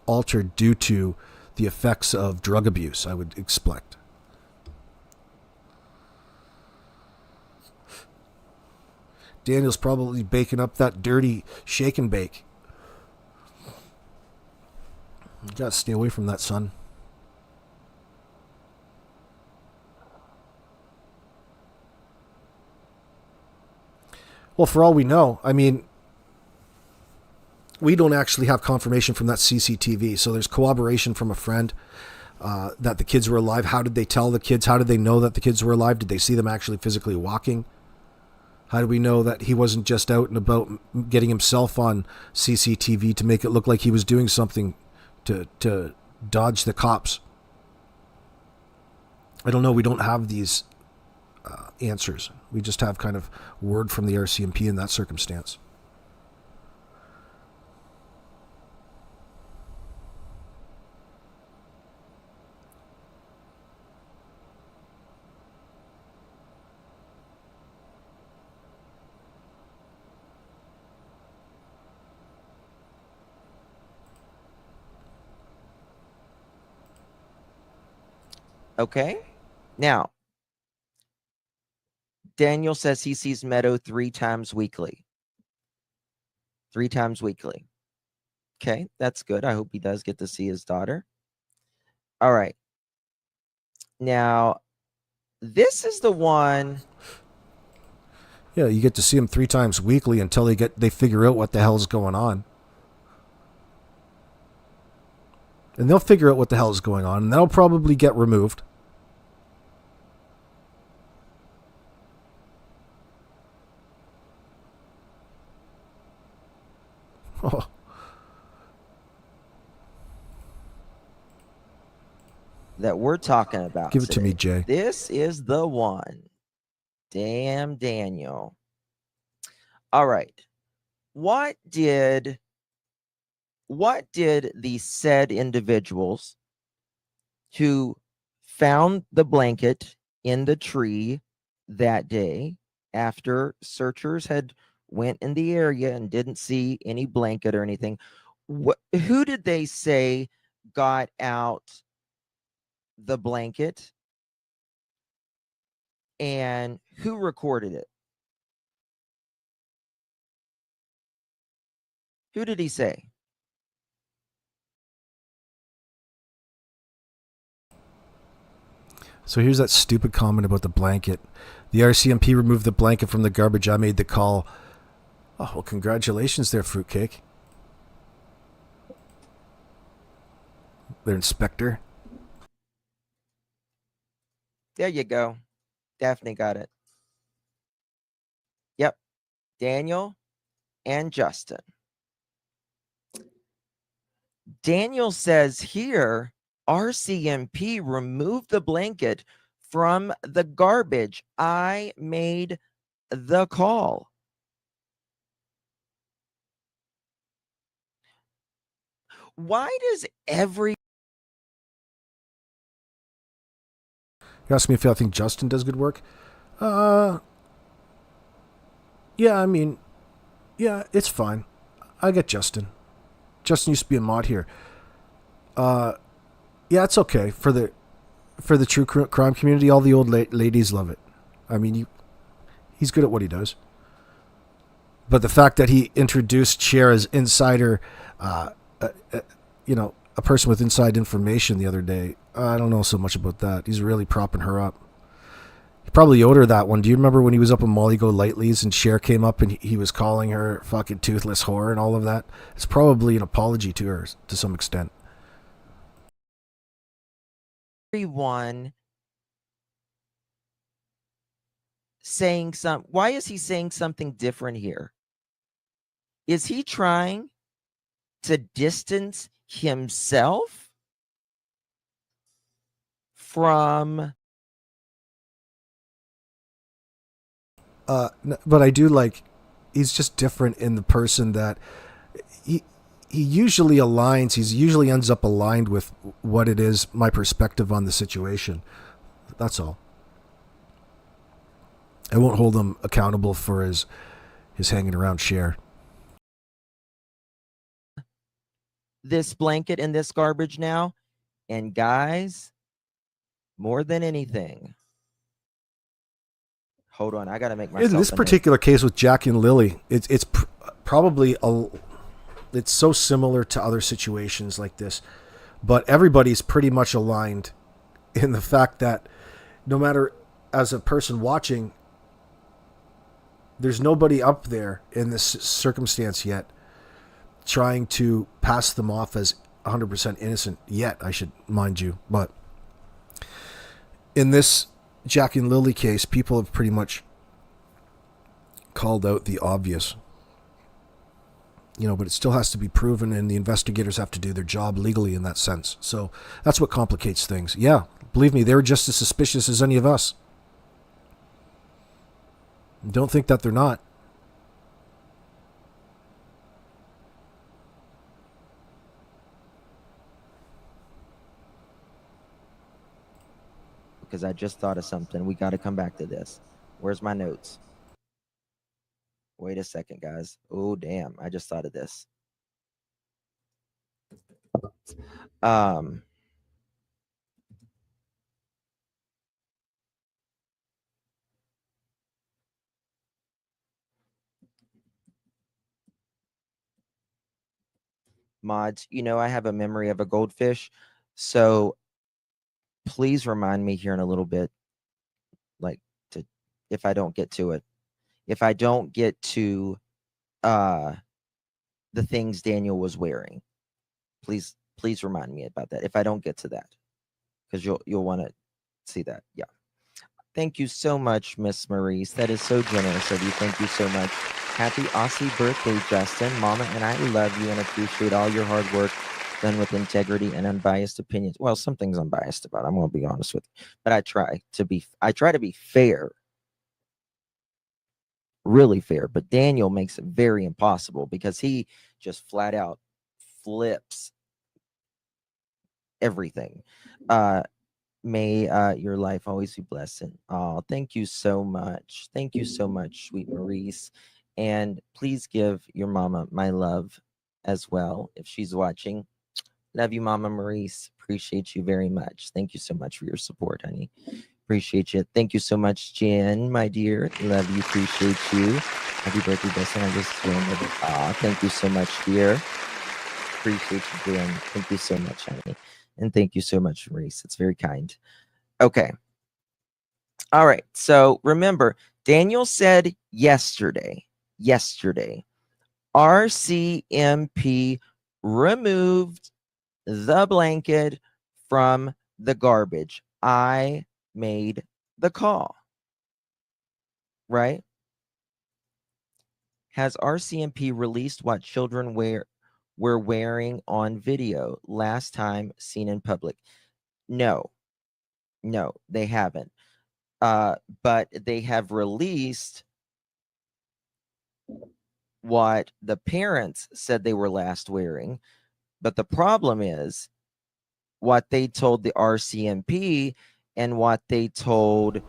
altered due to the effects of drug abuse, I would expect. Daniel's probably baking up that dirty shake and bake. You gotta stay away from that, son. Well, for all we know, I mean, we don't actually have confirmation from that CCTV. So there's corroboration from a friend that the kids were alive. How did they tell the kids? How did they know that the kids were alive? Did they see them actually physically walking? How do we know that he wasn't just out and about getting himself on CCTV to make it look like he was doing something to dodge the cops? I don't know. We don't have these answers. We just have kind of word from the RCMP in that circumstance. Okay. Now, Daniel says he sees Meadow 3 times weekly. 3 times weekly. Okay, that's good. I hope he does get to see his daughter. All right. Now, this is the one. Yeah, you get to see him 3 times weekly until they figure out what the hell's going on. And they'll figure out what the hell is going on, and that'll probably get removed. Oh. That we're talking about. Give it to me, Jay. This is the one. Damn, Daniel. All right. What did the said individuals who found the blanket in the tree that day, after searchers had went in the area and didn't see any blanket or anything, who did they say got out the blanket, and who recorded it? Who did he say? So here's that stupid comment about the blanket. The RCMP removed the blanket from the garbage. I made the call. Oh, well, congratulations there, fruitcake. Their inspector. There you go. Daphne got it. Yep. Daniel and Justin. Daniel says here, RCMP removed the blanket from the garbage. I made the call. Why does every... You asked me if I think Justin does good work. Yeah, I mean, yeah, it's fine. I get Justin. Justin used to be a mod here. Yeah, it's okay for the true crime community. All the old ladies love it. I mean, he's good at what he does. But the fact that he introduced Cher as insider, a person with inside information the other day, I don't know so much about that. He's really propping her up. He probably owed her that one. Do you remember when he was up on Molly Go Lightly's and Cher came up and he was calling her fucking toothless whore and all of that? It's probably an apology to her to some extent. Everyone saying why is he saying something different here? Is he trying to distance himself from But I do like, he's just different in the person that he usually aligns. He usually ends up aligned with what it is, my perspective on the situation. That's all. I won't hold him accountable for his hanging around share. this blanket and this garbage now? And guys, more than anything, hold on, I gotta make myself. In this particular case with Jackie and Lilly, it's probably it's so similar to other situations like this, but everybody's pretty much aligned in the fact that no matter, as a person watching, there's nobody up there in this circumstance yet trying to pass them off as 100% innocent yet, I should mind you. But in this Jackie and Lilly case, people have pretty much called out the obvious. But it still has to be proven, and the investigators have to do their job legally in that sense. So that's what complicates things. Yeah, believe me, they're just as suspicious as any of us. Don't think that they're not. Because I just thought of something. We got to come back to this. Where's my notes? Wait a second, guys. Oh, damn. I just thought of this. Mods, I have a memory of a goldfish. So please remind me here in a little bit, if I don't get to it. If I don't get to the things Daniel was wearing, please remind me about that. If I don't get to that, because you'll want to see that. Yeah. Thank you so much, Miss Maurice. That is so generous of you. Thank you so much. Happy Aussie birthday, Justin. Mama and I love you and appreciate all your hard work done with integrity and unbiased opinions. Well, some things I'm biased about, I'm going to be honest with you. But I try to be fair. Really fair. But Daniel makes it very impossible because he just flat out flips everything. May your life always be blessed. Oh, thank you so much. Thank you so much, sweet Maurice. And please give your mama my love as well if she's watching. Love you, Mama Maurice. Appreciate you very much. Thank you so much for your support, honey. Appreciate you. Thank you so much, Jen, my dear. Love you. Appreciate you. Happy birthday, Dustin. I just remembered it. Thank you so much, dear. Appreciate you, Jen. Thank you so much, honey. And thank you so much, Maurice. It's very kind. Okay. All right. So remember, Daniel said yesterday, RCMP removed the blanket from the garbage. I made the call. Right? Has RCMP released what children were wearing on video last time seen in public? No, they haven't. But they have released what the parents said they were last wearing. But the problem is what they told the RCMP and what they told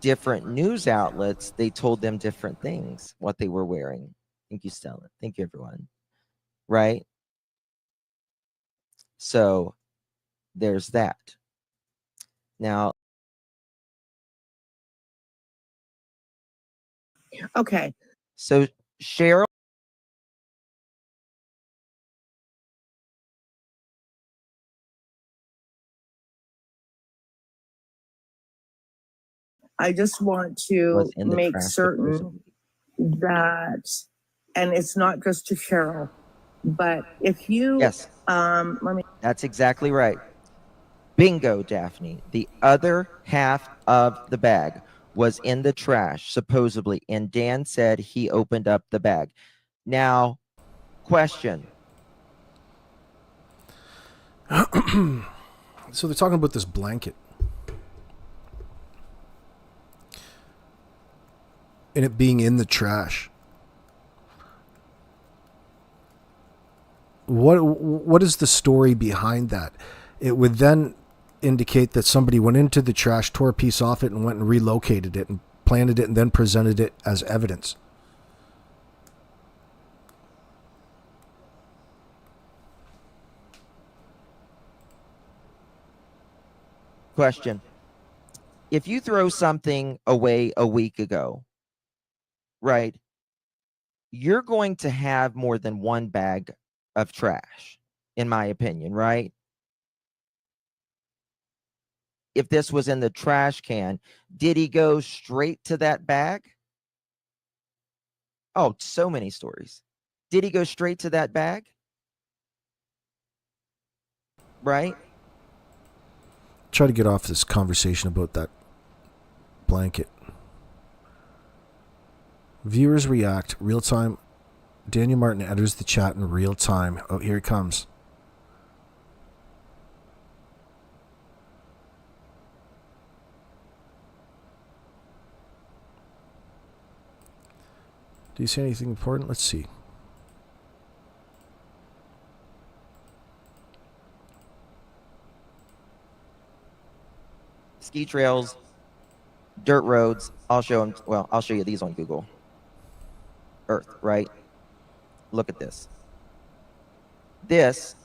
different news outlets. They told them different things, what they were wearing. Thank you, Stella. Thank you, everyone. Right? So there's that. Now, okay. So Cheryl, I just want to make certain that, and it's not just to Cheryl, but if you, yes, that's exactly right. Bingo, Daphne. The other half of the bag. was in the trash, supposedly, and Dan said he opened up the bag. Now, question. So they're talking about this blanket. And it being in the trash. What is the story behind that? It would then indicate that somebody went into the trash, tore a piece off it, and went and relocated it and planted it and then presented it as evidence. Question. If you throw something away a week ago, right, you're going to have more than one bag of trash, in my opinion, right? If this was in the trash can, did he go straight to that bag? Oh, so many stories. Did he go straight to that bag? Right? Try to get off this conversation about that blanket. Viewers react real time. Daniel Martin enters the chat in real time. Oh, here he comes. Do you see anything important? Let's see. Ski trails, dirt roads. I'll show them. Well, I'll show you these on Google Earth, right? Look at this. This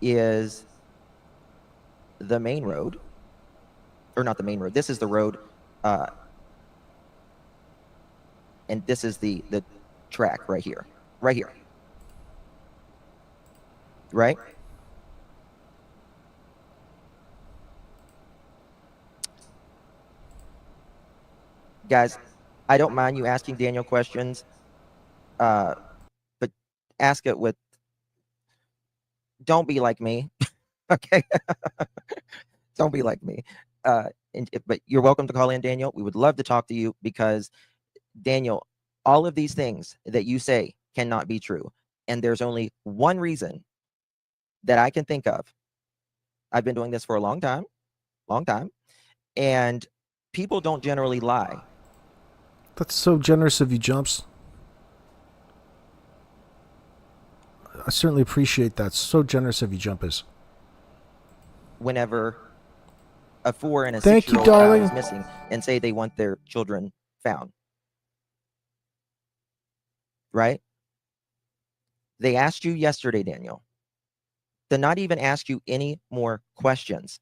is the main road, or not the main road. This is the road, and this is the track right here, right? Guys, I don't mind you asking Daniel questions, but ask it with, don't be like me, okay? Don't be like me. But you're welcome to call in, Daniel. We would love to talk to you because, Daniel, all of these things that you say cannot be true. And there's only one reason that I can think of. I've been doing this for a long time, and people don't generally lie. That's so generous of you, Jumps. I certainly appreciate that. So generous of you, Jumpers. Whenever a 4 and a Thank 6-year-old you, child darling. is missing and say they want their children found, right? They asked you yesterday, Daniel, to not even ask you any more questions.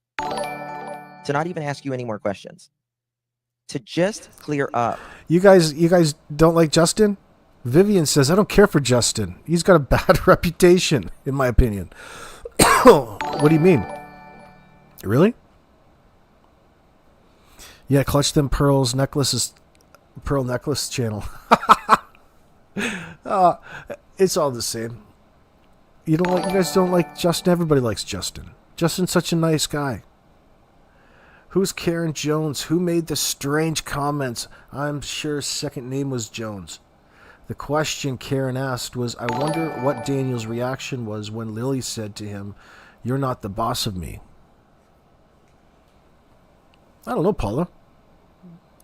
To just clear up. You guys don't like Justin? Vivian says, I don't care for Justin. He's got a bad reputation, in my opinion. What do you mean? Really? Yeah, Clutch Them Pearls necklaces, Pearl Necklace channel. It's all the same. You guys don't like Justin. Everybody likes Justin. Justin's such a nice guy. Who's Karen Jones? Who made the strange comments? I'm sure his second name was Jones. The question Karen asked was, I wonder what Daniel's reaction was when Lilly said to him, you're not the boss of me. I don't know, Paula.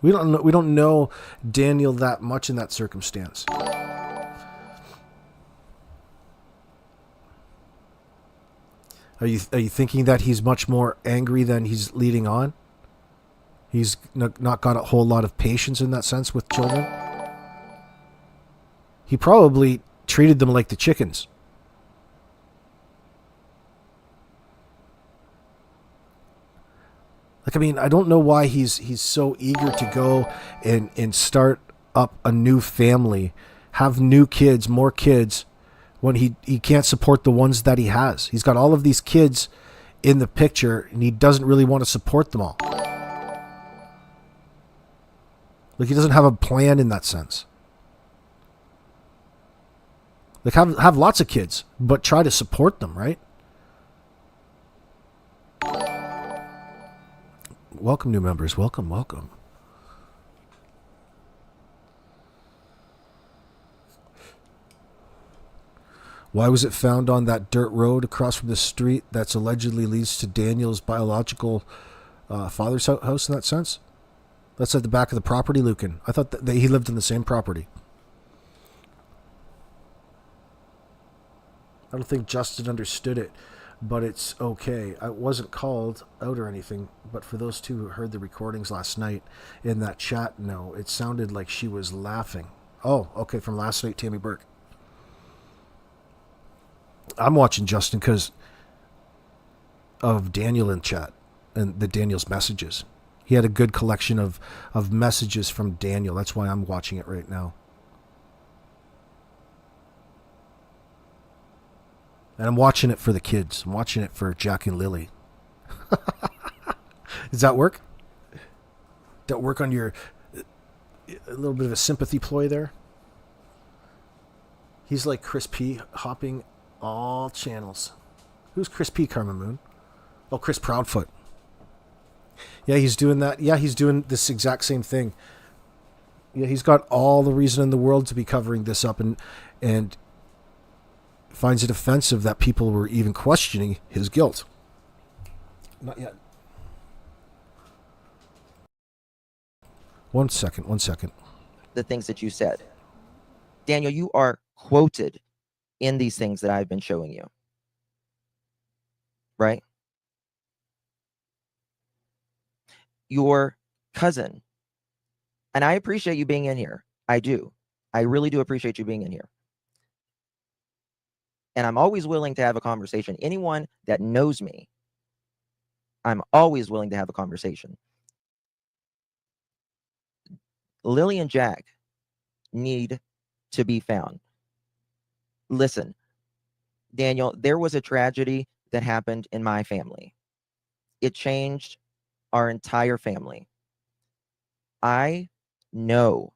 We don't know Daniel that much in that circumstance. Are you thinking that he's much more angry than he's leading on? He's not got a whole lot of patience in that sense with children? He probably treated them like the chickens. Like, I mean, I don't know why he's so eager to go and start up a new family, have new kids, more kids, when he can't support the ones that he has. He's got all of these kids in the picture, and he doesn't really want to support them all. Like, he doesn't have a plan in that sense. Like, have lots of kids, but try to support them, right? Welcome, new members. Welcome. Why was it found on that dirt road across from the street that's allegedly leads to Daniel's biological father's house in that sense? That's at the back of the property, Lucan. I thought that he lived in the same property. I don't think Justin understood it, but it's okay. I wasn't called out or anything, but for those two who heard the recordings last night in that chat, no, it sounded like she was laughing. Oh, okay, from last night, Tammy Burke. I'm watching Justin because of Daniel in chat and the Daniel's messages. He had a good collection of messages from Daniel. That's why I'm watching it right now. And I'm watching it for the kids. I'm watching it for Jack and Lily. Does that work? That work on your... a little bit of a sympathy ploy there? He's like Chris P. hopping all channels. Who's Chris P, Karma Moon? Oh, Chris Proudfoot. Yeah, he's doing that. Yeah, he's doing this exact same thing. Yeah, he's got all the reason in the world to be covering this up and finds it offensive that people were even questioning his guilt. Not yet. One second. The things that you said. Daniel, you are quoted in these things that I've been showing you. Right? Your cousin, and I appreciate you being in here. I do. I really do appreciate you being in here. And I'm always willing to have a conversation. Anyone that knows me, I'm always willing to have a conversation. Lily and Jack need to be found. Listen, Daniel, there was a tragedy that happened in my family. It changed our entire family. I know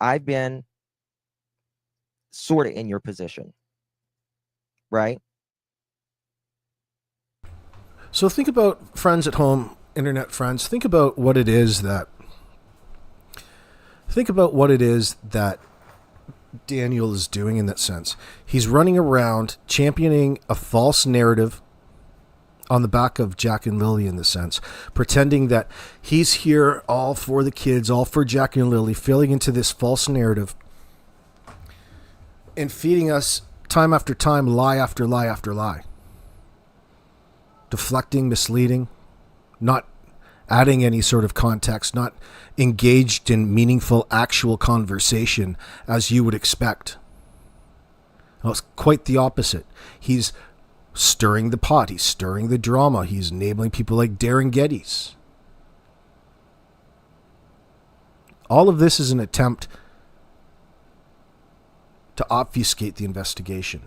I've been sort of in your position, right? So think about friends at home, internet friends. Think about what it is that Daniel is doing in that sense. He's running around championing a false narrative on the back of Jack and Lily in the sense, pretending that he's here all for the kids, all for Jack and Lily, filling into this false narrative and feeding us time after time, lie after lie after lie. Deflecting, misleading, not adding any sort of context, not engaged in meaningful actual conversation as you would expect. Well, it's quite the opposite. He's stirring the pot. He's stirring the drama. He's enabling people like Darren Geddes. All of this is an attempt to obfuscate the investigation.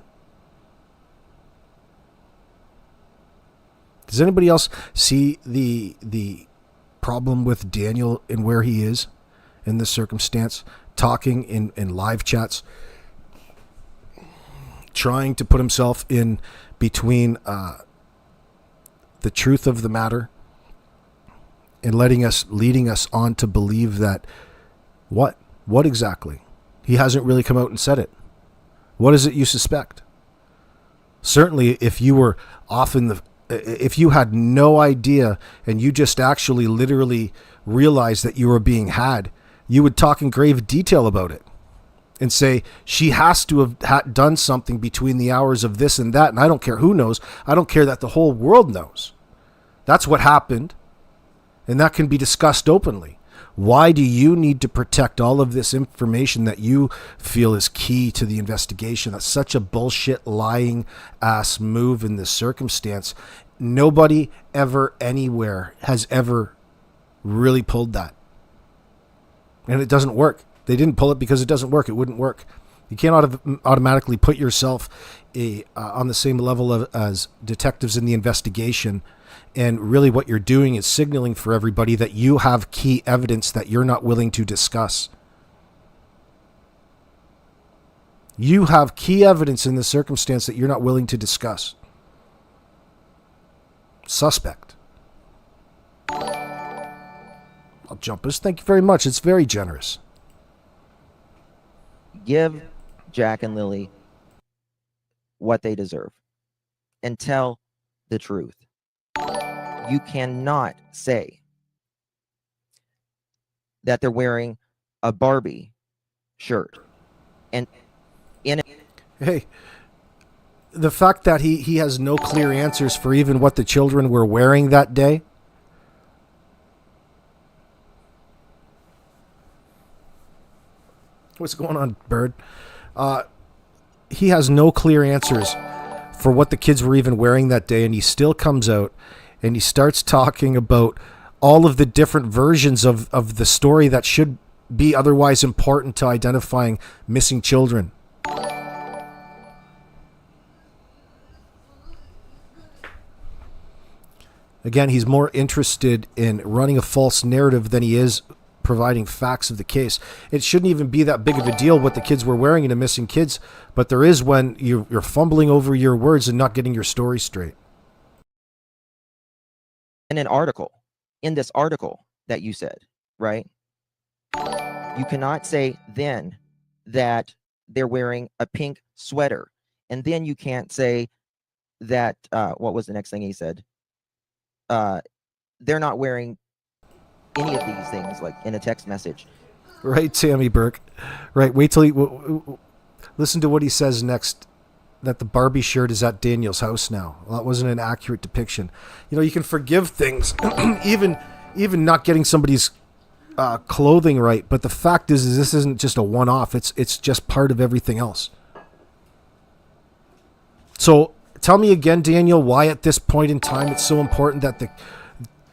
Does anybody else see the problem with Daniel and where he is in this circumstance? Talking in live chats, trying to put himself in between the truth of the matter and leading us on to believe that what exactly? He hasn't really come out and said it. What is it you suspect? Certainly, if you were off if you had no idea and you just actually literally realized that you were being had, you would talk in grave detail about it and say, she has to have done something between the hours of this and that. And I don't care who knows. I don't care that the whole world knows. That's what happened. And that can be discussed openly. Why do you need to protect all of this information that you feel is key to the investigation? That's such a bullshit, lying ass move in this circumstance. Nobody ever, anywhere has ever really pulled that. And it doesn't work. They didn't pull it because it doesn't work. It wouldn't work. You can't automatically put yourself on the same level as detectives in the investigation. And really what you're doing is signaling for everybody that you have key evidence that you're not willing to discuss. You have key evidence in this circumstance that you're not willing to discuss. Suspect. I'll jump us. Thank you very much. It's very generous. Give Jack and Lily what they deserve and tell the truth. You cannot say that they're wearing a Barbie shirt and hey, the fact that he has no clear answers for even what the children were wearing that day. What's going on, Bird? He has no clear answers for what the kids were even wearing that day, and he still comes out and he starts talking about all of the different versions of the story that should be otherwise important to identifying missing children. Again, he's more interested in running a false narrative than he is providing facts of the case. It shouldn't even be that big of a deal what the kids were wearing in a missing kids, but there is when you're fumbling over your words and not getting your story straight. In this article that you said, right? You cannot say then that they're wearing a pink sweater. And then you can't say that, what was the next thing he said? They're not wearing any of these things, like in a text message. Right, Sammy Burke. Right, wait till he... listen to what he says next, that the Barbie shirt is at Daniel's house now. Well, that wasn't an accurate depiction. You know, you can forgive things, even not getting somebody's clothing right, but the fact is this isn't just a one-off. It's just part of everything else. So tell me again, Daniel, why at this point in time it's so important that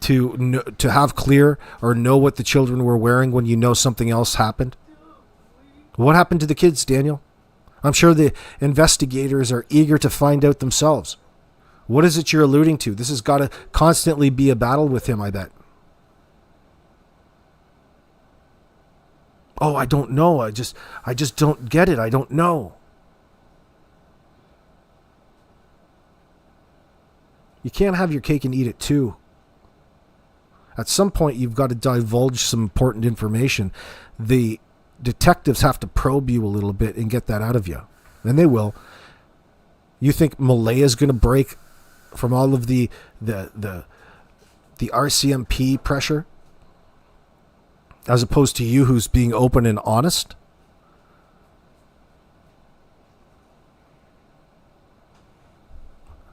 to have clear or know what the children were wearing when you know something else happened. What happened to the kids, Daniel? I'm sure the investigators are eager to find out themselves. What is it you're alluding to? This has got to constantly be a battle with him, I bet. Oh, I don't know. I just don't get it. I don't know. You can't have your cake and eat it too. At some point, you've got to divulge some important information. The detectives have to probe you a little bit and get that out of you. And they will. You think Malaya's going to break from all of the RCMP pressure? As opposed to you who's being open and honest?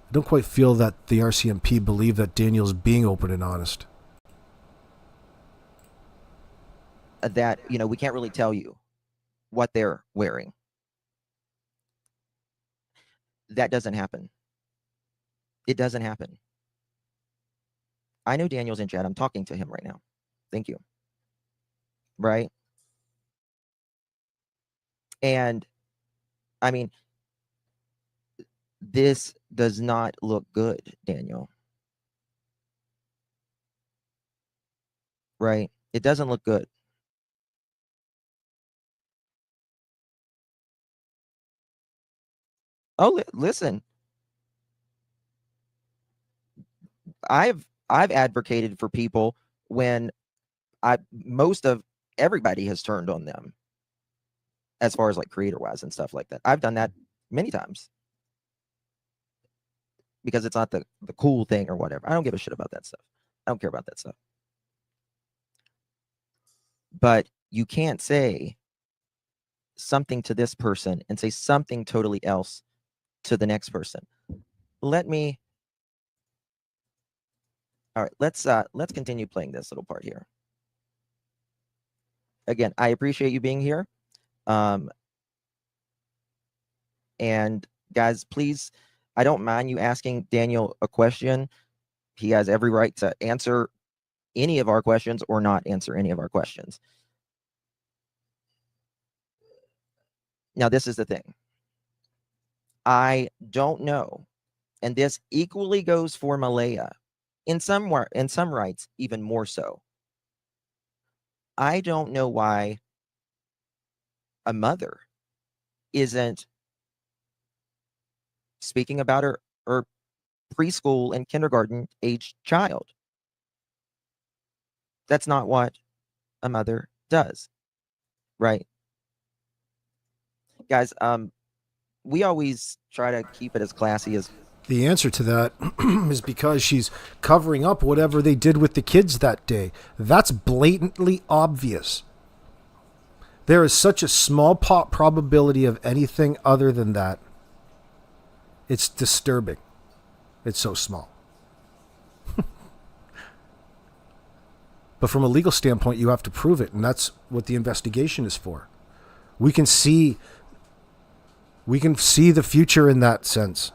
I don't quite feel that the RCMP believe that Daniel's being open and honest. That, we can't really tell you what they're wearing. That doesn't happen. It doesn't happen. I know Daniel's in chat. I'm talking to him right now. Thank you. Right? And, I mean, this does not look good, Daniel. Right? It doesn't look good. Oh, listen. I've advocated for people when most of everybody has turned on them, as far as like creator wise and stuff like that. I've done that many times because it's not the cool thing or whatever. I don't give a shit about that stuff. I don't care about that stuff. But you can't say something to this person and say something totally else to the next person. All right, let's continue playing this little part here. Again, I appreciate you being here. And guys, please, I don't mind you asking Daniel a question. He has every right to answer any of our questions or not answer any of our questions. Now, this is the thing. I don't know, and this equally goes for Malaya. In some rights, even more so. I don't know why a mother isn't speaking about her preschool and kindergarten age child. That's not what a mother does, right? Guys, we always try to keep it as classy as. The answer to that is because she's covering up whatever they did with the kids that day. That's blatantly obvious. There is such a small probability of anything other than that. It's disturbing. It's so small. But from a legal standpoint, you have to prove it, and that's what the investigation is for. We can see the future in that sense.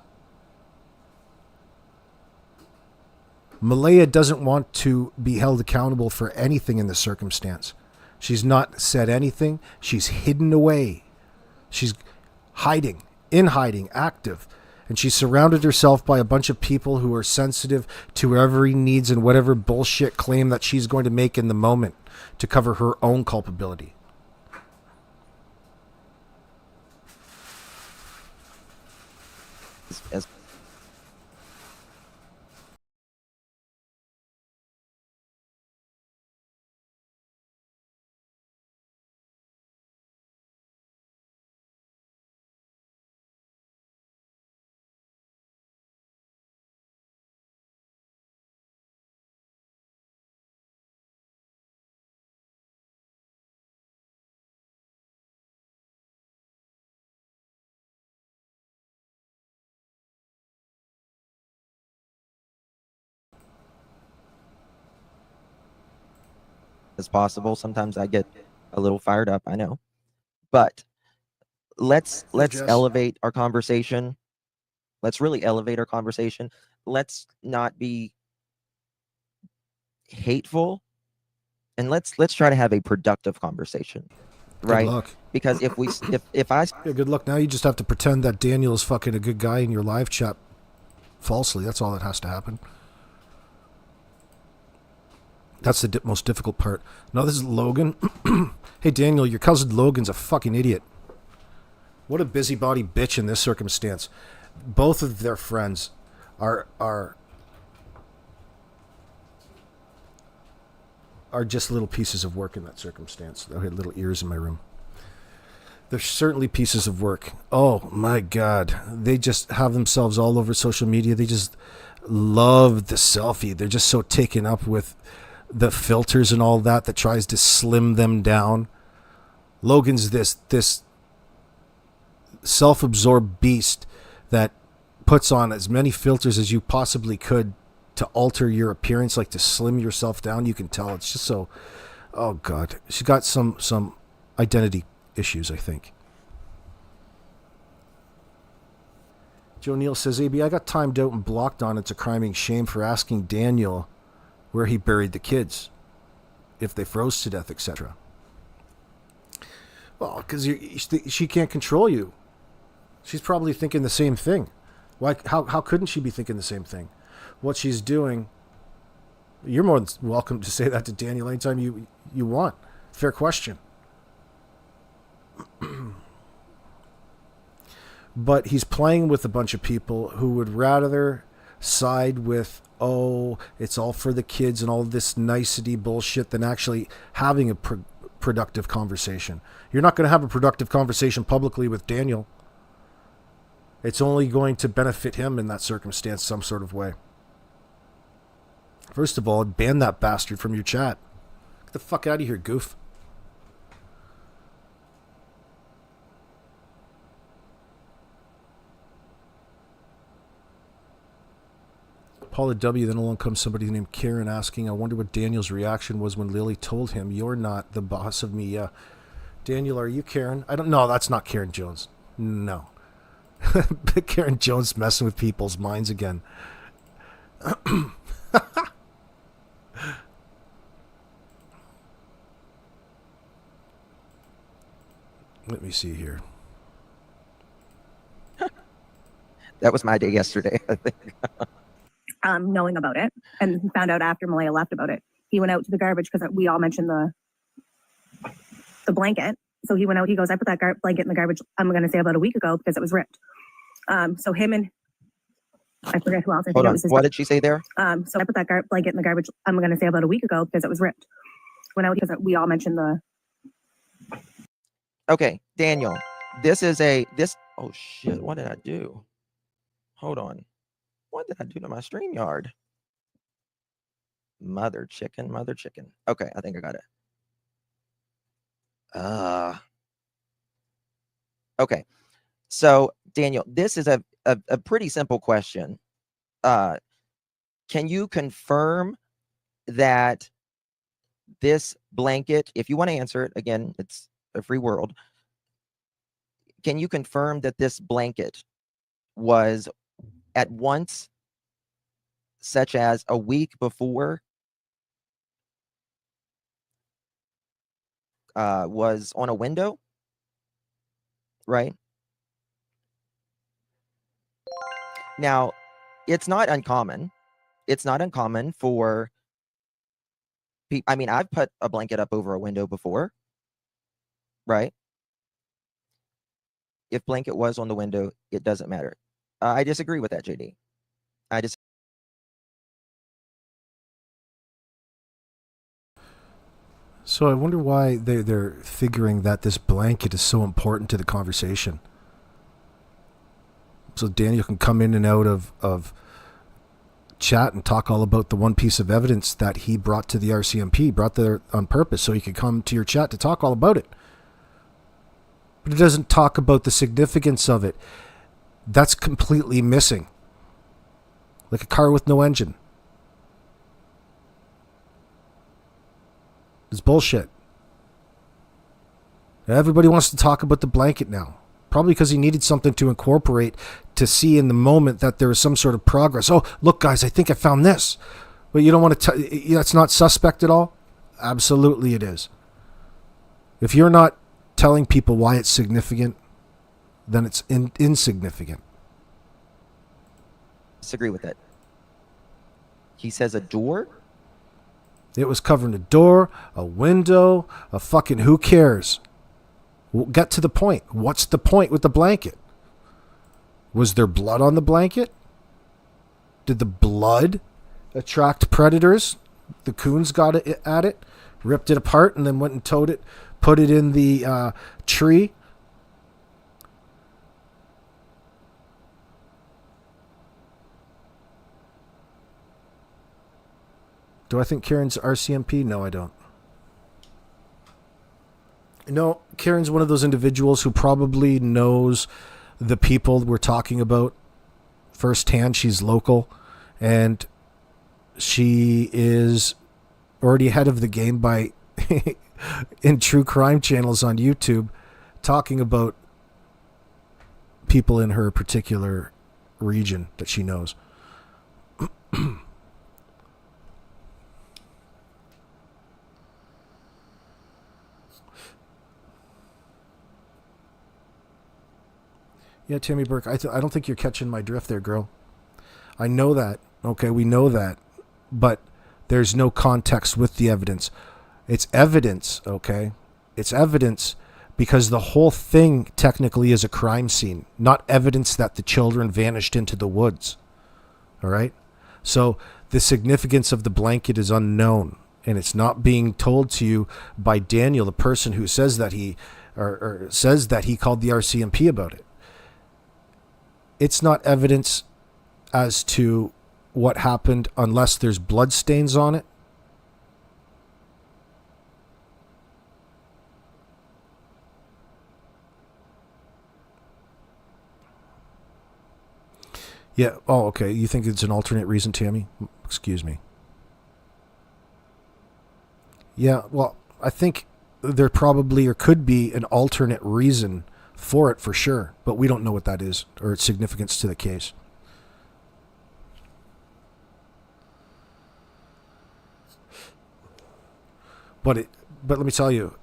Malaya doesn't want to be held accountable for anything in this circumstance. She's not said anything. She's hidden away. She's hiding, active. And she's surrounded herself by a bunch of people who are sensitive to whatever he needs and whatever bullshit claim that she's going to make in the moment to cover her own culpability. As possible. Sometimes I get a little fired up, I know, but let's elevate our conversation. Let's really elevate our conversation. Let's not be hateful, and let's try to have a productive conversation, right? Good luck. Because if I yeah, good luck. Now you just have to pretend that Daniel is fucking a good guy in your live chat falsely. That's all that has to happen. That's the most difficult part. Now this is Logan. Hey Daniel, your cousin Logan's a fucking idiot. What a busybody bitch in this circumstance. Both of their friends are just little pieces of work in that circumstance. I had little ears in my room. They're certainly pieces of work. Oh my God. They just have themselves all over social media. They just love the selfie. They're just so taken up with the filters and all that tries to slim them down. Logan's this self-absorbed beast that puts on as many filters as you possibly could to alter your appearance, like to slim yourself down. You can tell it's just so, oh God. She's got some identity issues, I think. Joe Neal says, AB, I got timed out and blocked on It's a Criming Shame for asking Daniel where he buried the kids, if they froze to death, etc. Well, because she can't control you. She's probably thinking the same thing. Why? How couldn't she be thinking the same thing? What she's doing, you're more than welcome to say that to Daniel anytime you want. Fair question. But he's playing with a bunch of people who would rather side with, oh, it's all for the kids and all this nicety bullshit than actually having a productive conversation. You're not going to have a productive conversation publicly with Daniel. It's only going to benefit him in that circumstance some sort of way. First of all, ban that bastard from your chat. Get the fuck out of here, goof. Paula W. Then along comes somebody named Karen asking, I wonder what Daniel's reaction was when Lilly told him, you're not the boss of me. Yeah. Daniel, are you Karen? I don't know. That's not Karen Jones. No. Karen Jones messing with people's minds again. Let me see here. That was my day yesterday, I think. Knowing about it, and he found out after Malaya left about it. He went out to the garbage because we all mentioned the blanket. So he went out. He goes, I put that blanket in the garbage. I'm going to say about a week ago because it was ripped. So him and I forget who else. I think Hold it on. was his What did she say there? So I put that blanket in the garbage. I'm going to say about a week ago because it was ripped. Went out because we all mentioned the. Okay, Daniel. This Oh shit, what did I do? Hold on. What did I do to my StreamYard? Mother chicken. Okay, I think I got it. Okay. So, Daniel, this is a pretty simple question. Can you confirm that this blanket, if you want to answer it, again, it's a free world. Can you confirm that this blanket was at once, such as a week before, was on a window, right? Now, it's not uncommon. It's not uncommon for people. I mean, I've put a blanket up over a window before, right? If blanket was on the window, it doesn't matter. I disagree with that, JD. So I wonder why they're figuring that this blanket is so important to the conversation. So Daniel can come in and out of chat and talk all about the one piece of evidence that he brought to the RCMP, brought there on purpose so he could come to your chat to talk all about it. But it doesn't talk about the significance of it. That's completely missing. Like a car with no engine. It's bullshit. Everybody wants to talk about the blanket now. Probably because he needed something to incorporate to see in the moment that there was some sort of progress. Oh, look, guys, I think I found this. But you don't want to that's not suspect at all? Absolutely it is. If you're not telling people why it's significant, then it's insignificant. Disagree with it. He says a door? It was covering a door, a window, a fucking who cares? We'll get to the point. What's the point with the blanket? Was there blood on the blanket? Did the blood attract predators? The coons got it at it, ripped it apart, and then went and towed it, put it in the tree. Do I think Karen's RCMP? No, I don't. No, Karen's one of those individuals who probably knows the people we're talking about firsthand. She's local, and she is already ahead of the game by in true crime channels on YouTube talking about people in her particular region that she knows. Yeah, Tammy Burke, I don't think you're catching my drift there, girl. I know that. Okay, we know that. But there's no context with the evidence. It's evidence, okay? It's evidence because the whole thing technically is a crime scene, not evidence that the children vanished into the woods. All right? So the significance of the blanket is unknown, and it's not being told to you by Daniel, the person who says that he or says that he called the RCMP about it. It's not evidence as to what happened unless there's blood stains on it. Yeah. Oh, okay. You think it's an alternate reason, Tammy? Excuse me. Yeah. Well, I think there probably or could be an alternate reason for it for sure, but we don't know what that is or its significance to the case. But let me tell you,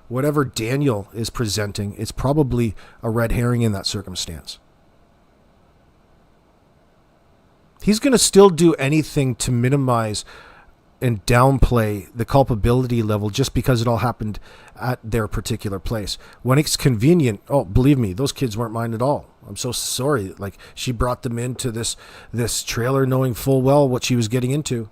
whatever Daniel is presenting, it's probably a red herring in that circumstance. He's going to still do anything to minimize and downplay the culpability level just because it all happened at their particular place. When it's convenient, oh, believe me, those kids weren't mine at all. I'm so sorry. Like, she brought them into this trailer knowing full well what she was getting into.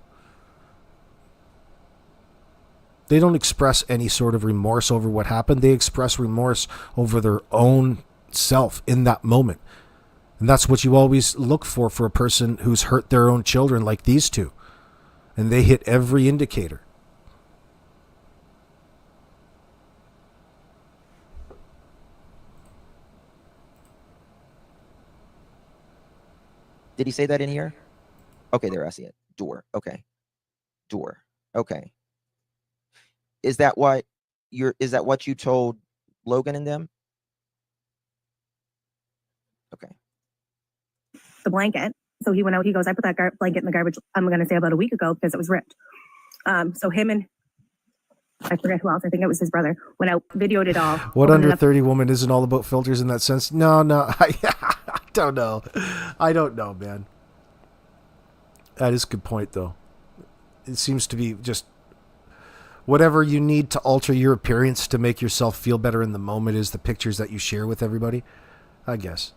They don't express any sort of remorse over what happened. They express remorse over their own self in that moment. And that's what you always look for a person who's hurt their own children like these two. And they hit every indicator. Did he say that in here? Okay, there, I see it. Door. Okay. Door. Okay. Is that what you told Logan and them? Okay. The blanket. So he went out, he goes, I put that blanket in the garbage, I'm going to say about a week ago because it was ripped. So him and I forget who else, I think it was his brother, went out, videoed it all. What under 30 woman isn't all about filters in that sense? No, I don't know. I don't know, man. That is a good point, though. It seems to be just whatever you need to alter your appearance to make yourself feel better in the moment is the pictures that you share with everybody, I guess.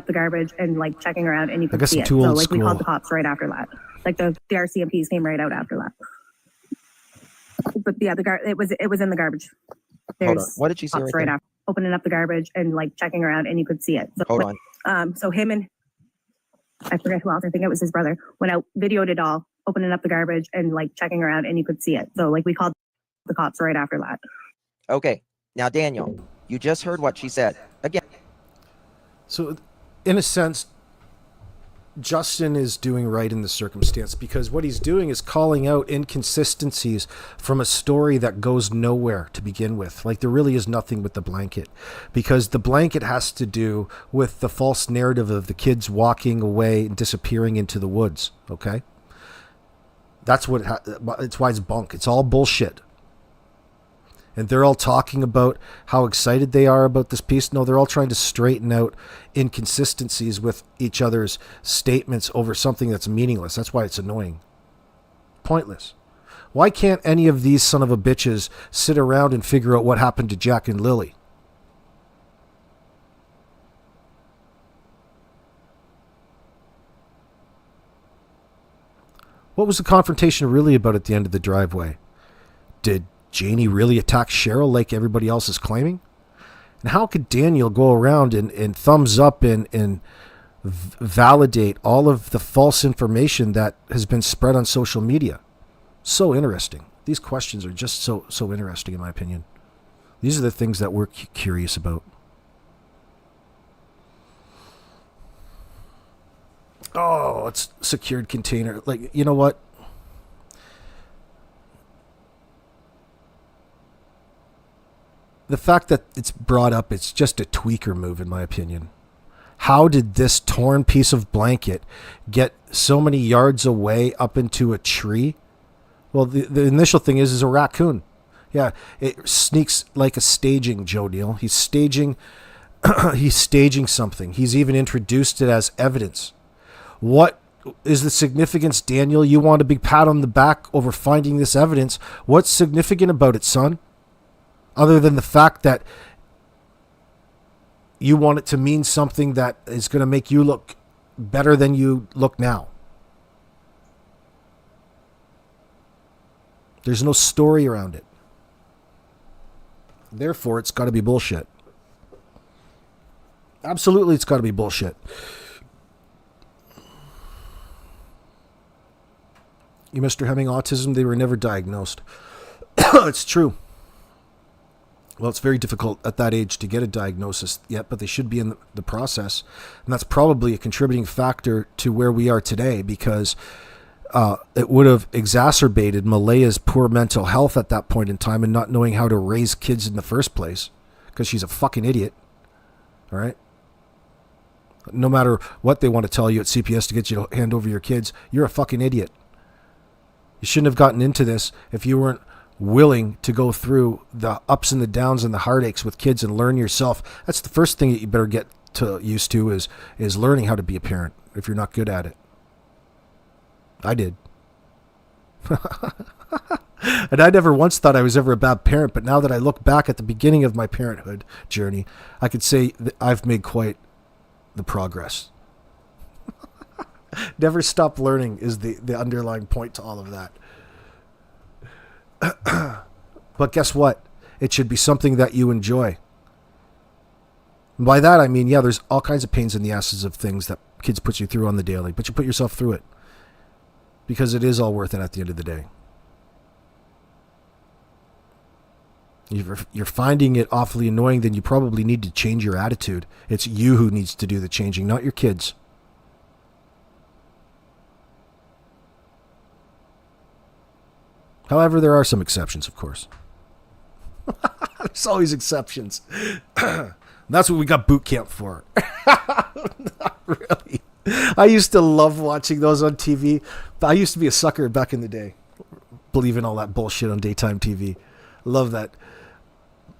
The garbage and like checking around and you could guess see I'm it. too So old like we school. called the cops right after that. Like the RCMPs came right out after that. But yeah, it was in the garbage. Hold on. What did she say cops right there? after opening up the garbage and like checking around and you could see it. So, Hold on. So him and I forget who else, I think it was his brother, went out, videoed it all, opening up the garbage and like checking around and you could see it. So like we called the cops right after that. Okay. Now, Daniel, you just heard what she said. Again. So, in a sense, Justin is doing right in the circumstance because what he's doing is calling out inconsistencies from a story that goes nowhere to begin with. Like there really is nothing with the blanket because the blanket has to do with the false narrative of the kids walking away and disappearing into the woods. Okay. That's what it's why it's bunk. It's all bullshit. And they're all talking about how excited they are about this piece. No, they're all trying to straighten out inconsistencies with each other's statements over something that's meaningless. That's why it's annoying. Pointless. Why can't any of these son of a bitches sit around and figure out what happened to Jack and Lily? What was the confrontation really about at the end of the driveway? Did Janie really attacked Cheryl like everybody else is claiming? And how could Daniel go around and thumbs up and validate all of the false information that has been spread on social media? So interesting. These questions are just so interesting in my opinion. These are the things that we're curious about. Oh, it's secured container. Like, you know what? The fact that it's brought up, it's just a tweaker move, in my opinion. How did this torn piece of blanket get so many yards away up into a tree? Well, the initial thing is a raccoon. Yeah, it sneaks like a staging, Joe Neal. He's staging something. He's even introduced it as evidence. What is the significance, Daniel? You want a big pat on the back over finding this evidence. What's significant about it, son? Other than the fact that you want it to mean something that is going to make you look better than you look now. There's no story around it. Therefore, it's got to be bullshit. Absolutely, it's got to be bullshit. You, Mr. Hemming, autism, they were never diagnosed. It's true. Well, it's very difficult at that age to get a diagnosis yet, but they should be in the process. And that's probably a contributing factor to where we are today because it would have exacerbated Malaya's poor mental health at that point in time and not knowing how to raise kids in the first place because she's a fucking idiot. All right? No matter what they want to tell you at CPS to get you to hand over your kids, you're a fucking idiot. You shouldn't have gotten into this if you weren't willing to go through the ups and the downs and the heartaches with kids and learn yourself. That's the first thing that you better get used to is learning how to be a parent if you're not good at it. I did. And I never once thought I was ever a bad parent, but now that I look back at the beginning of my parenthood journey, I could say that I've made quite the progress. Never stop learning is the underlying point to all of that. But guess what? It should be something that you enjoy. And by that, I mean, yeah, there's all kinds of pains in the asses of things that kids put you through on the daily, but you put yourself through it because it is all worth it at the end of the day. If you're finding it awfully annoying, then you probably need to change your attitude. It's you who needs to do the changing, not your kids. However, there are some exceptions, of course. There's always exceptions. That's what we got boot camp for. Not really. I used to love watching those on TV. I used to be a sucker back in the day, believing all that bullshit on daytime TV. Love that.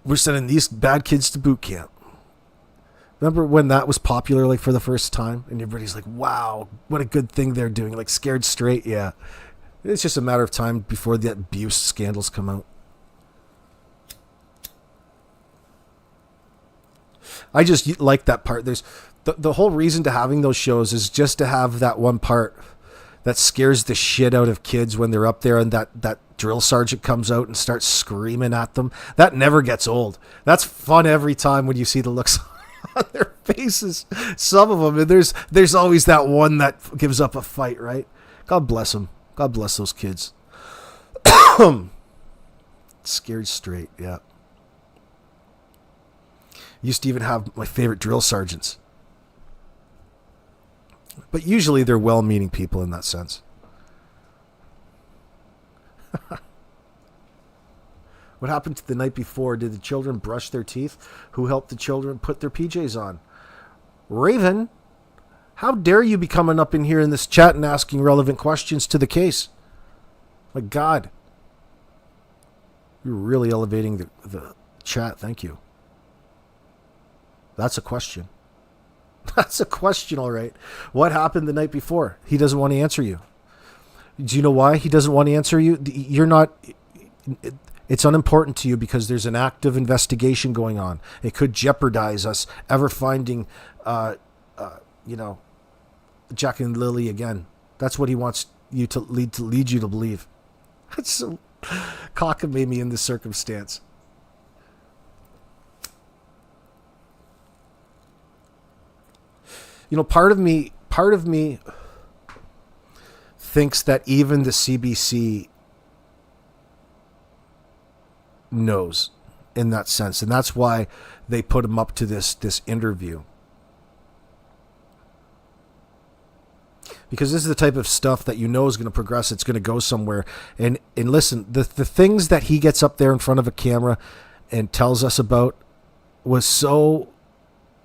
We're sending these bad kids to boot camp. Remember when that was popular, like for the first time? And everybody's like, wow, what a good thing they're doing. Like Scared Straight, yeah. It's just a matter of time before the abuse scandals come out. I just like that part. There's the whole reason to having those shows is just to have that one part that scares the shit out of kids when they're up there and that drill sergeant comes out and starts screaming at them. That never gets old. That's fun every time when you see the looks on their faces. Some of them, and there's always that one that gives up a fight, right? God bless them. God bless those kids. Scared Straight, yeah. Used to even have my favorite drill sergeants. But usually they're well-meaning people in that sense. What happened to the night before? Did the children brush their teeth? Who helped the children put their PJs on? Raven, how dare you be coming up in here in this chat and asking relevant questions to the case? My God. You're really elevating the chat. Thank you. That's a question. That's a question, all right. What happened the night before? He doesn't want to answer you. Do you know why he doesn't want to answer you? You're not... It's unimportant to you because there's an active investigation going on. It could jeopardize us ever finding, Jack and Lily again. That's what he wants you to lead you to believe. That's so cockamamie in this circumstance. You know, part of me thinks that even the CBC knows in that sense, and that's why they put him up to this interview. Because this is the type of stuff that you know is going to progress, it's going to go somewhere. And listen, the things that he gets up there in front of a camera and tells us about was so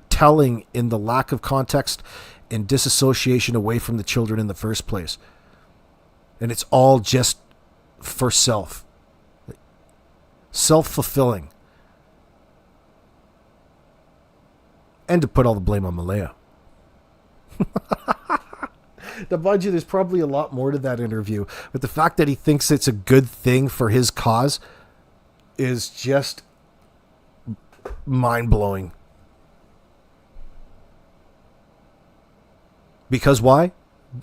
telling in the lack of context and disassociation away from the children in the first place. And it's all just for self-fulfilling. And to put all the blame on Malaya. Now, mind you, there's probably a lot more to that interview, but the fact that he thinks it's a good thing for his cause is just mind-blowing. Because why?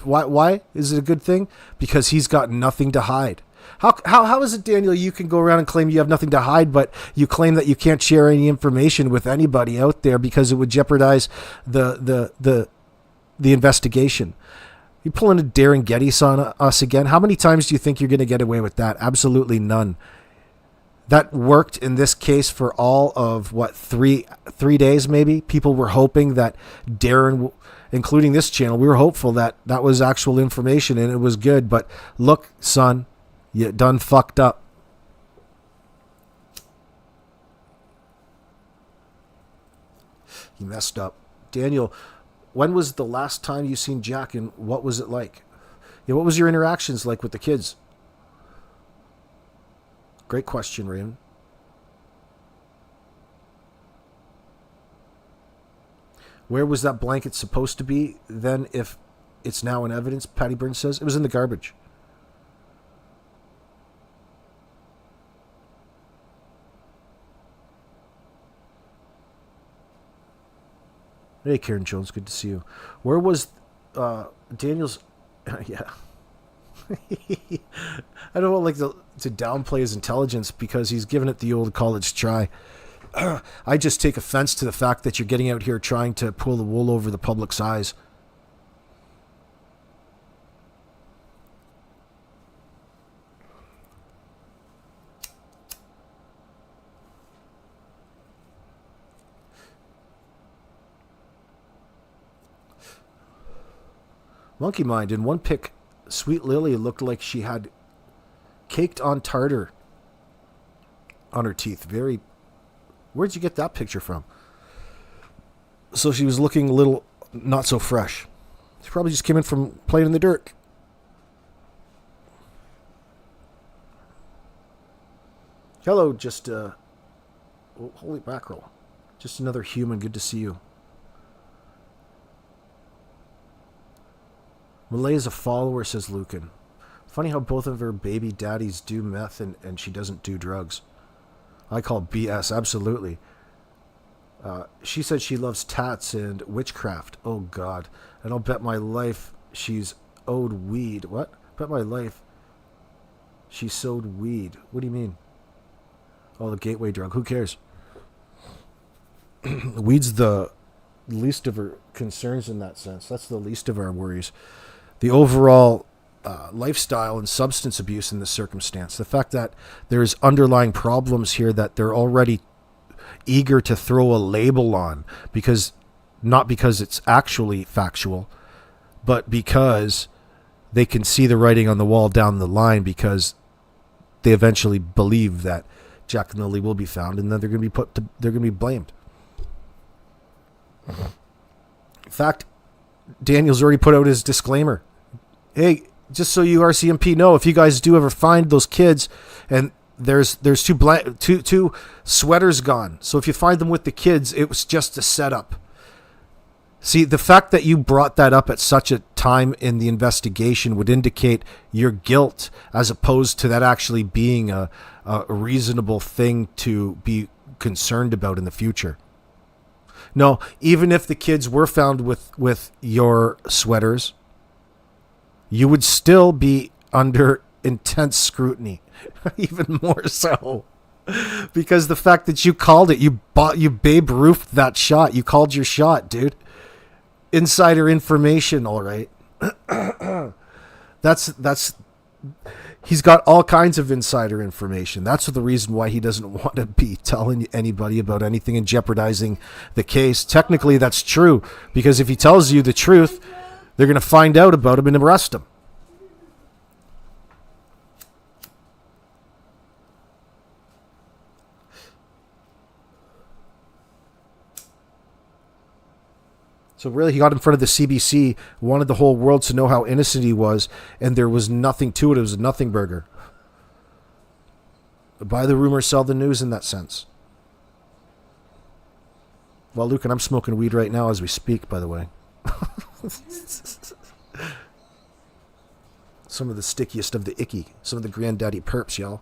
Why is it a good thing? Because he's got nothing to hide. How is it, Daniel, you can go around and claim you have nothing to hide, but you claim that you can't share any information with anybody out there because it would jeopardize the investigation? You pulling a Darren Geddes on us again? How many times do you think you're going to get away with that? Absolutely none. That worked in this case for all of, what, three days maybe? People were hoping that Darren, including this channel, we were hopeful that that was actual information and it was good. But look, son, you done fucked up. You messed up. Daniel, when was the last time you seen Jack and what was it like? Yeah, what was your interactions like with the kids? Great question, Raymond. Where was that blanket supposed to be then if it's now in evidence? Patty Burns says it was in the garbage. Hey, Karen Jones, good to see you. Where was Daniel's... yeah. I don't want to downplay his intelligence because he's given it the old college try. I just take offense to the fact that you're getting out here trying to pull the wool over the public's eyes. Monkey Mind, in one pic, Sweet Lily looked like she had caked on tartar on her teeth. Very. Where'd you get that picture from? So she was looking a little not so fresh. She probably just came in from playing in the dirt. Hello, just holy mackerel. Just another human. Good to see you. Malay is a follower, says Lucan. Funny how both of her baby daddies do meth and she doesn't do drugs. I call BS, absolutely. She said she loves tats and witchcraft. Oh, God. And I'll bet my life she's owed weed. What? Bet my life she sowed weed. What do you mean? Oh, the gateway drug. Who cares? Weed's the least of her concerns in that sense. That's the least of our worries. The overall lifestyle and substance abuse in this circumstance. The fact that there's underlying problems here that they're already eager to throw a label on, because not because it's actually factual, but because they can see the writing on the wall down the line, because they eventually believe that Jack and Lily will be found, and then they're going to be blamed. In fact, Daniel's already put out his disclaimer. Hey, just so you RCMP know, if you guys do ever find those kids, and there's two sweaters gone, so if you find them with the kids, it was just a setup. See, the fact that you brought that up at such a time in the investigation would indicate your guilt, as opposed to that actually being a reasonable thing to be concerned about in the future. No, even if the kids were found with your sweaters, you would still be under intense scrutiny, even more so, because the fact that you called it, you Babe Ruthed that shot. You called your shot, dude. Insider information, all right. That's he's got all kinds of insider information. That's the reason why he doesn't want to be telling anybody about anything and jeopardizing the case. Technically, that's true, because if he tells you the truth, they're going to find out about him and arrest him. So really, he got in front of the CBC, wanted the whole world to know how innocent he was, and there was nothing to it. It was a nothing burger. Buy the rumor, sell the news in that sense. Well, Luke, and I'm smoking weed right now as we speak, by the way. Some of the stickiest of the icky. Some of the granddaddy perps, y'all.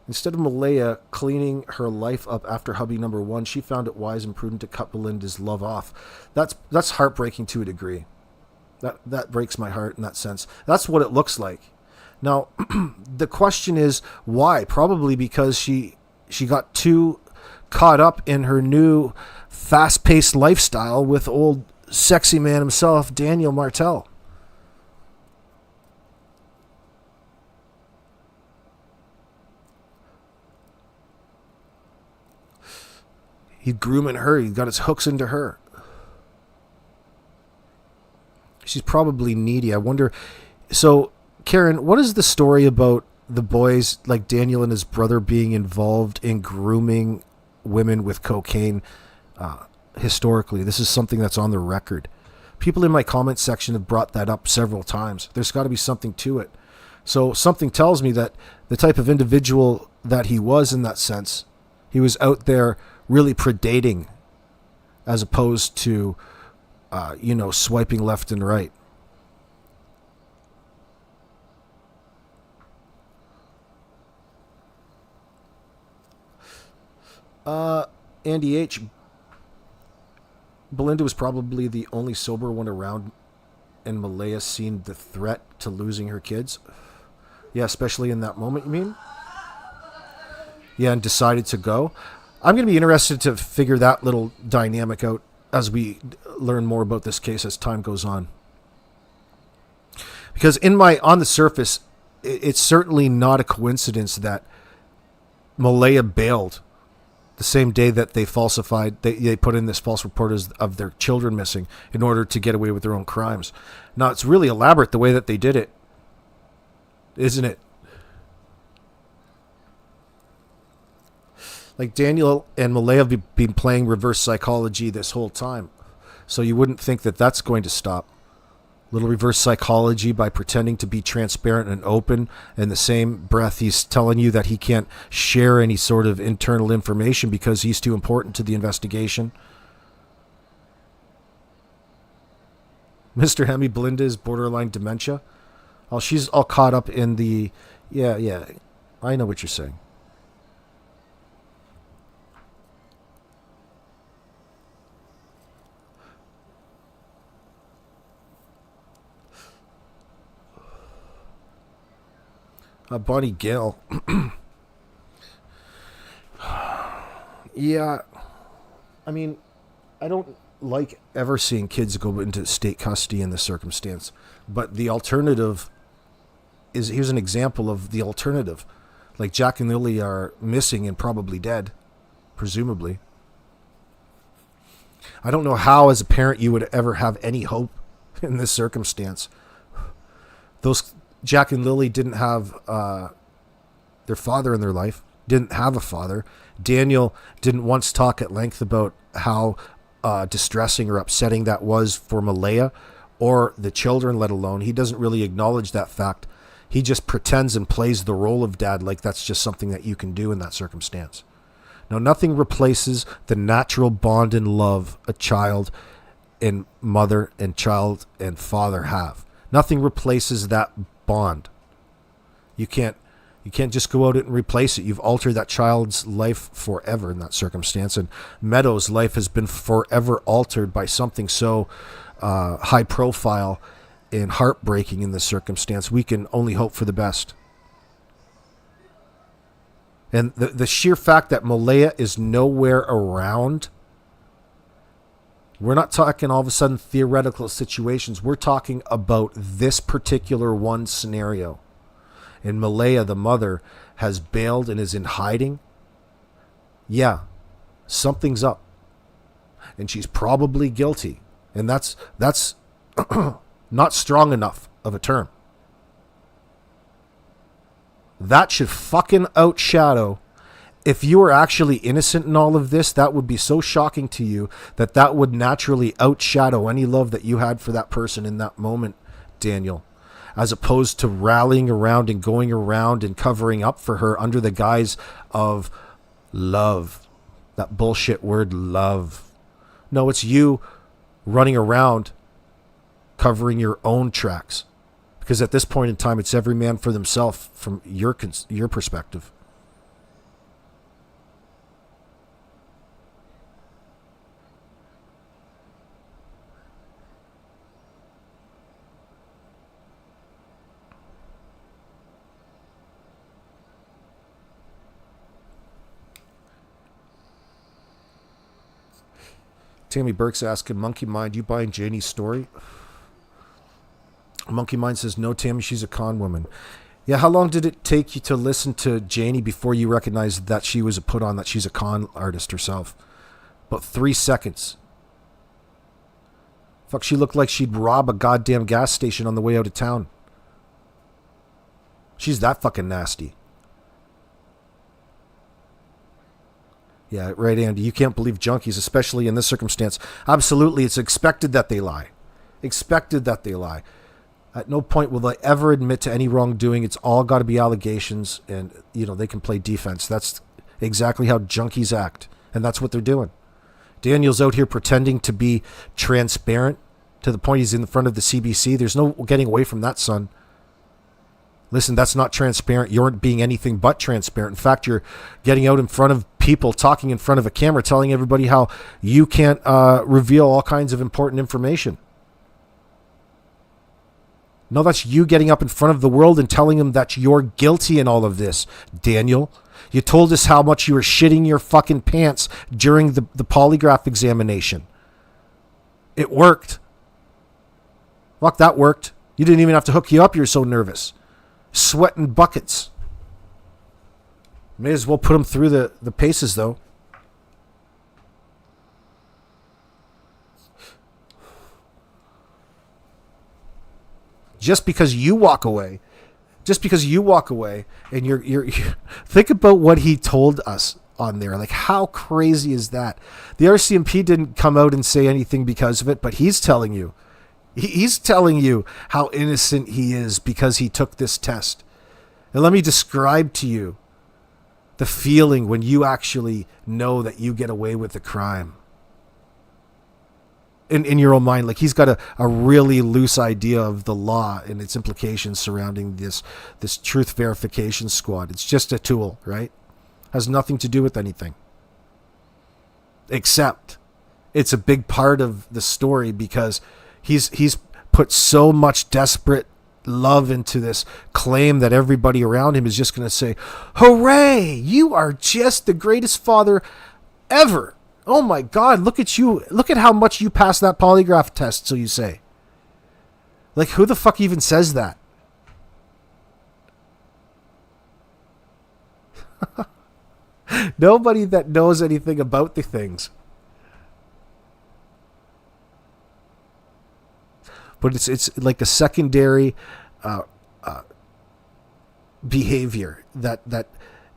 Instead of Malaya cleaning her life up after hubby number one, she found it wise and prudent to cut Belinda's love off. That's heartbreaking to a degree. That breaks my heart in that sense. That's what it looks like. Now, the question is why? Probably because she got too caught up in her new fast-paced lifestyle with old sexy man himself, Daniel Martel. He's grooming her. He got his hooks into her. She's probably needy. I wonder. So, Karen, what is the story about the boys, like Daniel and his brother, being involved in grooming women with cocaine? Historically, this is something that's on the record. People in my comment section have brought that up several times. There's got to be something to it. So something tells me that the type of individual that he was in that sense, he was out there really predating, as opposed to, swiping left and right. Andy H. Belinda was probably the only sober one around, and Malaya seen the threat to losing her kids. Yeah, especially in that moment, you mean? Yeah, and decided to go. I'm going to be interested to figure that little dynamic out as we learn more about this case as time goes on. Because on the surface, it's certainly not a coincidence that Malaya bailed the same day that they falsified, they put in this false report of their children missing in order to get away with their own crimes. Now, it's really elaborate the way that they did it, isn't it? Like, Daniel and Malaya have been playing reverse psychology this whole time. So you wouldn't think that that's going to stop. Little reverse psychology by pretending to be transparent and open. In the same breath, he's telling you that he can't share any sort of internal information because he's too important to the investigation. Mr. Hemi Belinda is borderline dementia. Oh, she's all caught up in the... Yeah, I know what you're saying. Bonnie Gale. Yeah. I mean, I don't like ever seeing kids go into state custody in this circumstance. But the alternative is, here's an example of the alternative. Like, Jack and Lily are missing and probably dead, presumably. I don't know how, as a parent, you would ever have any hope in this circumstance. Jack and Lily didn't have their father in their life, didn't have a father. Daniel didn't once talk at length about how distressing or upsetting that was for Malaya or the children, let alone. He doesn't really acknowledge that fact. He just pretends and plays the role of dad like that's just something that you can do in that circumstance. Now, nothing replaces the natural bond and love a child and mother and child and father have. Nothing replaces that bond. You can't just go out and replace it. You've altered that child's life forever in that circumstance. And Meadows' life has been forever altered by something so high profile and heartbreaking in this circumstance. We can only hope for the best. And the sheer fact that Malaya is nowhere around, we're not talking all of a sudden theoretical situations. We're talking about this particular one scenario. And Malaya, the mother, has bailed and is in hiding. Yeah, something's up. And she's probably guilty. And that's not strong enough of a term. That should fucking outshadow. If you were actually innocent in all of this, that would be so shocking to you that would naturally outshadow any love that you had for that person in that moment, Daniel. As opposed to rallying around and going around and covering up for her under the guise of love. That bullshit word, love. No, it's you running around covering your own tracks. Because at this point in time, it's every man for themselves from your perspective. Tammy Burke's asking, Monkey Mind, you buying Janie's story? Monkey Mind says, no, Tammy, she's a con woman. Yeah, how long did it take you to listen to Janie before you recognized that she was a put on, that she's a con artist herself? About 3 seconds. Fuck, she looked like she'd rob a goddamn gas station on the way out of town. She's that fucking nasty. Yeah, right, Andy. You can't believe junkies, especially in this circumstance. Absolutely, it's expected that they lie. Expected that they lie. At no point will they ever admit to any wrongdoing. It's all got to be allegations, and they can play defense. That's exactly how junkies act, and that's what they're doing. Daniel's out here pretending to be transparent to the point he's in front of the CBC. There's no getting away from that, son. Listen, that's not transparent. You aren't being anything but transparent. In fact, you're getting out in front of people, talking in front of a camera, telling everybody how you can't reveal all kinds of important information. No, that's you getting up in front of the world and telling them that you're guilty in all of this, Daniel. You told us how much you were shitting your fucking pants during the polygraph examination. It worked. Fuck, that worked. You didn't even have to hook you up. You're so nervous. Sweating buckets. May as well put them through the paces, though. Just because you walk away and you're think about what he told us on there. Like, how crazy is that? The RCMP didn't come out and say anything because of it, but he's telling you. He's telling you how innocent he is because he took this test. And let me describe to you the feeling when you actually know that you get away with the crime. In your own mind, like, he's got a really loose idea of the law and its implications surrounding this truth verification squad. It's just a tool, right? Has nothing to do with anything. Except it's a big part of the story because he's put so much desperate love into this claim that everybody around him is just going to say, hooray, you are just the greatest father ever. Oh my God, look at you. Look at how much you passed that polygraph test, so you say. Like, who the fuck even says that? Nobody that knows anything about the things. But it's like a secondary behavior that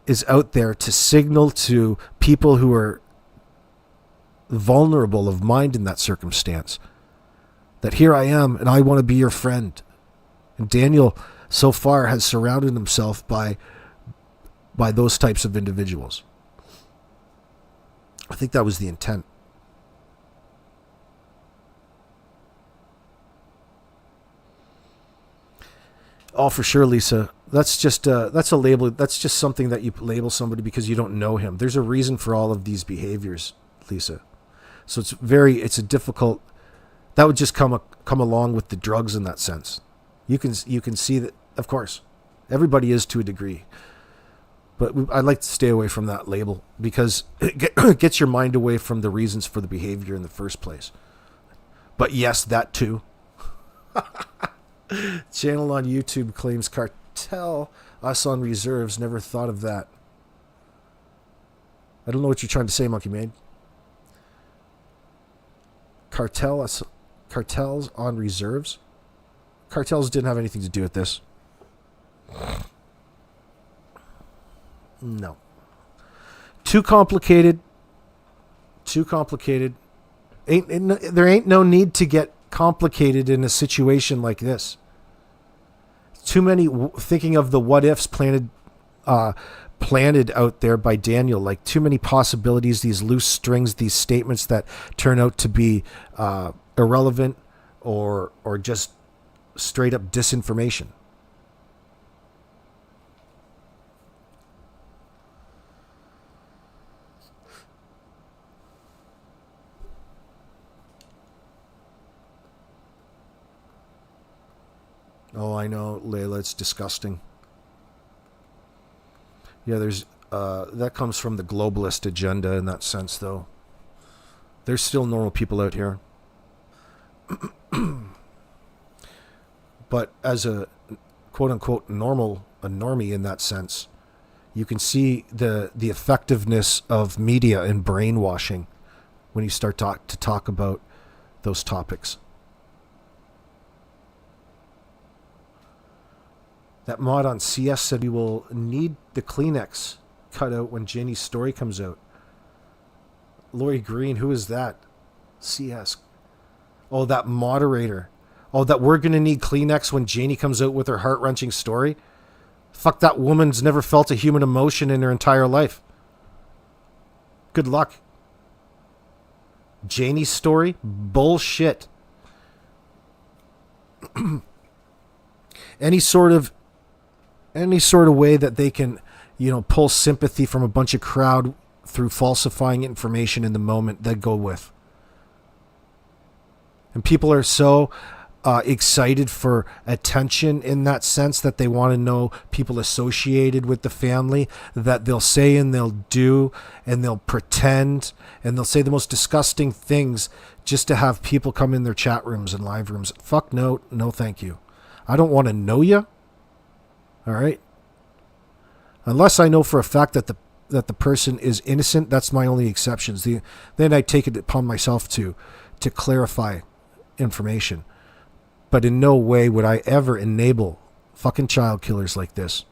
is out there to signal to people who are vulnerable of mind in that circumstance that here I am and I want to be your friend. And Daniel so far has surrounded himself by those types of individuals. I think that was the intent. Oh, for sure, Lisa. That's just that's a label. That's just something that you label somebody because you don't know him. There's a reason for all of these behaviors, Lisa. So it's a difficult. That would just come along with the drugs in that sense. You can see that, of course, everybody is to a degree. But I'd like to stay away from that label because it gets your mind away from the reasons for the behavior in the first place. But yes, that too. Channel on YouTube claims cartel, us on reserves. Never thought of that. I don't know what you're trying to say, Monkey Maid. Cartels on reserves? Cartels didn't have anything to do with this. No. Too complicated. There ain't no need to get complicated in a situation like this. Too many thinking of the what ifs planted out there by Daniel, like too many possibilities, these loose strings, these statements that turn out to be irrelevant or just straight up disinformation. Oh, I know, Layla, it's disgusting. Yeah, there's that comes from the globalist agenda in that sense, though. There's still normal people out here. But as a quote-unquote normie in that sense, you can see the effectiveness of media and brainwashing when you start to talk about those topics. That mod on CS said we will need the Kleenex cut out when Janie's story comes out. Lori Green, who is that? CS. Oh, that moderator. Oh, that we're going to need Kleenex when Janie comes out with her heart-wrenching story? Fuck, that woman's never felt a human emotion in her entire life. Good luck. Janie's story? Bullshit. Any sort of way that they can, pull sympathy from a bunch of crowd through falsifying information in the moment, they go with. And people are so excited for attention in that sense, that they want to know people associated with the family, that they'll say and they'll do and they'll pretend and they'll say the most disgusting things just to have people come in their chat rooms and live rooms. Fuck no, no thank you. I don't want to know you. All right? Unless I know for a fact that the person is innocent, that's my only exceptions. Then I take it upon myself to clarify information. But in no way would I ever enable fucking child killers like this.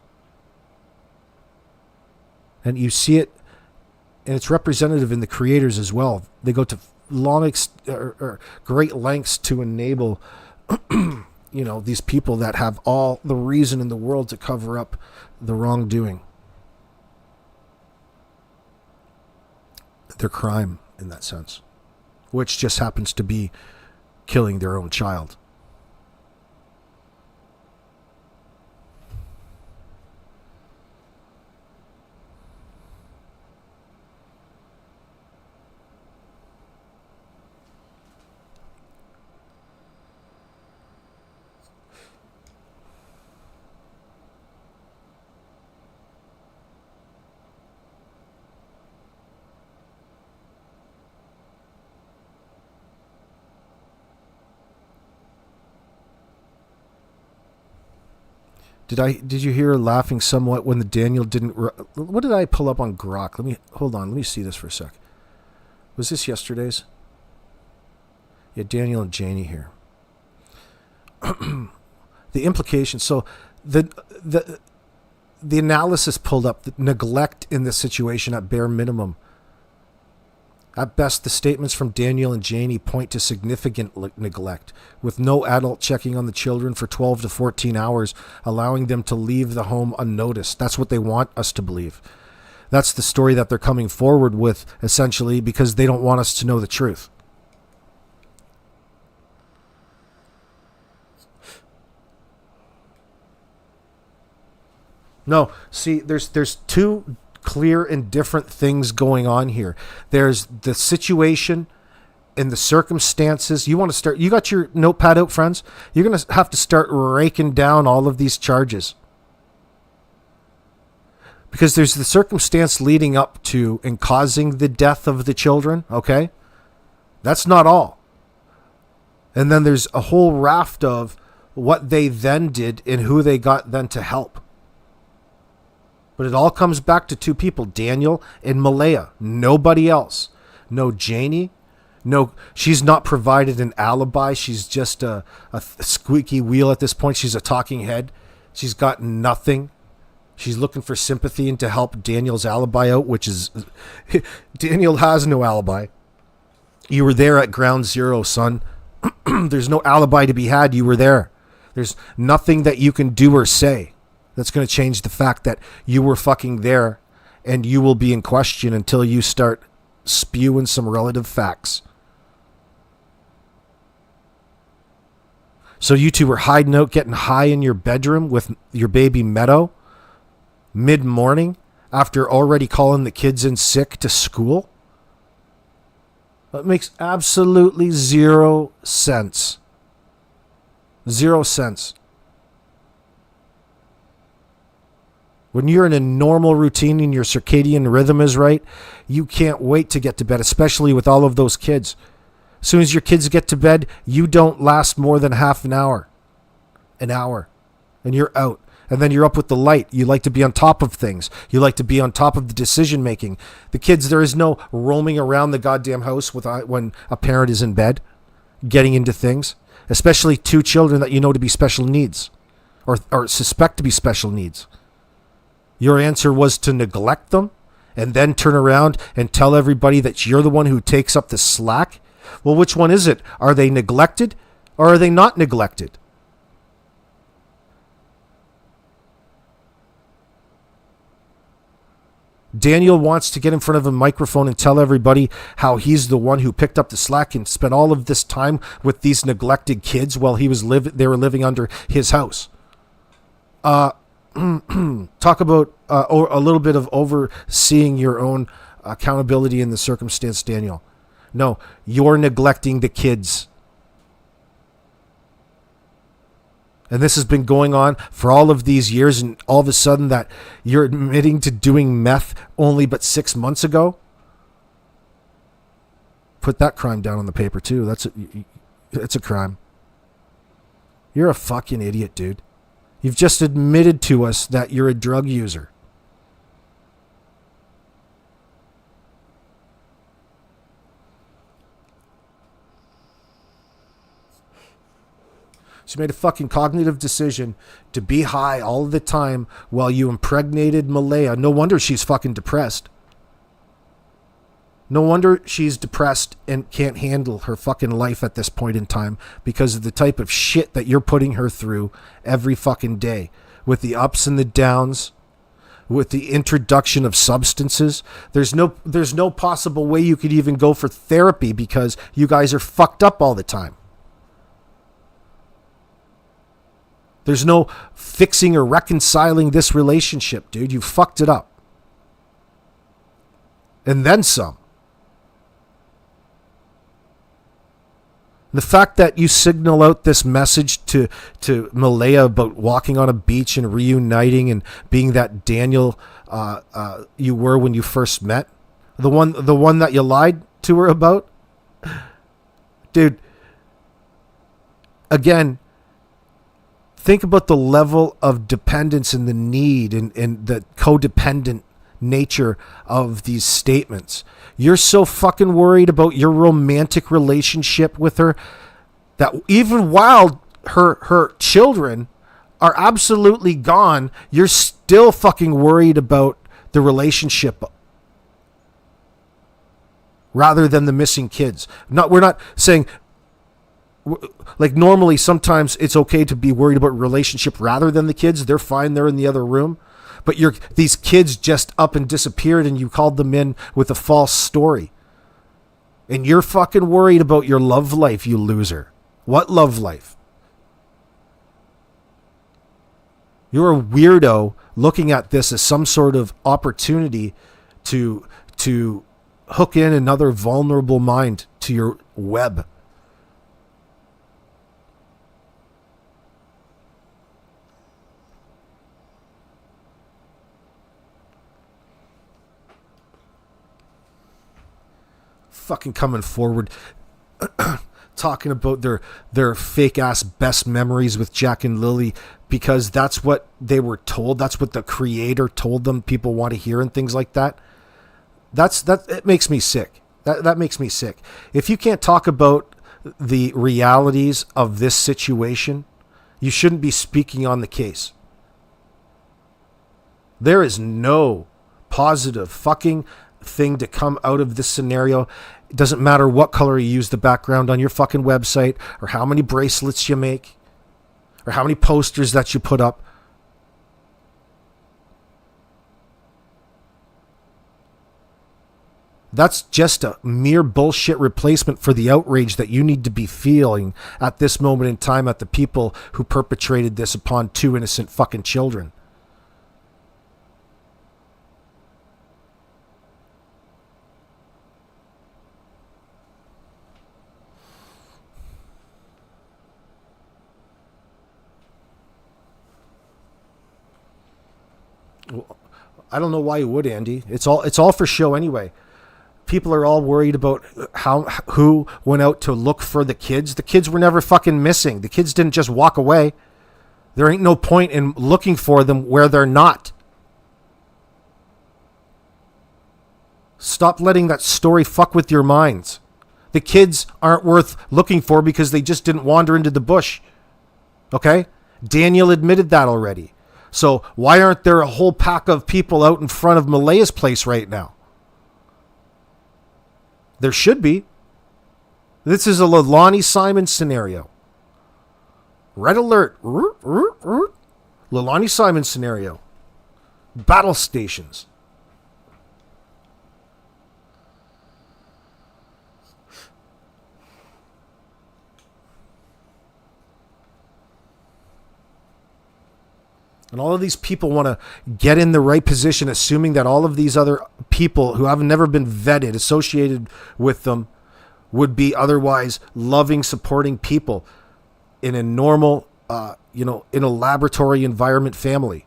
And you see it, and it's representative in the creators as well. They go to great lengths to enable, these people that have all the reason in the world to cover up the wrongdoing. Their crime, in that sense. Which just happens to be killing their own child. Did you hear her laughing somewhat when the Daniel didn't... What did I pull up on Grok? Hold on, let me see this for a sec. Was this yesterday's? Yeah, Daniel and Janie here. The implication, so the analysis pulled up, the neglect in this situation at bare minimum. At best, the statements from Daniel and Janie point to significant neglect, with no adult checking on the children for 12 to 14 hours, allowing them to leave the home unnoticed. That's what they want us to believe. That's the story that they're coming forward with, essentially, because they don't want us to know the truth. No, see, there's two clear and different things going on here. There's the situation and the circumstances. You got your notepad out, friends? You're going to have to start raking down all of these charges. Because there's the circumstance leading up to and causing the death of the children, okay? That's not all. And then there's a whole raft of what they then did and who they got then to help. But it all comes back to two people, Daniel and Malaya. Nobody else. No Janie. No, she's not provided an alibi. She's just a squeaky wheel at this point. She's a talking head. She's got nothing. She's looking for sympathy and to help Daniel's alibi out, which is... Daniel has no alibi. You were there at ground zero, son. There's no alibi to be had. You were there. There's nothing that you can do or say that's going to change the fact that you were fucking there, and you will be in question until you start spewing some relative facts. So you two were hiding out, getting high in your bedroom with your baby Meadow mid-morning after already calling the kids in sick to school? That makes absolutely zero sense. 0 cents. When you're in a normal routine and your circadian rhythm is right, you can't wait to get to bed, especially with all of those kids. As soon as your kids get to bed, you don't last more than half an hour. And you're out. And then you're up with the light. You like to be on top of things. You like to be on top of the decision making. The kids, there is no roaming around the goddamn house when a parent is in bed, getting into things. Especially two children that you know to be special needs, or suspect to be special needs. Your answer was to neglect them and then turn around and tell everybody that you're the one who takes up the slack? Well, which one is it? Are they neglected or are they not neglected? Daniel wants to get in front of a microphone and tell everybody how he's the one who picked up the slack and spent all of this time with these neglected kids while they were living under his house. Talk about a little bit of overseeing your own accountability in the circumstance, Daniel. No, you're neglecting the kids. And this has been going on for all of these years, and all of a sudden that you're admitting to doing meth only but 6 months ago? Put that crime down on the paper too. That's a crime. You're a fucking idiot, dude. You've just admitted to us that you're a drug user. She made a fucking cognitive decision to be high all the time while you impregnated Malaya. No wonder she's fucking depressed. No wonder she's depressed and can't handle her fucking life at this point in time because of the type of shit that you're putting her through every fucking day. With the ups and the downs, with the introduction of substances. There's no possible way you could even go for therapy because you guys are fucked up all the time. There's no fixing or reconciling this relationship, dude. You fucked it up. And then some. The fact that you signal out this message to Malaya about walking on a beach and reuniting and being that Daniel you were when you first met, the one that you lied to her about, dude. Again, think about the level of dependence and the need and the codependent nature of these statements. You're so fucking worried about your romantic relationship with her that even while her children are absolutely gone, you're still fucking worried about the relationship rather than the missing kids. We're not saying, like, normally sometimes it's okay to be worried about relationship rather than the kids. They're fine. They're in the other room. But these kids just up and disappeared and you called them in with a false story. And you're fucking worried about your love life, you loser. What love life? You're a weirdo looking at this as some sort of opportunity to hook in another vulnerable mind to your web. Fucking coming forward talking about their fake ass best memories with Jack and Lily because that's what they were told, that's what the creator told them people want to hear and things like that. It makes me sick. That makes me sick. If you can't talk about the realities of this situation, you shouldn't be speaking on the case. There is no positive fucking thing to come out of this scenario. It doesn't matter what color you use the background on your fucking website or how many bracelets you make or how many posters that you put up. That's just a mere bullshit replacement for the outrage that you need to be feeling at this moment in time at the people who perpetrated this upon two innocent fucking children. I don't know why you would, Andy. It's all for show anyway. People are all worried about who went out to look for the kids. The kids were never fucking missing. The kids didn't just walk away. There ain't no point in looking for them where they're not. Stop letting that story fuck with your minds. The kids aren't worth looking for because they just didn't wander into the bush. Okay? Daniel admitted that already. So why aren't there a whole pack of people out in front of Malaya's place right now? There should be. This is a Lilly Simon scenario. Red alert. Lilly Simon scenario. Battle stations. And all of these people want to get in the right position, assuming that all of these other people who have never been vetted, associated with them, would be otherwise loving, supporting people in a normal in a laboratory environment family.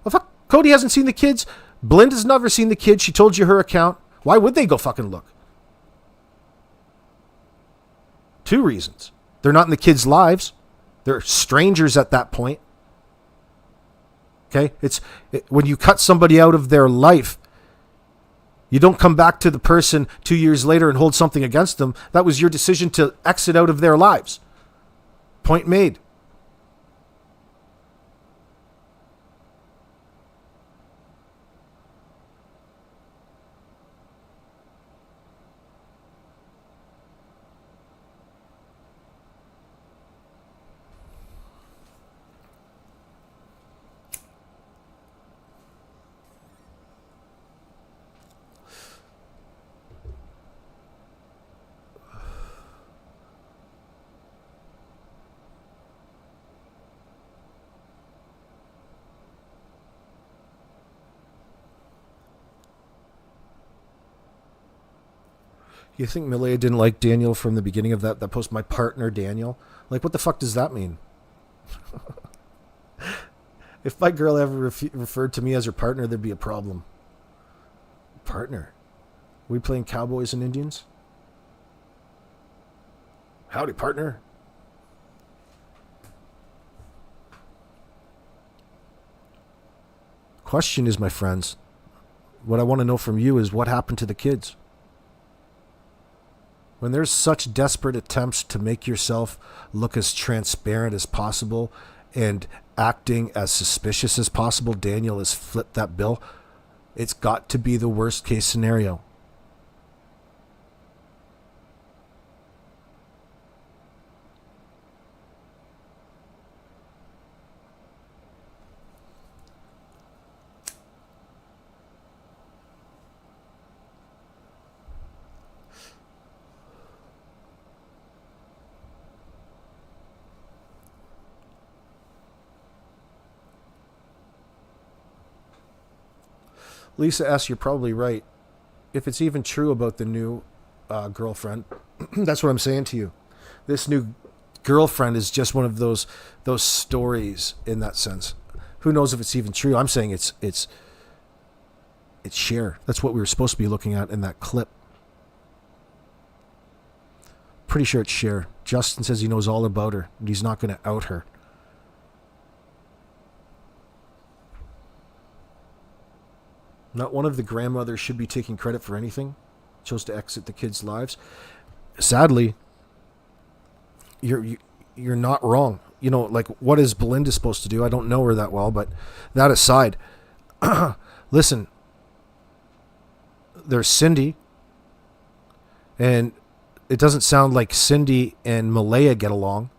Well, fuck, Cody hasn't seen the kids. Belinda's never seen the kids. She told you her account. Why would they go fucking look? 2 reasons. They're not in the kids' lives. They're strangers at that point. Okay? When you cut somebody out of their life, you don't come back to the person 2 years later and hold something against them. That was your decision to exit out of their lives. Point made. You think Milea didn't like Daniel from the beginning of that post? My partner, Daniel. Like, what the fuck does that mean? If my girl ever referred to me as her partner, there'd be a problem. Partner? We playing Cowboys and Indians? Howdy, partner. Question is, my friends, what I want to know from you is what happened to the kids? When there's such desperate attempts to make yourself look as transparent as possible and acting as suspicious as possible, Daniel has flipped that bill. It's got to be the worst case scenario. Lisa S., you're probably right. If it's even true about the new girlfriend, that's what I'm saying to you. This new girlfriend is just one of those stories in that sense. Who knows if it's even true? I'm saying it's Cher. That's what we were supposed to be looking at in that clip. Pretty sure it's Cher. Justin says he knows all about her, and he's not going to out her. Not one of the grandmothers should be taking credit for anything. Chose to exit the kids' lives. Sadly, you're not wrong. You know, like, what is Belinda supposed to do? I don't know her that well, but that aside, listen, there's Cindy, and it doesn't sound like Cindy and Milea get along.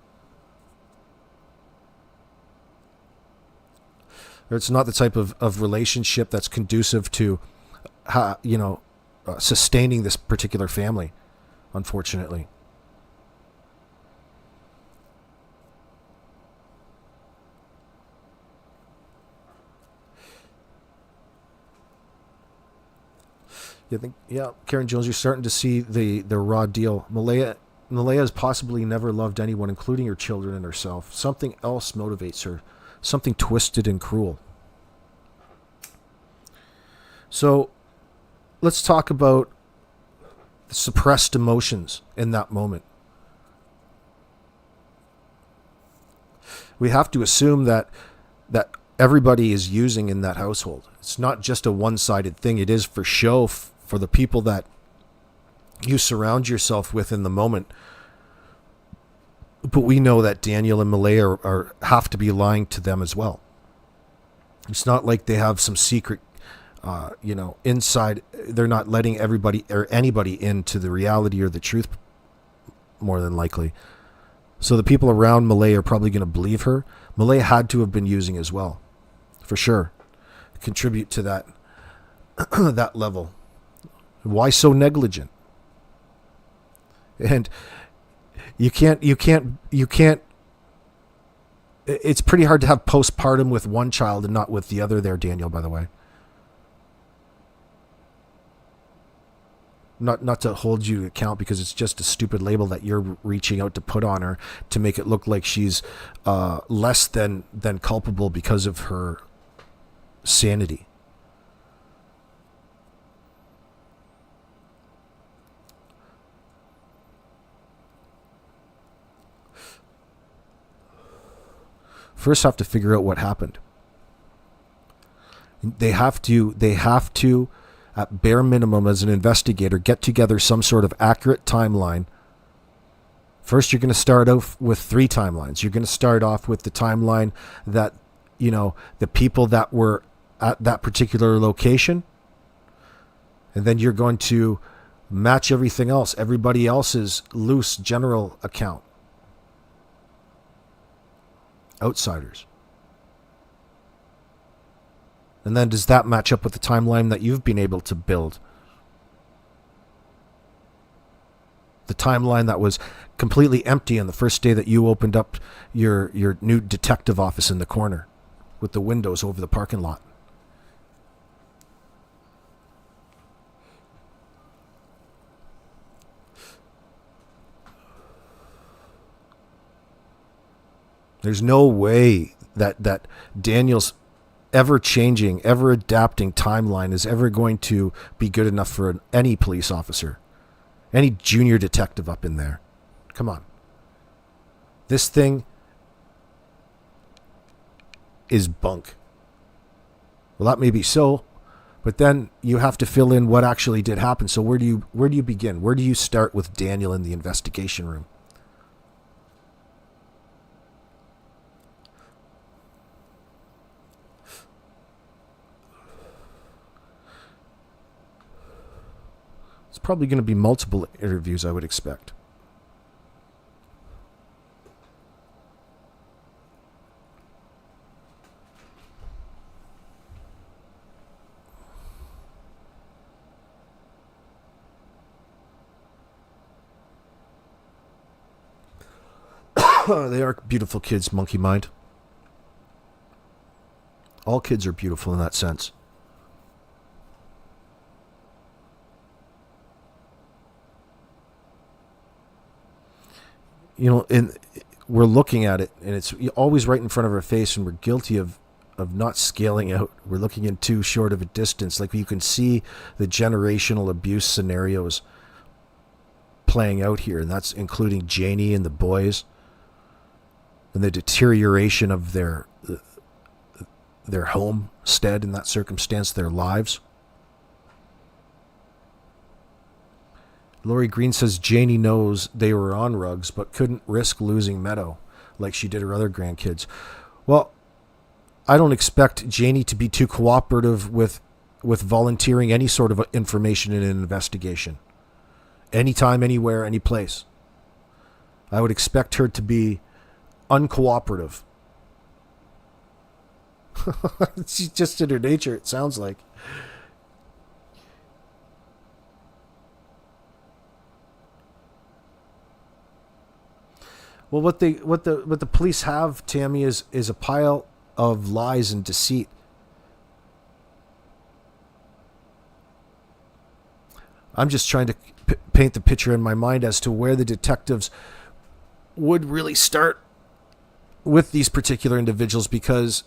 It's not the type of relationship that's conducive to, sustaining this particular family, unfortunately. Karen Jones, you're starting to see the raw deal. Milea has possibly never loved anyone, including her children and herself. Something else motivates her. Something twisted and cruel. So let's talk about the suppressed emotions in that moment. We have to assume that everybody is using in that household. It's not just a one-sided thing. It is for show for the people that you surround yourself with in the moment. But we know that Daniel and Milea have to be lying to them as well. It's not like they have some secret, inside. They're not letting everybody or anybody into the reality or the truth, more than likely. So the people around Milea are probably going to believe her. Milea had to have been using as well, for sure. Contribute to that that level. Why so negligent? And you can't, it's pretty hard to have postpartum with one child and not with the other there, Daniel, by the way. Not to hold you to account, because it's just a stupid label that you're reaching out to put on her to make it look like she's less than culpable because of her sanity. First, have to figure out what happened. They have to, at bare minimum, as an investigator, get together some sort of accurate timeline. First, you're going to start off with 3 timelines. You're going to start off with the timeline that, the people that were at that particular location. And then you're going to match everything else, everybody else's loose general account. Outsiders. And then does that match up with the timeline that you've been able to build? The timeline that was completely empty on the first day that you opened up your new detective office in the corner with the windows over the parking lot. There's no way that Daniel's ever changing, ever adapting timeline is ever going to be good enough for any police officer, any junior detective up in there. Come on. This thing is bunk. Well, that may be so, but then you have to fill in what actually did happen. So where do you begin? Where do you start with Daniel in the investigation room? Probably going to be multiple interviews, I would expect. They are beautiful kids, Monkey Mind. All kids are beautiful in that sense. And we're looking at it, and it's always right in front of our face, and we're guilty of not scaling out. We're looking in too short of a distance. Like, you can see the generational abuse scenarios playing out here, and that's including Janie and the boys, and the deterioration of their homestead in that circumstance, their lives. Lori Green says Janie knows they were on rugs, but couldn't risk losing Meadow like she did her other grandkids. Well, I don't expect Janie to be too cooperative with volunteering any sort of information in an investigation. Anytime, anywhere, any place. I would expect her to be uncooperative. She's just in her nature, it sounds like. Well, what the police have, Tammy, is a pile of lies and deceit. I'm just trying to paint the picture in my mind as to where the detectives would really start with these particular individuals, because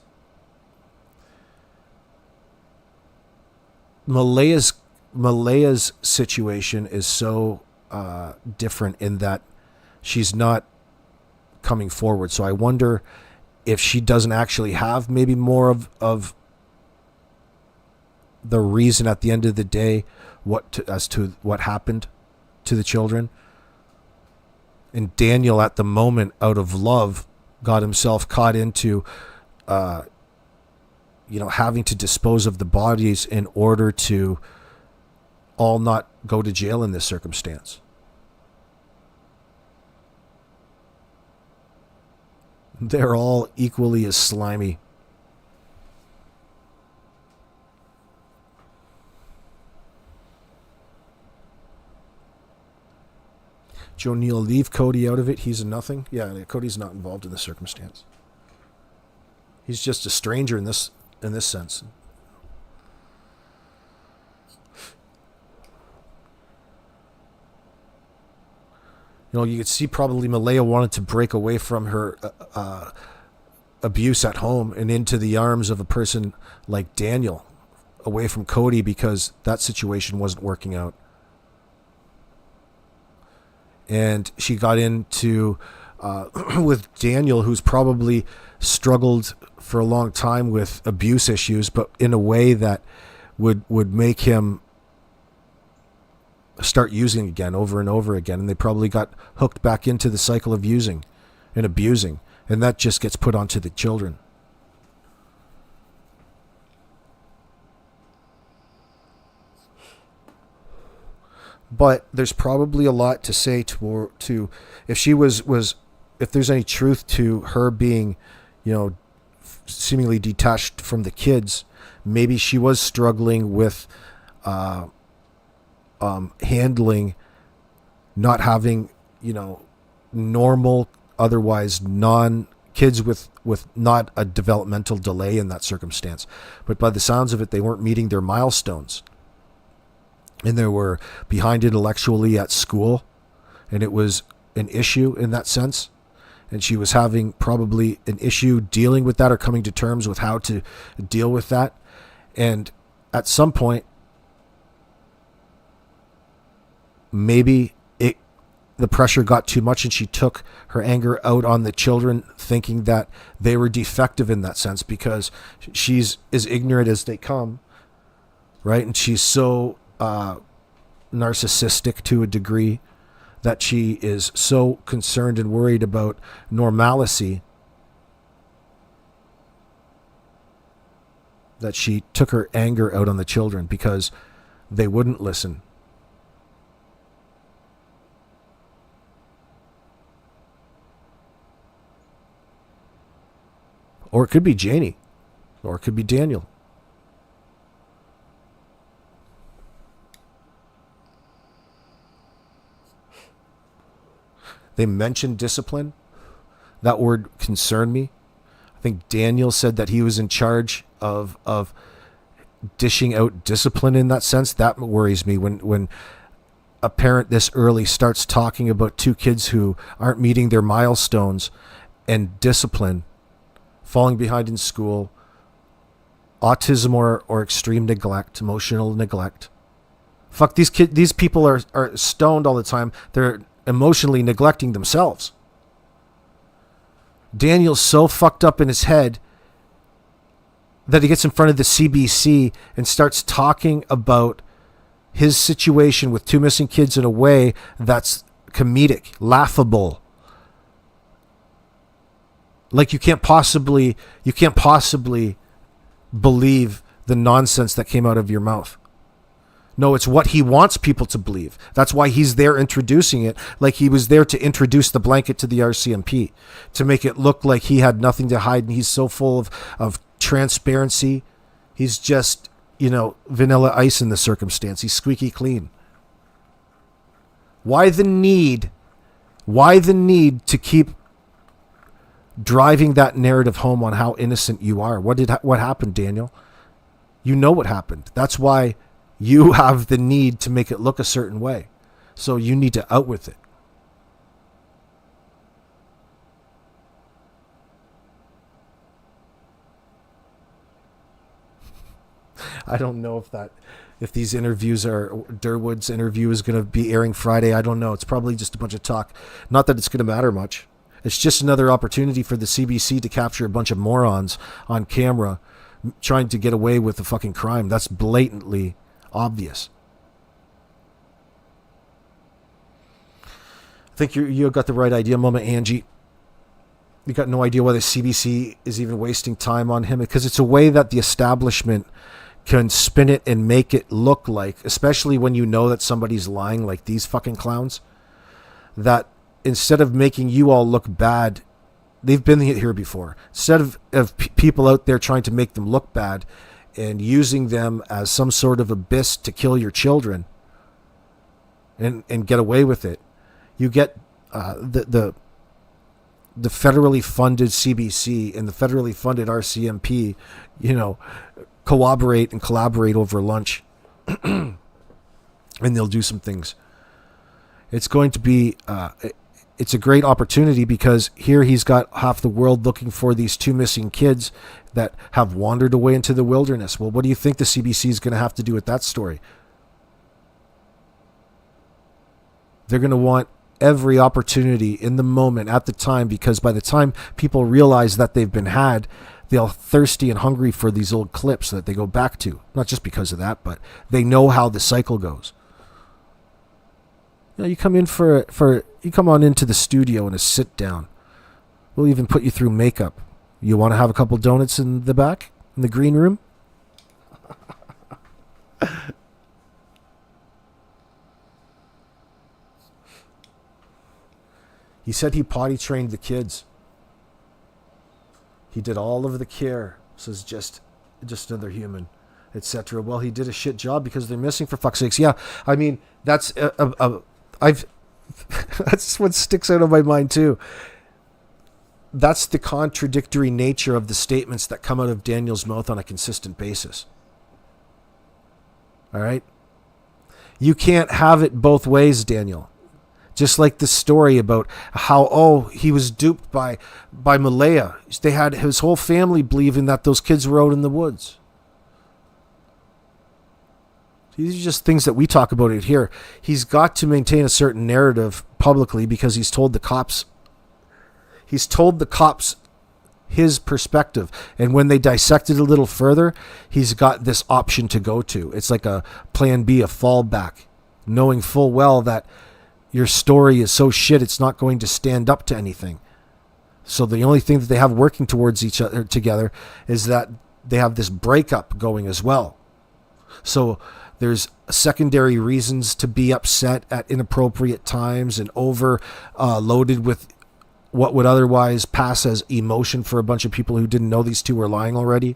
Malaya's situation is so different in that she's not coming forward. So I wonder if she doesn't actually have maybe more of the reason at the end of the day as to what happened to the children. And Daniel, at the moment, out of love, got himself caught into having to dispose of the bodies in order to all not go to jail in this circumstance. They're all equally as slimy. Joe Neal, leave Cody out of it. He's a nothing. Yeah, Cody's not involved in this circumstance. He's just a stranger in this sense. You know, you could see probably Malaya wanted to break away from her abuse at home and into the arms of a person like Daniel, away from Cody, because that situation wasn't working out. And she got into with Daniel, who's probably struggled for a long time with abuse issues, but in a way that would make him start using again over and over again. And they probably got hooked back into the cycle of using and abusing. And that just gets put onto the children. But there's probably a lot to say to if she was if there's any truth to her being, you know, seemingly detached from the kids, maybe she was struggling with handling not having, you know, normal, otherwise kids with not a developmental delay in that circumstance. But by the sounds of it, they weren't meeting their milestones. And they were behind intellectually at school. And it was an issue in that sense. And she was having probably an issue dealing with that, or coming to terms with how to deal with that. And at some point, maybe the pressure got too much and she took her anger out on the children, thinking that they were defective in that sense, because she's as ignorant as they come, right? And she's so narcissistic to a degree that she is so concerned and worried about normalcy that she took her anger out on the children because they wouldn't listen. Or it could be Janie. Or it could be Daniel. They mentioned discipline. That word concerned me. I think Daniel said that he was in charge of dishing out discipline in that sense. That worries me when a parent this early starts talking about two kids who aren't meeting their milestones and discipline, falling behind in school, autism or extreme neglect, emotional neglect. Fuck, these people are stoned all the time. They're emotionally neglecting themselves. Daniel's so fucked up in his head that he gets in front of the CBC and starts talking about his situation with two missing kids in a way that's comedic, laughable. Like you can't possibly believe the nonsense that came out of your mouth. No, it's what he wants people to believe. That's why he's there introducing it, like he was there to introduce the blanket to the RCMP, to make it look like he had nothing to hide, and he's so full of transparency. He's just, you know, vanilla ice in the circumstance. He's squeaky clean. Why the need to keep driving that narrative home on how innocent you are? What happened, Daniel? You know what happened. That's why you have the need to make it look a certain way. So you need to out with it. I don't know if these interviews are, Durwood's interview is going to be airing Friday. I don't know. It's probably just a bunch of talk. Not that it's going to matter much. It's just another opportunity for the CBC to capture a bunch of morons on camera trying to get away with the fucking crime. That's blatantly obvious. I think you got the right idea, Mama Angie. You got no idea why the CBC is even wasting time on him, because it's a way that the establishment can spin it and make it look like, especially when you know that somebody's lying, like these fucking clowns, that instead of making you all look bad, they've been here before. Instead of people out there trying to make them look bad and using them as some sort of abyss to kill your children and get away with it, you get the federally funded CBC and the federally funded RCMP, you know, cooperate and collaborate over lunch and they'll do some things. It's going to be it's a great opportunity because here he's got half the world looking for these 2 missing kids that have wandered away into the wilderness. Well, what do you think the CBC is going to have to do with that story? They're going to want every opportunity in the moment at the time, because by the time people realize that they've been had, they're thirsty and hungry for these old clips that they go back to. Not just because of that, but they know how the cycle goes. You know, you come in you come on into the studio and a sit down. We'll even put you through makeup. You want to have a couple donuts in the back, in the green room? He said he potty trained the kids. He did all of the care. Says just another human, etc. Well, he did a shit job because they're missing, for fuck's sakes. Yeah, I mean that's that's what sticks out of my mind too. That's the contradictory nature of the statements that come out of Daniel's mouth on a consistent basis. All right? You can't have it both ways, Daniel. Just like the story about how, he was duped by Malaya. They had his whole family believing that those kids were out in the woods. These are just things that we talk about it here. He's got to maintain a certain narrative publicly because he's told the cops his perspective. And when they dissect it a little further, he's got this option to go to. It's like a plan B, a fallback, knowing full well that your story is so shit it's not going to stand up to anything. So the only thing that they have working towards each other together is that they have this breakup going as well. So there's secondary reasons to be upset at inappropriate times and overloaded with what would otherwise pass as emotion for a bunch of people who didn't know these two were lying already.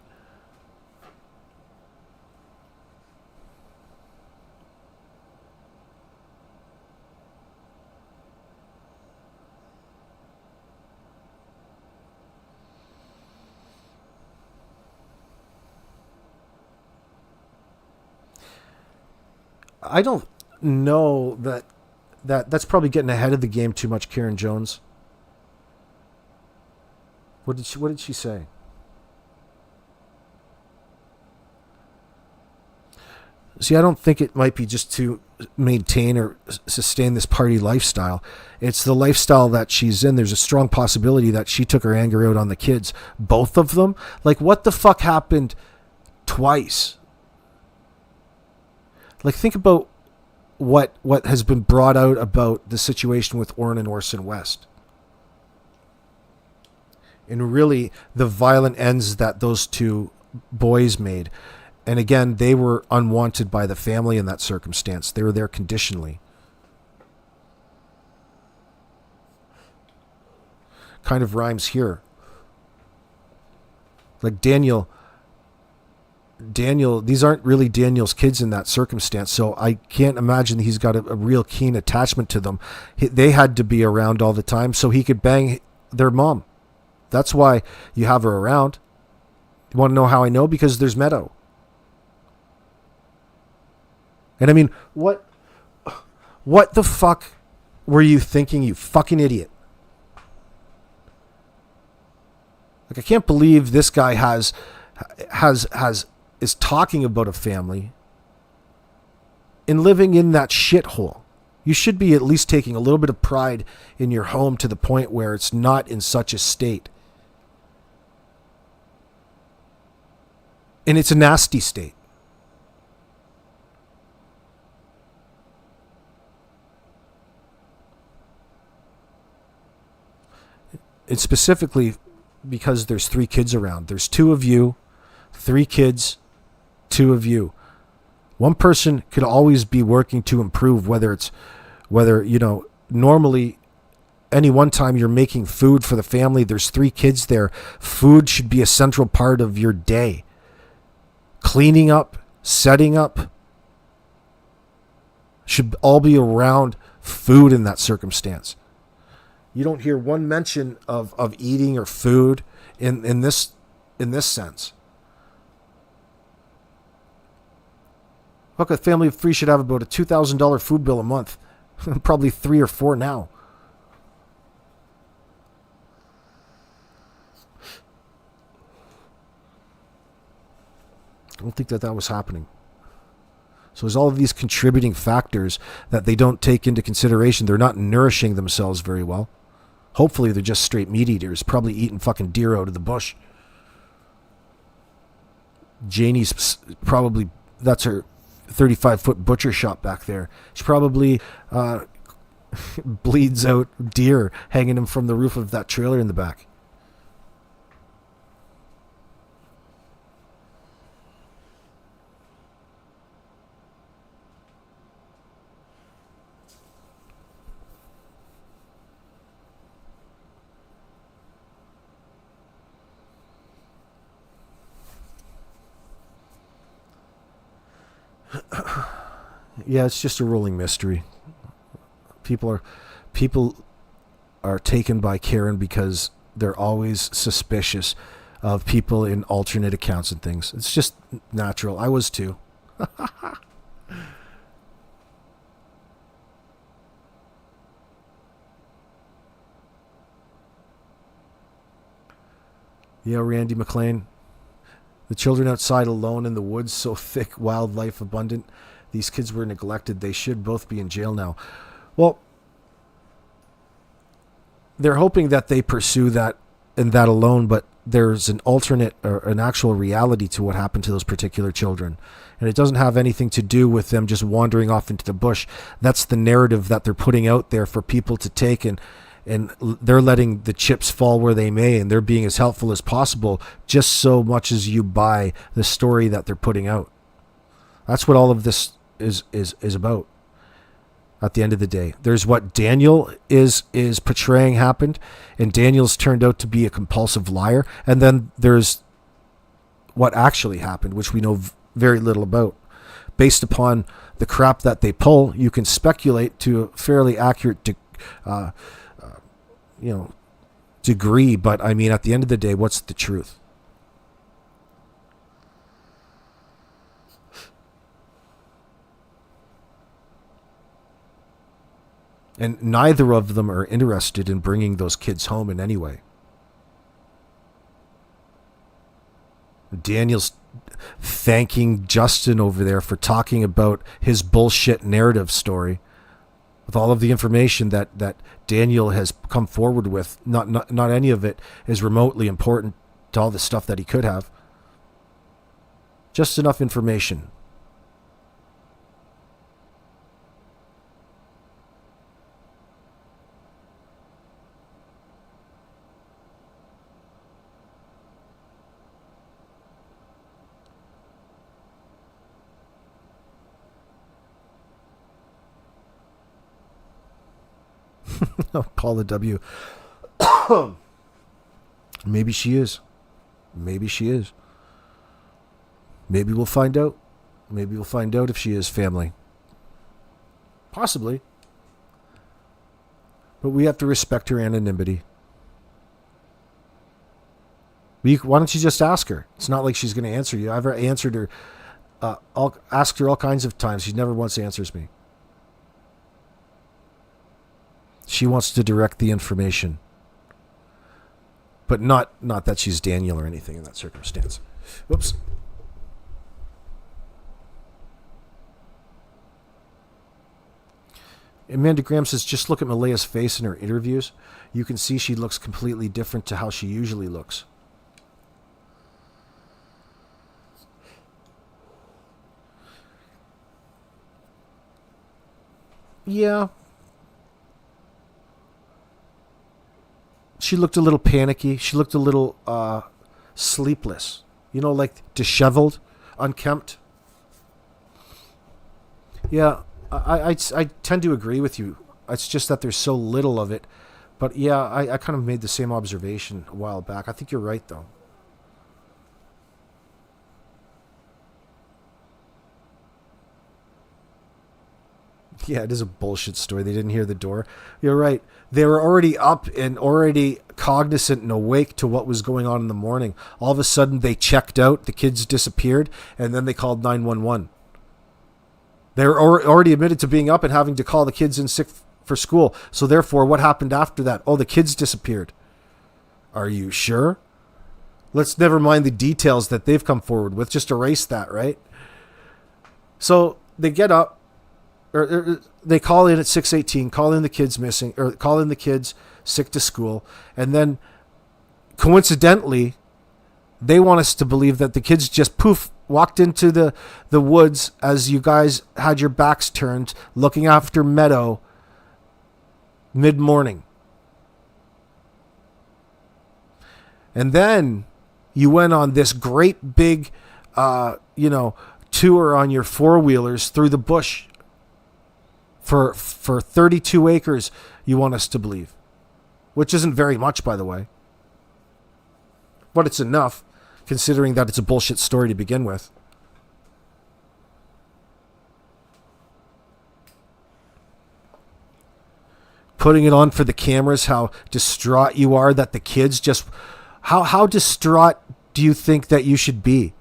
I don't know that's probably getting ahead of the game too much, Karen Jones. What did she say? See, I don't think it might be just to maintain or sustain this party lifestyle. It's the lifestyle that she's in. There's a strong possibility that she took her anger out on the kids. Both of them? Like, what the fuck happened twice? Like, think about what has been brought out about the situation with Orrin and Orson West. And really the violent ends that those two boys made. And again, they were unwanted by the family in that circumstance. They were there conditionally. Kind of rhymes here. Like Daniel, these aren't really Daniel's kids in that circumstance, so I can't imagine he's got a real keen attachment to them. They had to be around all the time so he could bang their mom. That's why you have her around. You want to know how I know? Because there's Meadow. And I mean, what the fuck were you thinking, you fucking idiot? Like, I can't believe this guy is talking about a family and living in that shithole. You should be at least taking a little bit of pride in your home to the point where it's not in such a state. And it's a nasty state. It's specifically because there's 3 kids around. There's 2 of you, 3 kids, 2 of you. One person could always be working to improve, whether normally any one time you're making food for the family, there's 3 kids there. Food should be a central part of your day. Cleaning up, setting up, should all be around food in that circumstance. You don't hear one mention of eating or food in this sense. Look, a family of 3 should have about a $2,000 food bill a month. Probably 3 or 4 now. I don't think that was happening. So there's all of these contributing factors that they don't take into consideration. They're not nourishing themselves very well. Hopefully they're just straight meat eaters, probably eating fucking deer out of the bush. Janie's probably, that's her 35-foot butcher shop back there. She probably bleeds out deer, hanging them from the roof of that trailer in the back. Yeah, it's just a rolling mystery. People are taken by Karen because they're always suspicious of people in alternate accounts and things. It's just natural. I was too. Yeah, Randy McLean. The children outside alone in the woods, so thick, wildlife abundant. These kids were neglected. They should both be in jail now. Well, they're hoping that they pursue that and that alone, but there's an alternate or an actual reality to what happened to those particular children. And it doesn't have anything to do with them just wandering off into the bush. That's the narrative that they're putting out there for people to take, and they're letting the chips fall where they may, and they're being as helpful as possible just so much as you buy the story that they're putting out. That's what all of this is about. At the end of the day, there's what Daniel is portraying happened, and Daniel's turned out to be a compulsive liar, and then there's what actually happened, which we know very little about. Based upon the crap that they pull, you can speculate to a fairly accurate degree, but I mean, at the end of the day, what's the truth? And neither of them are interested in bringing those kids home in any way. Daniel's thanking Justin over there for talking about his bullshit narrative story with all of the information that Daniel has come forward with. Not any of it is remotely important to all the stuff that he could have. Just enough information. Paula W. Maybe she is. Maybe she is. Maybe we'll find out. Maybe we'll find out if she is family. Possibly. But we have to respect her anonymity. Why don't you just ask her? It's not like she's going to answer you. I've answered her. I'll ask her all kinds of times. She never once answers me. She wants to direct the information. But not that she's Daniel or anything in that circumstance. Whoops. Amanda Graham says, just look at Malaya's face in her interviews. You can see she looks completely different to how she usually looks. Yeah. She looked a little panicky. She looked a little sleepless. You know, like disheveled, unkempt. Yeah, I tend to agree with you. It's just that there's so little of it. But yeah, I kind of made the same observation a while back. I think you're right, though. Yeah, it is a bullshit story. They didn't hear the door. You're right. They were already up and already cognizant and awake to what was going on in the morning. All of a sudden, they checked out. The kids disappeared, and then they called 911. They're already admitted to being up and having to call the kids in sick for school. So therefore, what happened after that? Oh, the kids disappeared. Are you sure? Let's never mind the details that they've come forward with. Just erase that, right? So they get up, or they call in at 6:18, call in the kids missing, or call in the kids sick to school, and then coincidentally, they want us to believe that the kids just poof walked into the woods as you guys had your backs turned, looking after Meadow mid-morning. And then you went on this great big, tour on your four-wheelers through the bush for 32 acres, you want us to believe. Which isn't very much, by the way. But it's enough, considering that it's a bullshit story to begin with. Putting it on for the cameras, how distraught you are that the kids just... How distraught do you think that you should be?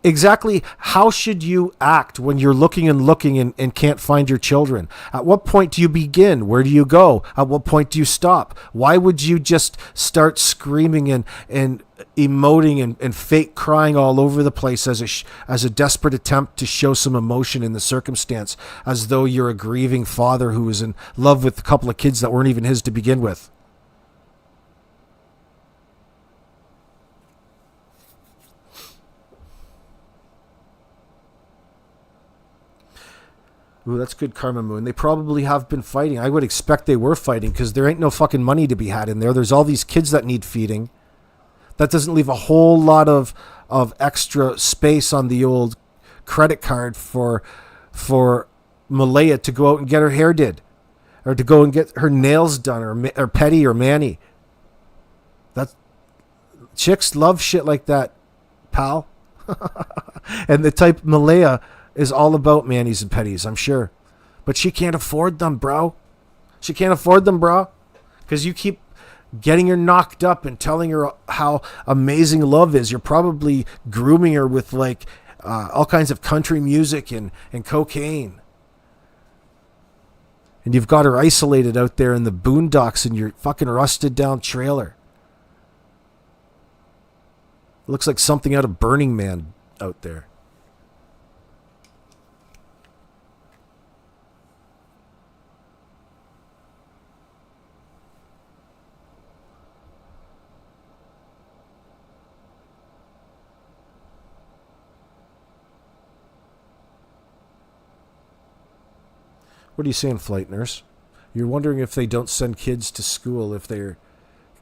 Exactly how should you act when you're looking and can't find your children? At what point do you begin? Where do you go? At what point do you stop? Why would you just start screaming and emoting and fake crying all over the place as a desperate attempt to show some emotion in the circumstance, as though you're a grieving father who was in love with a couple of kids that weren't even his to begin with? Ooh, that's good karma, Moon. They probably have been fighting. I would expect they were fighting because there ain't no fucking money to be had in there. There's all these kids that need feeding. That doesn't leave a whole lot of extra space on the old credit card for Malaya to go out and get her hair did, or to go and get her nails done, or Petty or Manny. That chicks love shit like that, pal. And the type Malaya is all about Manny's and Petties, I'm sure. But she can't afford them, bro. She can't afford them, bro. Because you keep getting her knocked up and telling her how amazing love is. You're probably grooming her with like all kinds of country music and cocaine. And you've got her isolated out there in the boondocks in your fucking rusted down trailer. Looks like something out of Burning Man out there. What are you saying, flight nurse? You're wondering if they don't send kids to school if they're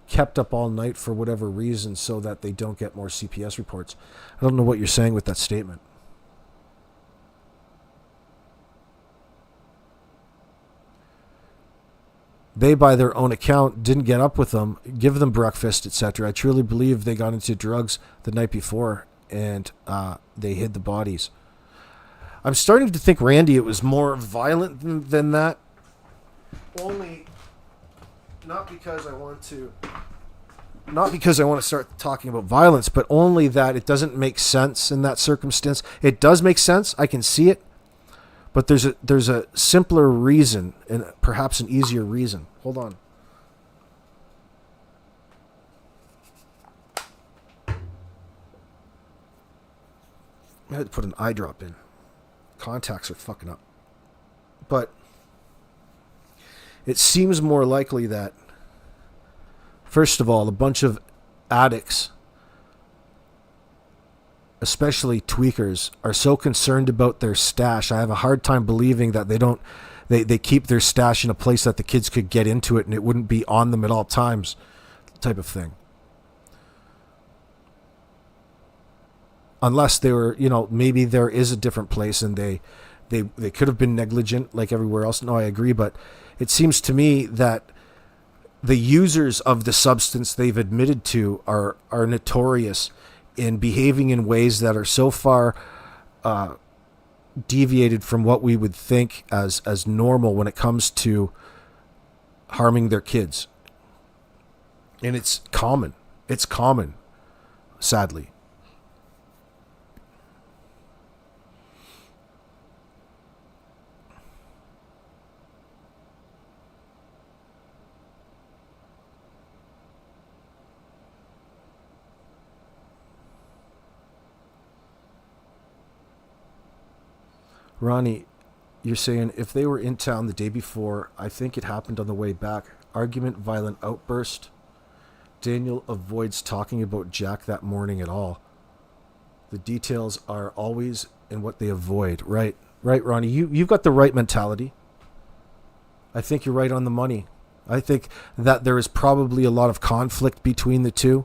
kept up all night for whatever reason so that they don't get more CPS reports. I don't know what you're saying with that statement. They, by their own account, didn't get up with them, give them breakfast, etc. I truly believe they got into drugs the night before and they hid the bodies. I'm starting to think, Randy, it was more violent than that. Only, not because I want to start talking about violence, but only that it doesn't make sense in that circumstance. It does make sense. I can see it. But there's a simpler reason and perhaps an easier reason. Hold on. I had to put an eye drop in. Contacts are fucking up. But it seems more likely that, first of all, a bunch of addicts, especially tweakers, are so concerned about their stash. I have a hard time believing that they keep their stash in a place that the kids could get into it and it wouldn't be on them at all times, type of thing. Unless they were, maybe there is a different place and they could have been negligent like everywhere else. No, I agree, but it seems to me that the users of the substance they've admitted to are notorious in behaving in ways that are so far deviated from what we would think as normal when it comes to harming their kids. And it's common. It's common, sadly. Ronnie, you're saying if they were in town the day before, I think it happened on the way back. Argument, violent outburst. Daniel avoids talking about Jack that morning at all. The details are always in what they avoid. Right, Ronnie. You've got the right mentality. I think you're right on the money. I think that there is probably a lot of conflict between the two.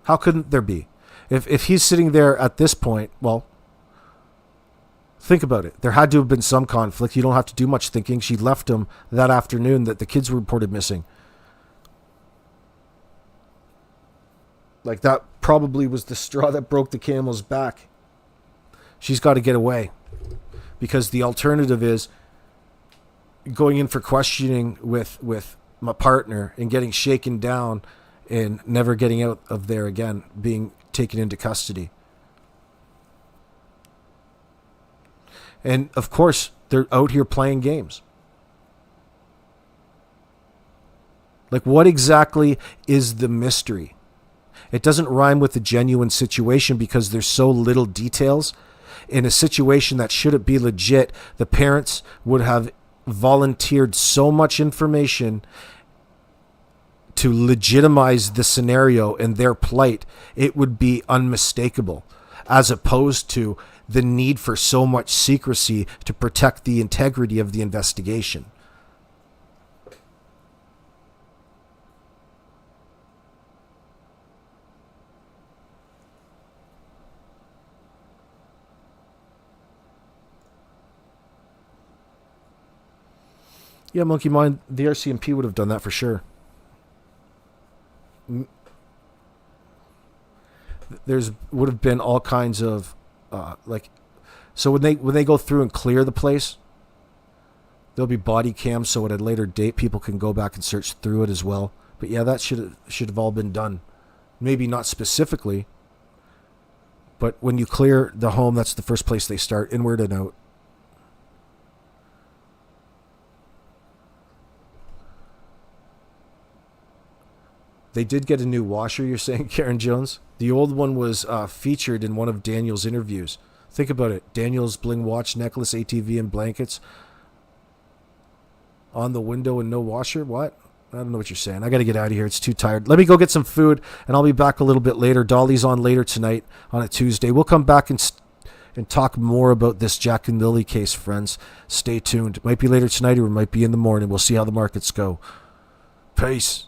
How couldn't there be? If he's sitting there at this point, well, think about it. There had to have been some conflict. You don't have to do much thinking. She left him that afternoon that the kids were reported missing. Like, that probably was the straw that broke the camel's back. She's got to get away. Because the alternative is going in for questioning with my partner and getting shaken down and never getting out of there again, being taken into custody. And, of course, they're out here playing games. Like, what exactly is the mystery? It doesn't rhyme with the genuine situation because there's so little details. In a situation that shouldn't be legit, the parents would have volunteered so much information to legitimize the scenario and their plight. It would be unmistakable, as opposed to the need for so much secrecy to protect the integrity of the investigation. Yeah, Monkey Mind, the RCMP would have done that for sure. There's would have been all kinds of so when they go through and clear the place, there'll be body cams, so at a later date people can go back and search through it as well. But yeah, that should have all been done. Maybe not specifically, but when you clear the home, that's the first place they start, inward and out. They did get a new washer, you're saying, Karen Jones? The old one was featured in one of Daniel's interviews. Think about it. Daniel's bling watch, necklace, ATV, and blankets on the window and no washer? What? I don't know what you're saying. I got to get out of here. It's too tired. Let me go get some food, and I'll be back a little bit later. Dolly's on later tonight on a Tuesday. We'll come back and talk more about this Jack and Lilly case, friends. Stay tuned. It might be later tonight or it might be in the morning. We'll see how the markets go. Peace.